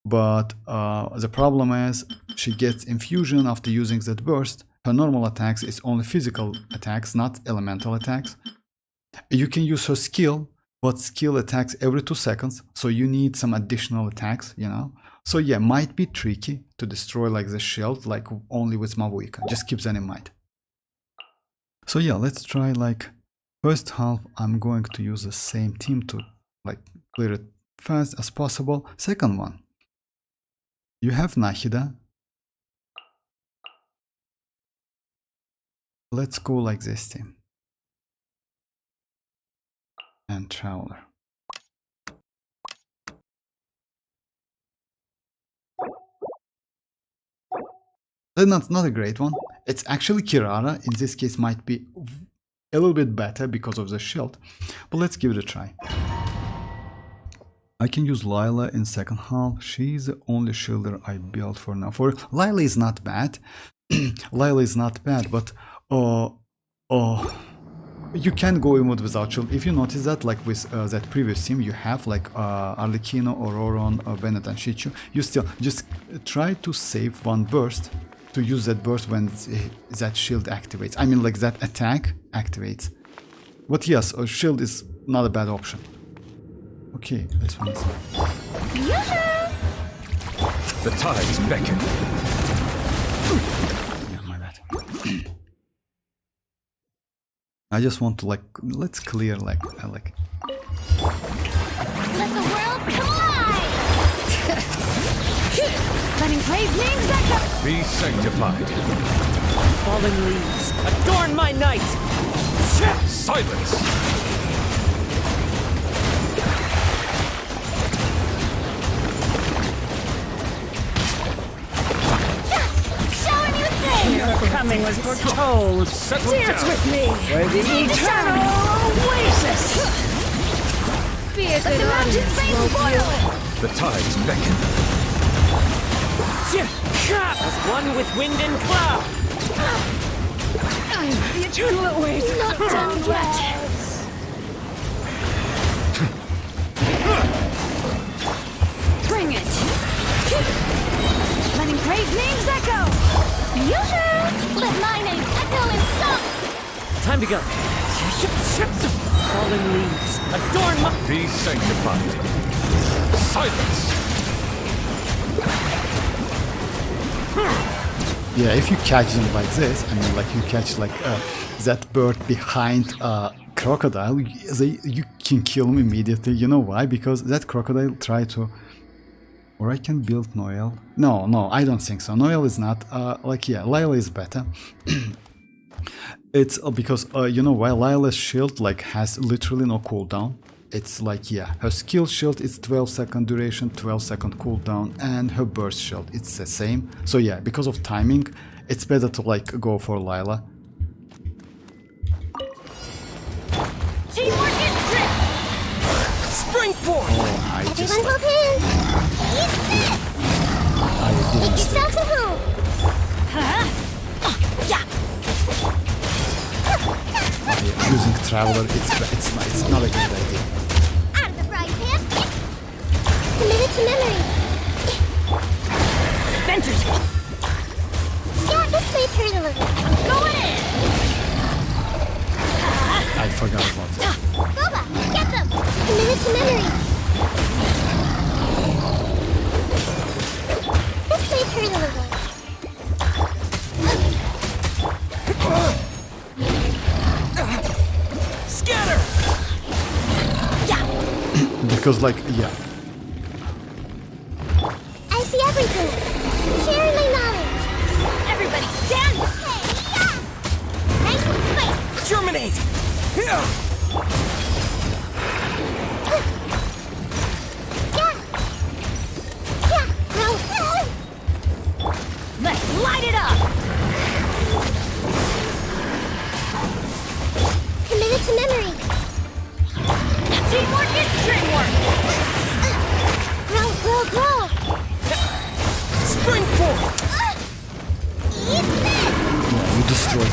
But the problem is she gets infusion after using that burst. Her normal attacks is only physical attacks, not elemental attacks. You can use her skill, but skill attacks every 2 seconds, so you need some additional attacks, you know. So yeah, might be tricky to destroy like the shield, like only with Mavuika. Just keep that in mind. So yeah, let's try, like, first half I'm going to use the same team to like clear it fast as possible. Second one, you have Nahida. Let's go like this team. And Traveler. That's not a great one. It's actually Kirara. In this case might be a little bit better because of the shield. But let's give it a try. I can use Lila in second half. She's the only shielder I built for now. For Lila is not bad. Lila is not bad, but you can go emote without shield. If you notice that, like with that previous team, you have like Arlecchino, Ororon, Bennett and Shichu, you still just try to save one burst to use that burst when that shield activates. I mean, like that attack activates. But yes, a shield is not a bad option. Okay, this one is... The tides beckon. Yeah, my bad. I just want to like, let's clear like, Let the world collide! Letting brave names echo! Be sanctified. Fallen leaves, adorn my night! Silence! Shower me with praise! Your coming was foretold. Settle Dance down. with me, where the eternal oasis! Be a Let good the mountains rain spoil! The tides beckon. As one with wind and cloud. I'm the eternal awaits. Not done yet! Bring it. Letting brave names echo! Let my name echo in song! Time to go. Fallen leaves, adorn my... Be sanctified. Silence! Yeah, if you catch them like this, I mean, like you catch like that bird behind a crocodile, you can kill him immediately. You know why? Because that crocodile tried to... Or I can build Noel. No, I don't think so. Noel is not, like, yeah, Lila is better. It's because, you know why? Lila's shield, like, has literally no cooldown. It's like, yeah, her skill shield is 12-second duration, 12-second cooldown, and her burst shield, it's the same. So yeah, because of timing, it's better to, like, go for Lila. Teamwork is grip! Spring forth! Oh, I just, Everyone like, hold hands! Eat this! I did Make mistake. yourselves at home! Yeah! Using Traveler, it's not a good idea. Out of the frying pan! Committed to memory! Adventures. Scat this way turn a little. Going in! I forgot about that. Boba, get them! Committed to memory! This way turn a little. Scatter! Because, like, yeah. I see everything! Sharing my knowledge! Everybody stand! Hey, yeah! Nice and sweet! Germinate! Yeah! Yeah! No! Let's light it up. Committed to memory! Teamwork is dreamwork. Grow, grow, grow! Spring forth! Eat this! Yeah, you destroyed it.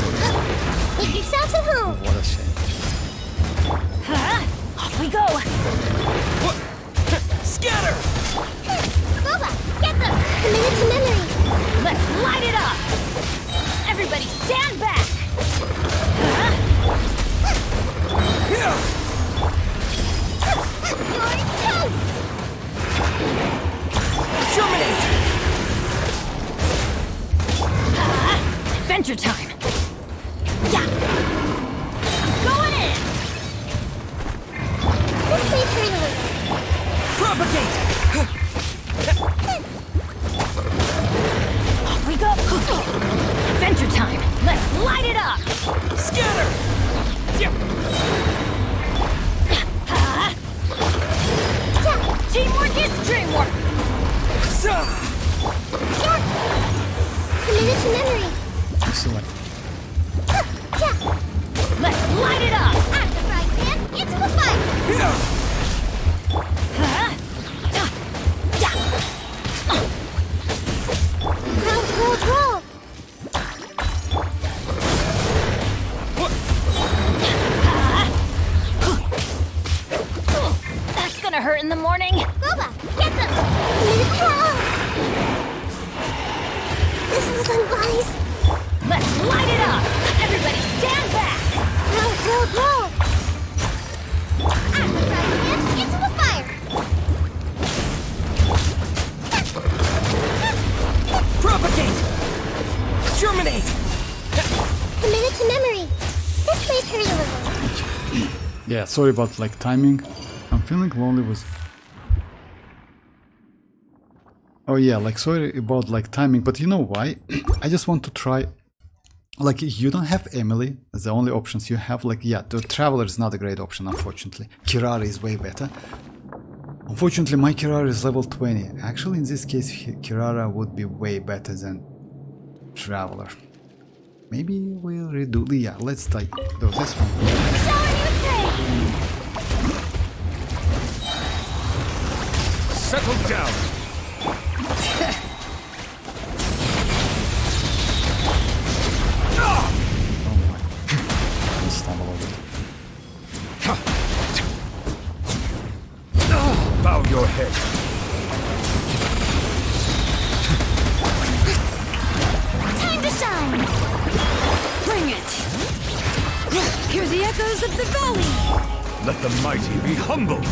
Make yourselves at home! What a shame. Off we go. Scatter! Boba, get them! Committed to memory! Let's light it up. Everybody stand back. You're intense! Germinate! Adventure time. Yeah! Going in. This way turn a little. Propagate! Off we go. Adventure time. Let's light it up. Scatter! Teamwork is dreamwork. Yeah! Committed to memory! Excellent. Yeah! Let's light it up. Out of the frying pan, into the fire! in the morning. Boba, get them! This is unwise. Let's light it up! Everybody stand back! Roll! I'm driving it into the fire! Propagate! Germinate! Committed to memory. This may hurt a little. Yeah, sorry about like timing. I'm feeling lonely with. Oh yeah, like sorry about like timing, but you know why? I just want to try. Like you don't have Emily. The only options you have, like yeah, the Traveler is not a great option, unfortunately. Kirara is way better. Unfortunately, my Kirara is level 20. Actually, in this case, Kirara would be way better than Traveler. Maybe we'll redo. Yeah, let's do this one. Settle down. Oh my. I stumble over it. Bow your head. Time to shine! Bring it! Hear the echoes of the valley! Let the mighty be humbled.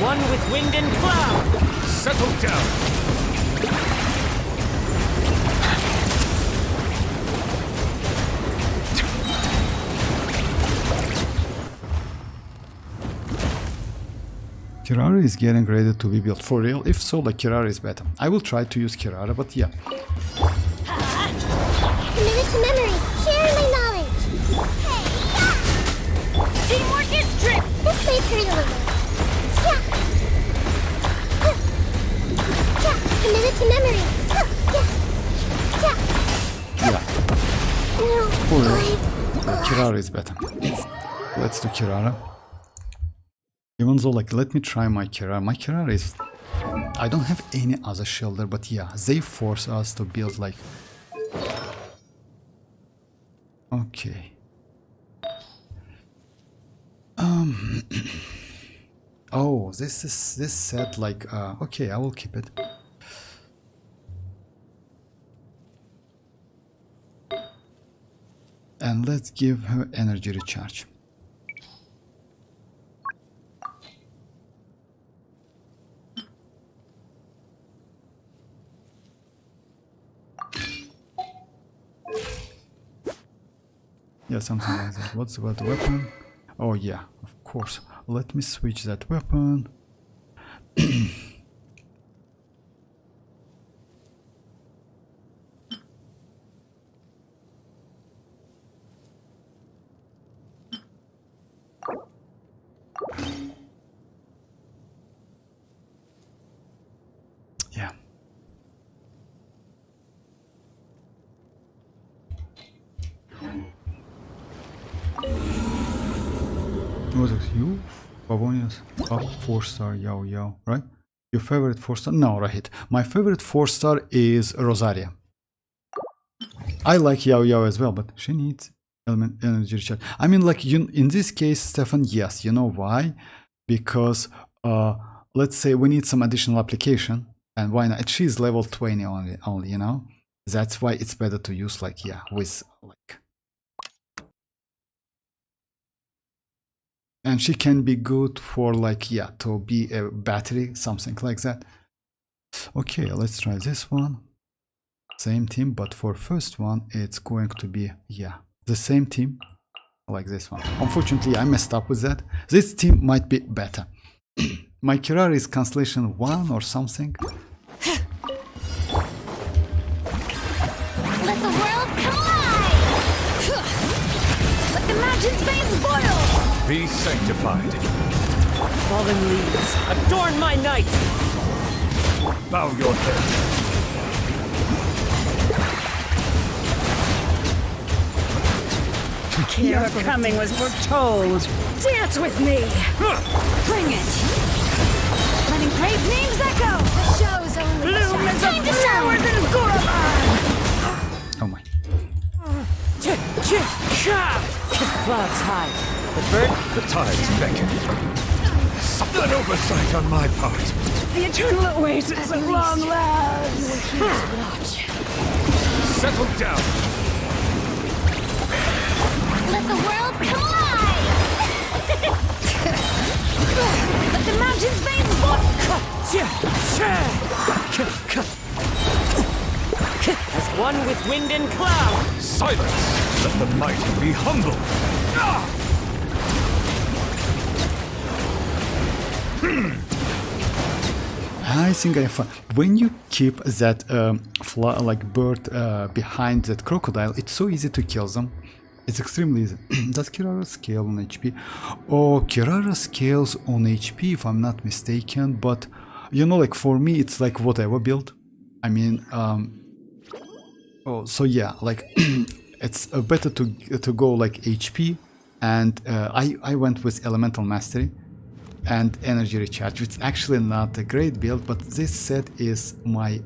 One with wind and cloud! Settle down. Kirara is getting ready to be built. For real? If so, like Kirara is better. I will try to use Kirara, but yeah. Committed to memory. Share my knowledge. Hey, Teamwork is strip! this may hurt a little. Committed to memory. Yeah. No, For real. Kirara is better. Let's do Kirara. Even though, like, let me try my Kirara. My Kirara is... I don't have any other shielder, but yeah, they force us to build, like... Okay. Oh, this set, like... okay, I will keep it. And let's give her energy recharge. Yeah, something like that. What's about the weapon? Oh yeah, of course. Let me switch that weapon. Yeah. What is you? Pavonius up 4-star Yao, right? Your favorite 4-star? No, right. My favorite 4-star is Rosaria. I like Yao as well, but she needs element energy recharge. I mean, like you in this case, Stefan, yes, you know why? Because let's say we need some additional application, and why not? She's level 20 only, you know? That's why it's better to use like yeah, with like. And she can be good for like, yeah, to be a battery, something like that. Okay, let's try this one. Same team, but for first one, it's going to be, yeah, the same team, like this one. Unfortunately, I messed up with that. This team might be better. My Kirara is Constellation 1 or something. Let the world come alive! Let the mountain's veins boil! Be sanctified. Fallen leaves, adorn my night! Bow your head. Your coming was foretold. Dance with me! Bring it! Letting brave names echo! The show's only Bloom is a time to shower than Goroban! Oh my. clouds high. The bird... The tides beckon. An oversight on my part. The eternal oasis at long last. Watch. Settle down. Let the world collide! Let the mountains veins As one with wind and cloud. Silence. Let the mighty be humble. I think I found when you keep that bird behind that crocodile, it's so easy to kill them. It's extremely easy. Does Kirara scale on HP? Oh, Kirara scales on HP if I'm not mistaken, but you know, like for me it's like whatever build. I mean, oh, so yeah, like it's better to go like HP, and I went with Elemental Mastery and Energy Recharge. It's actually not a great build, but this set is my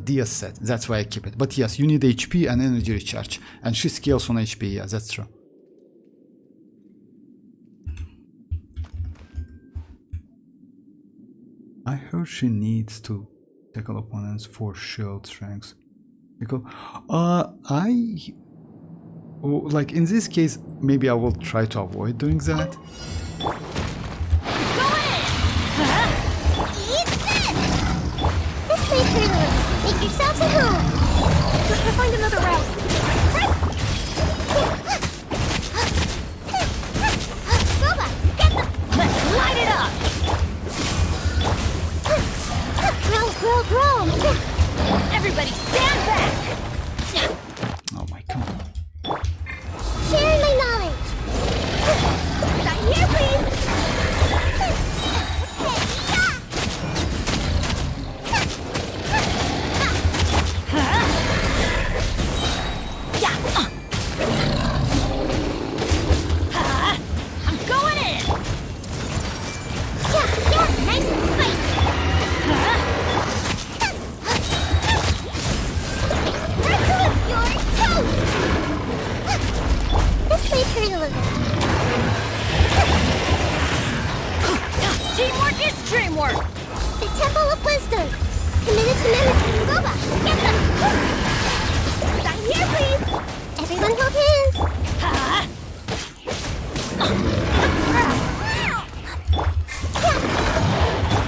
DS set. That's why I keep it. But yes, you need HP and Energy Recharge, and she scales on HP. Yeah, that's true. I heard she needs to tackle opponents for shield strengths. Because like in this case, maybe I will try to avoid doing that. Make yourselves at home! Let's find another route. Boba, get them! Let's light it up! Grow! Everybody stand back! Oh my god. Share my knowledge! Not here, please! I'm going in! Yeah, nice and spicy! You're toast! This way, Xilonen. Teamwork is dreamwork! The Temple of Wisdom! Committed to memory! Boba, get them! Not here, please! Everyone hold hands!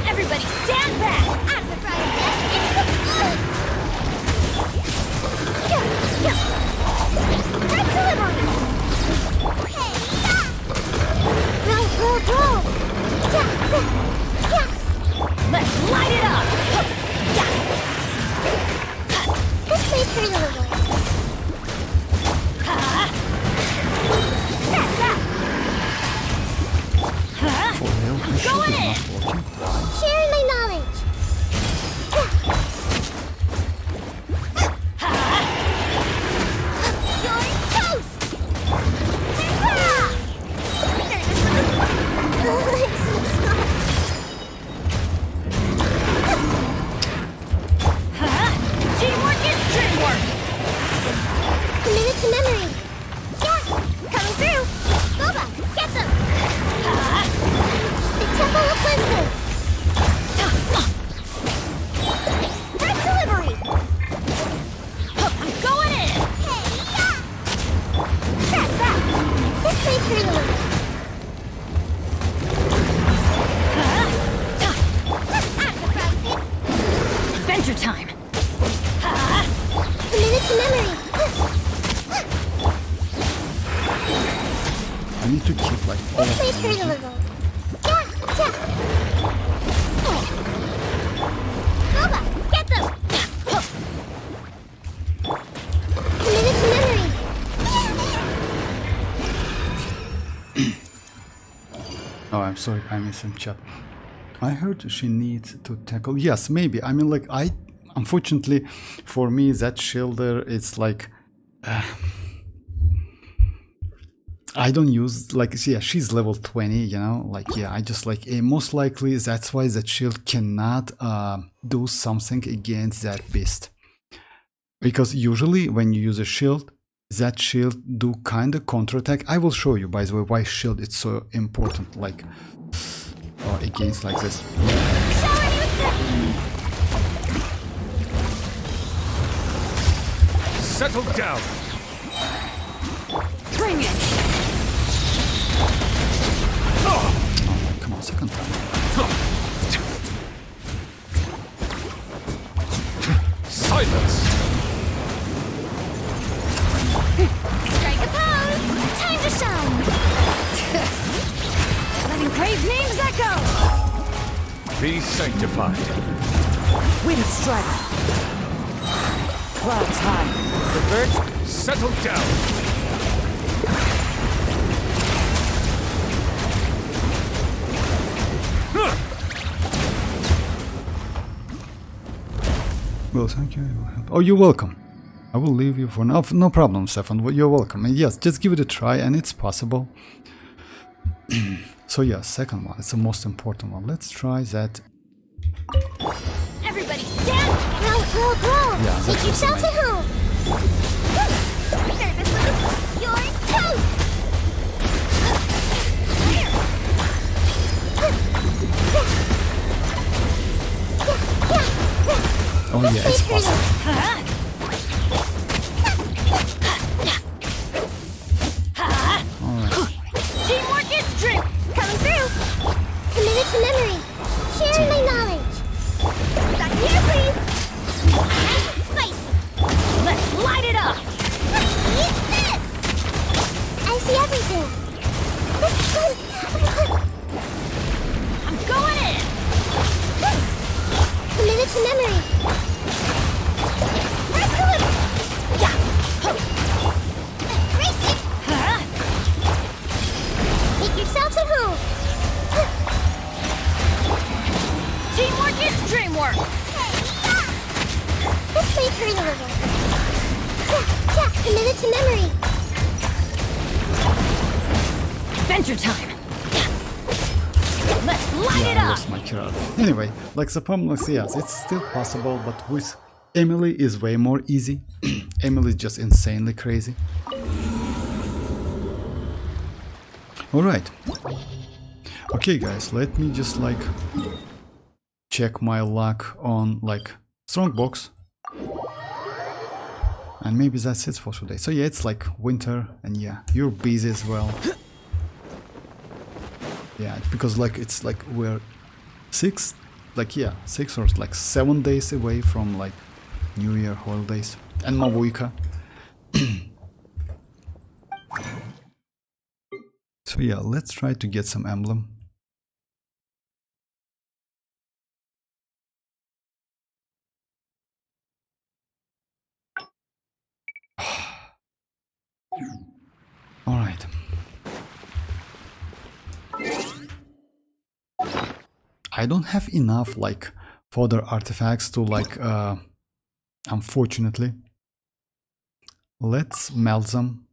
Everybody stand back! I'm the bride of death! It's the blood! Red delivery! Hey, grow! Let's light it up! This way, Xilonen. For real, my shield is not working. Sharing my knowledge. You're toast. Teamwork is dreamwork! Committed to memory. Yeah, coming through. Boba, get them. The Temple of Wisdom. Red delivery. I'm going in! Hey, yeah. Track back. This way, Xilonen. Adventure time! Committed to memory. I need to keep like all This of way, them. Xilonen. Yeah. Boba, get them. Committed to memory. Oh, I'm sorry, I missed some chat. I heard she needs to tackle. Yes, maybe. I mean, like, unfortunately, for me, that shielder, it's like, I don't use, like, yeah, she's level 20, you know, like, yeah, I just like, most likely that's why that shield cannot do something against that beast. Because usually when you use a shield, that shield do kind of counterattack. I will show you, by the way, why shield is so important, like against like this. Settle down. Bring it! Oh, come on, second time. Silence. Strike a pose! Time to shine! Letting brave names echo! Be sanctified. Wind strike. Clouds high. The birds Settle down. Well, thank you. Oh, you're welcome. I will leave you for now. No problem, Stefan. You're welcome. And yes, just give it a try, and it's possible. So yeah, second one. It's the most important one. Let's try that. Everybody stand! Grow! Yeah, that Make was yourselves at amazing. home! Service with your toast! Oh yeah, it's possible. Teamwork is dream! Coming through! Committed to memory! Sharing my knowledge! Back here, please! Nice and spicy! Let's light it up! Eat this! I see everything! I'm going in! Committed to memory! Yeah! Race it! Make yourselves at home! Teamwork is dreamwork! Let's play Furina a little. Yeah, committed to memory! Adventure time! Let's light it Yeah, I up! lost my card. Anyway, like the problem, like, yes, it's still possible, but with Emily is way more easy. Emily is just insanely crazy. Alright. Okay guys, let me just like check my luck on like Strongbox. And maybe that's it for today. So yeah, it's like winter and yeah, you're busy as well. Yeah, because like it's like we're 6 or like 7 days away from like New Year holidays and Mavuika. So yeah, let's try to get some emblem. All right. I don't have enough like further artifacts to like unfortunately. Let's melt them.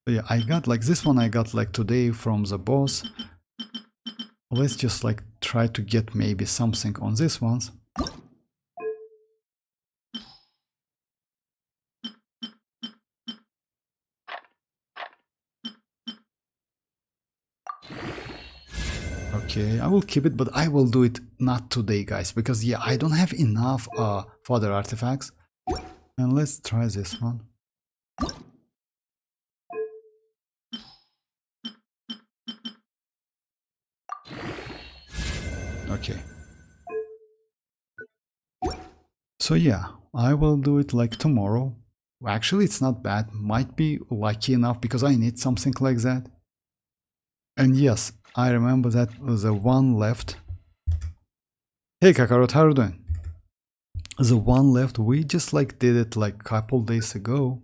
Yeah, I got like this one I got like today from the boss. Let's just like try to get maybe something on this ones. Okay, I will keep it, but I will do it not today, guys, because yeah, I don't have enough further artifacts. And let's try this one. Okay. So yeah, I will do it like tomorrow. Actually, it's not bad. Might be lucky enough because I need something like that. And yes, I remember that the one left. Hey Kakarot, how are you doing? The one left, we just like did it like couple days ago.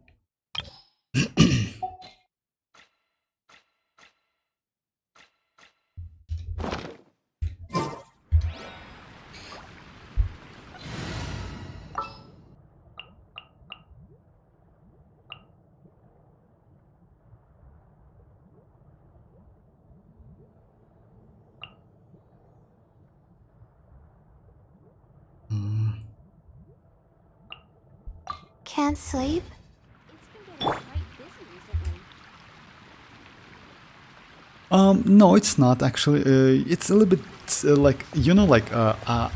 can't sleep? No, it's not actually. It's a little bit like, you know, like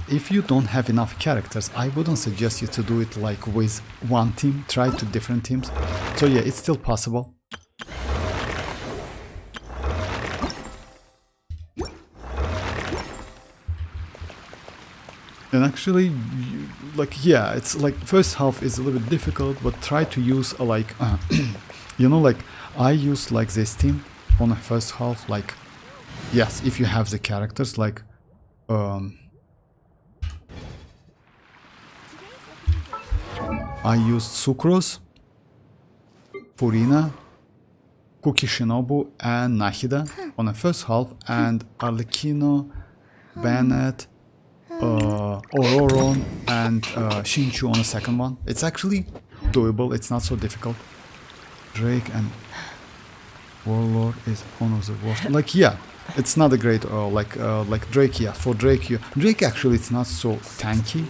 if you don't have enough characters, I wouldn't suggest you to do it like with one team. Try two different teams. So yeah, it's still possible. And actually, like, yeah, it's like first half is a little bit difficult, but try to use like, you know, like I use like this team on the first half, like, yes, if you have the characters, like, I used Sucrose, Furina, Kuki Shinobu, and Nahida on the first half, and Arlecchino, Bennett, Ororon, and Xianyun on the second one. It's actually doable, it's not so difficult. Drake and Warlord is one of the worst. Like, yeah, it's not a great like Drake. Yeah, for Drake, Drake actually it's not so tanky.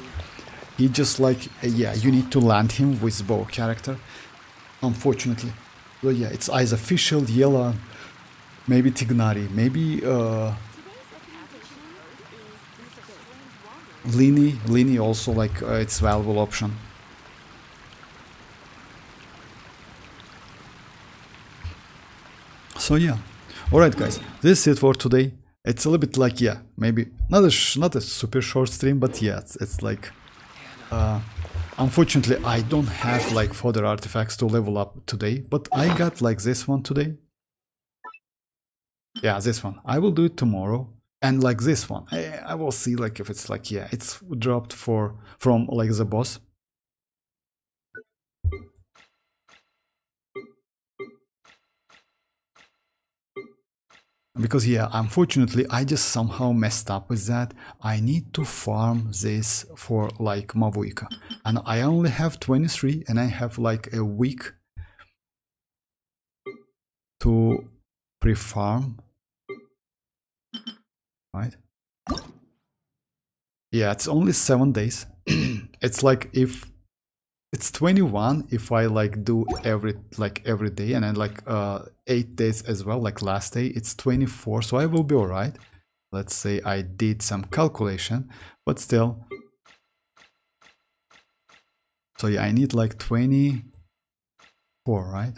He just like yeah, you need to land him with bow character, unfortunately. But yeah, it's either Fischl, Yella, maybe Tignari, maybe Lini also, like it's valuable option. So yeah, alright guys, this is it for today. It's a little bit like, yeah, maybe not a super short stream, but yeah, it's like unfortunately I don't have like further artifacts to level up today, but I got like this one today. Yeah, this one I will do it tomorrow. And like this one, I will see like if it's like, yeah, it's dropped from like the boss. Because yeah, unfortunately I just somehow messed up with that. I need to farm this for like mavuika, and I only have 23, and I have like a week to pre-farm. Right? Yeah, it's only 7 days. It's like if it's 21 if I like do every day, and then like 8 days as well, like last day it's 24, so I will be all right. Let's say I did some calculation, but still. So yeah, I need like 24, right?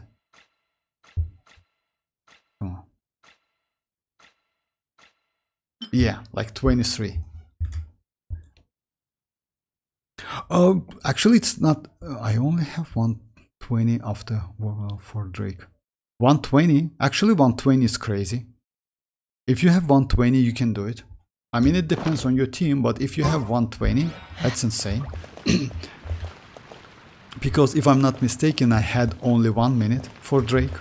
Oh. Yeah, like 23. Actually it's not, I only have 120 after for Drake. 120? Actually 120 is crazy. If you have 120 you can do it. I mean, it depends on your team, but if you have 120, that's insane. Because if I'm not mistaken, I had only 1 minute for Drake.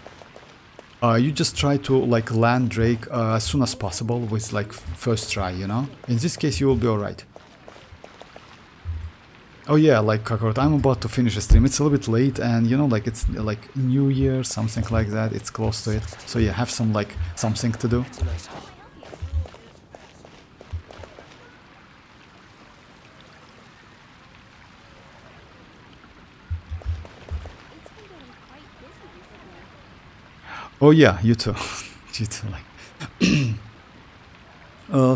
You just try to like land Drake as soon as possible with like first try, you know? In this case you will be alright. Oh yeah, like Kakarot, I'm about to finish the stream. It's a little bit late, and you know, like it's like New Year, something like that. It's close to it. So yeah, have some like something to do. Oh yeah, you too. You too, like.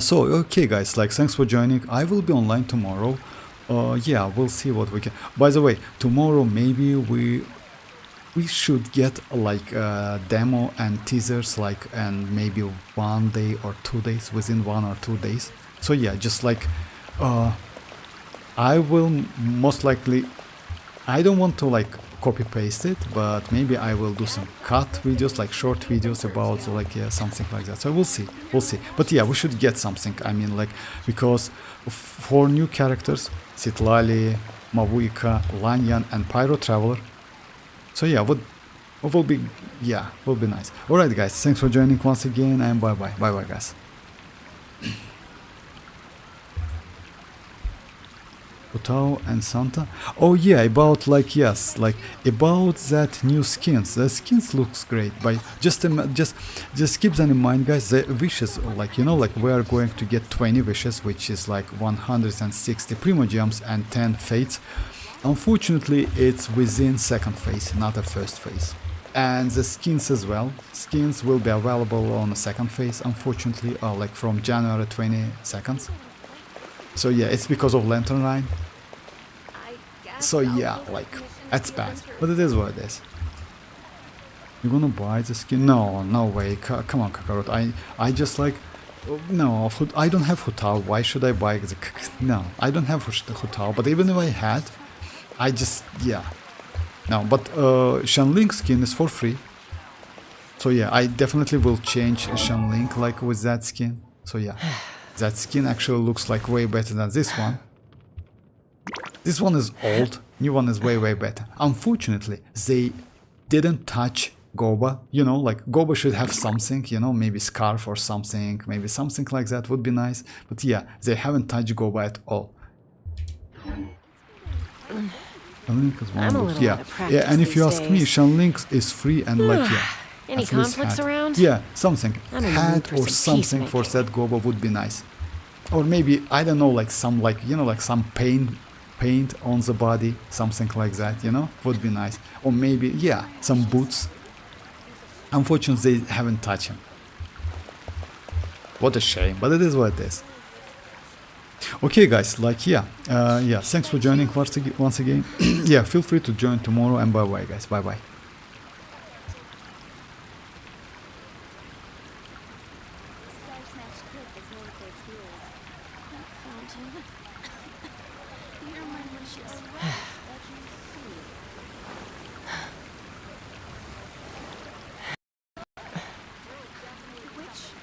So okay guys, like thanks for joining. I will be online tomorrow. Yeah, we'll see what we can. By the way, tomorrow maybe we should get like demo and teasers, like, and maybe 1 day or 2 days, within 1 or 2 days. So yeah, just like I will most likely, I don't want to like copy paste it, but maybe I will do some cut videos, like short videos about like, yeah, something like that. So we'll see, but yeah, we should get something. I mean, like, because for new characters, Citlali, Mavuika, Lanyan, and Pyro Traveler. So yeah, what will be, yeah, will be nice. Alright guys, thanks for joining once again, and bye bye guys. Otao and Santa. Oh yeah, about like, yes, like about that new skins. The skins looks great, but just keep that in mind guys. The wishes, like, you know, like we are going to get 20 wishes, which is like 160 Primogems and 10 fates. Unfortunately, it's within second phase, not the first phase. And the skins as well. Skins will be available on the second phase, unfortunately, like from January 22nd. So yeah, it's because of Lantern Line. So yeah, like, that's bad. But it is what it is. You're gonna buy the skin? No, no way. Come on, Kakarot. I just like... No, I don't have Hutao. Why should I buy the... No, I don't have Hutao. But even if I had, I just... Yeah. No, but Xianling skin is for free. So yeah, I definitely will change Xianling like with that skin. So yeah, that skin actually looks like way better than this one. This one is old, new one is way better. Unfortunately, they didn't touch Goba, you know, like Goba should have something, you know, maybe scarf or something, maybe something like that would be nice. But yeah, they haven't touched Goba at all. I'm a little out of practice yeah, and if you these ask me, days. Xianling is free and like, yeah. Any at least conflicts hat. around? Yeah, something. I'm in the mood Hat for or some something for peacemaking. that Goba would be nice. Or maybe, I don't know, like some, like, you know, like some paint on the body, something like that, you know, would be nice. Or maybe, yeah, some boots. Unfortunately, they haven't touched him. What a shame, but it is what it is. Okay, guys, like, yeah, thanks for joining once again. Yeah, feel free to join tomorrow, and bye-bye, guys, bye-bye.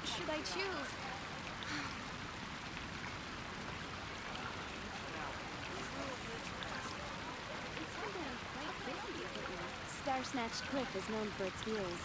Should I choose? Star Snatched Cliff is known for its views.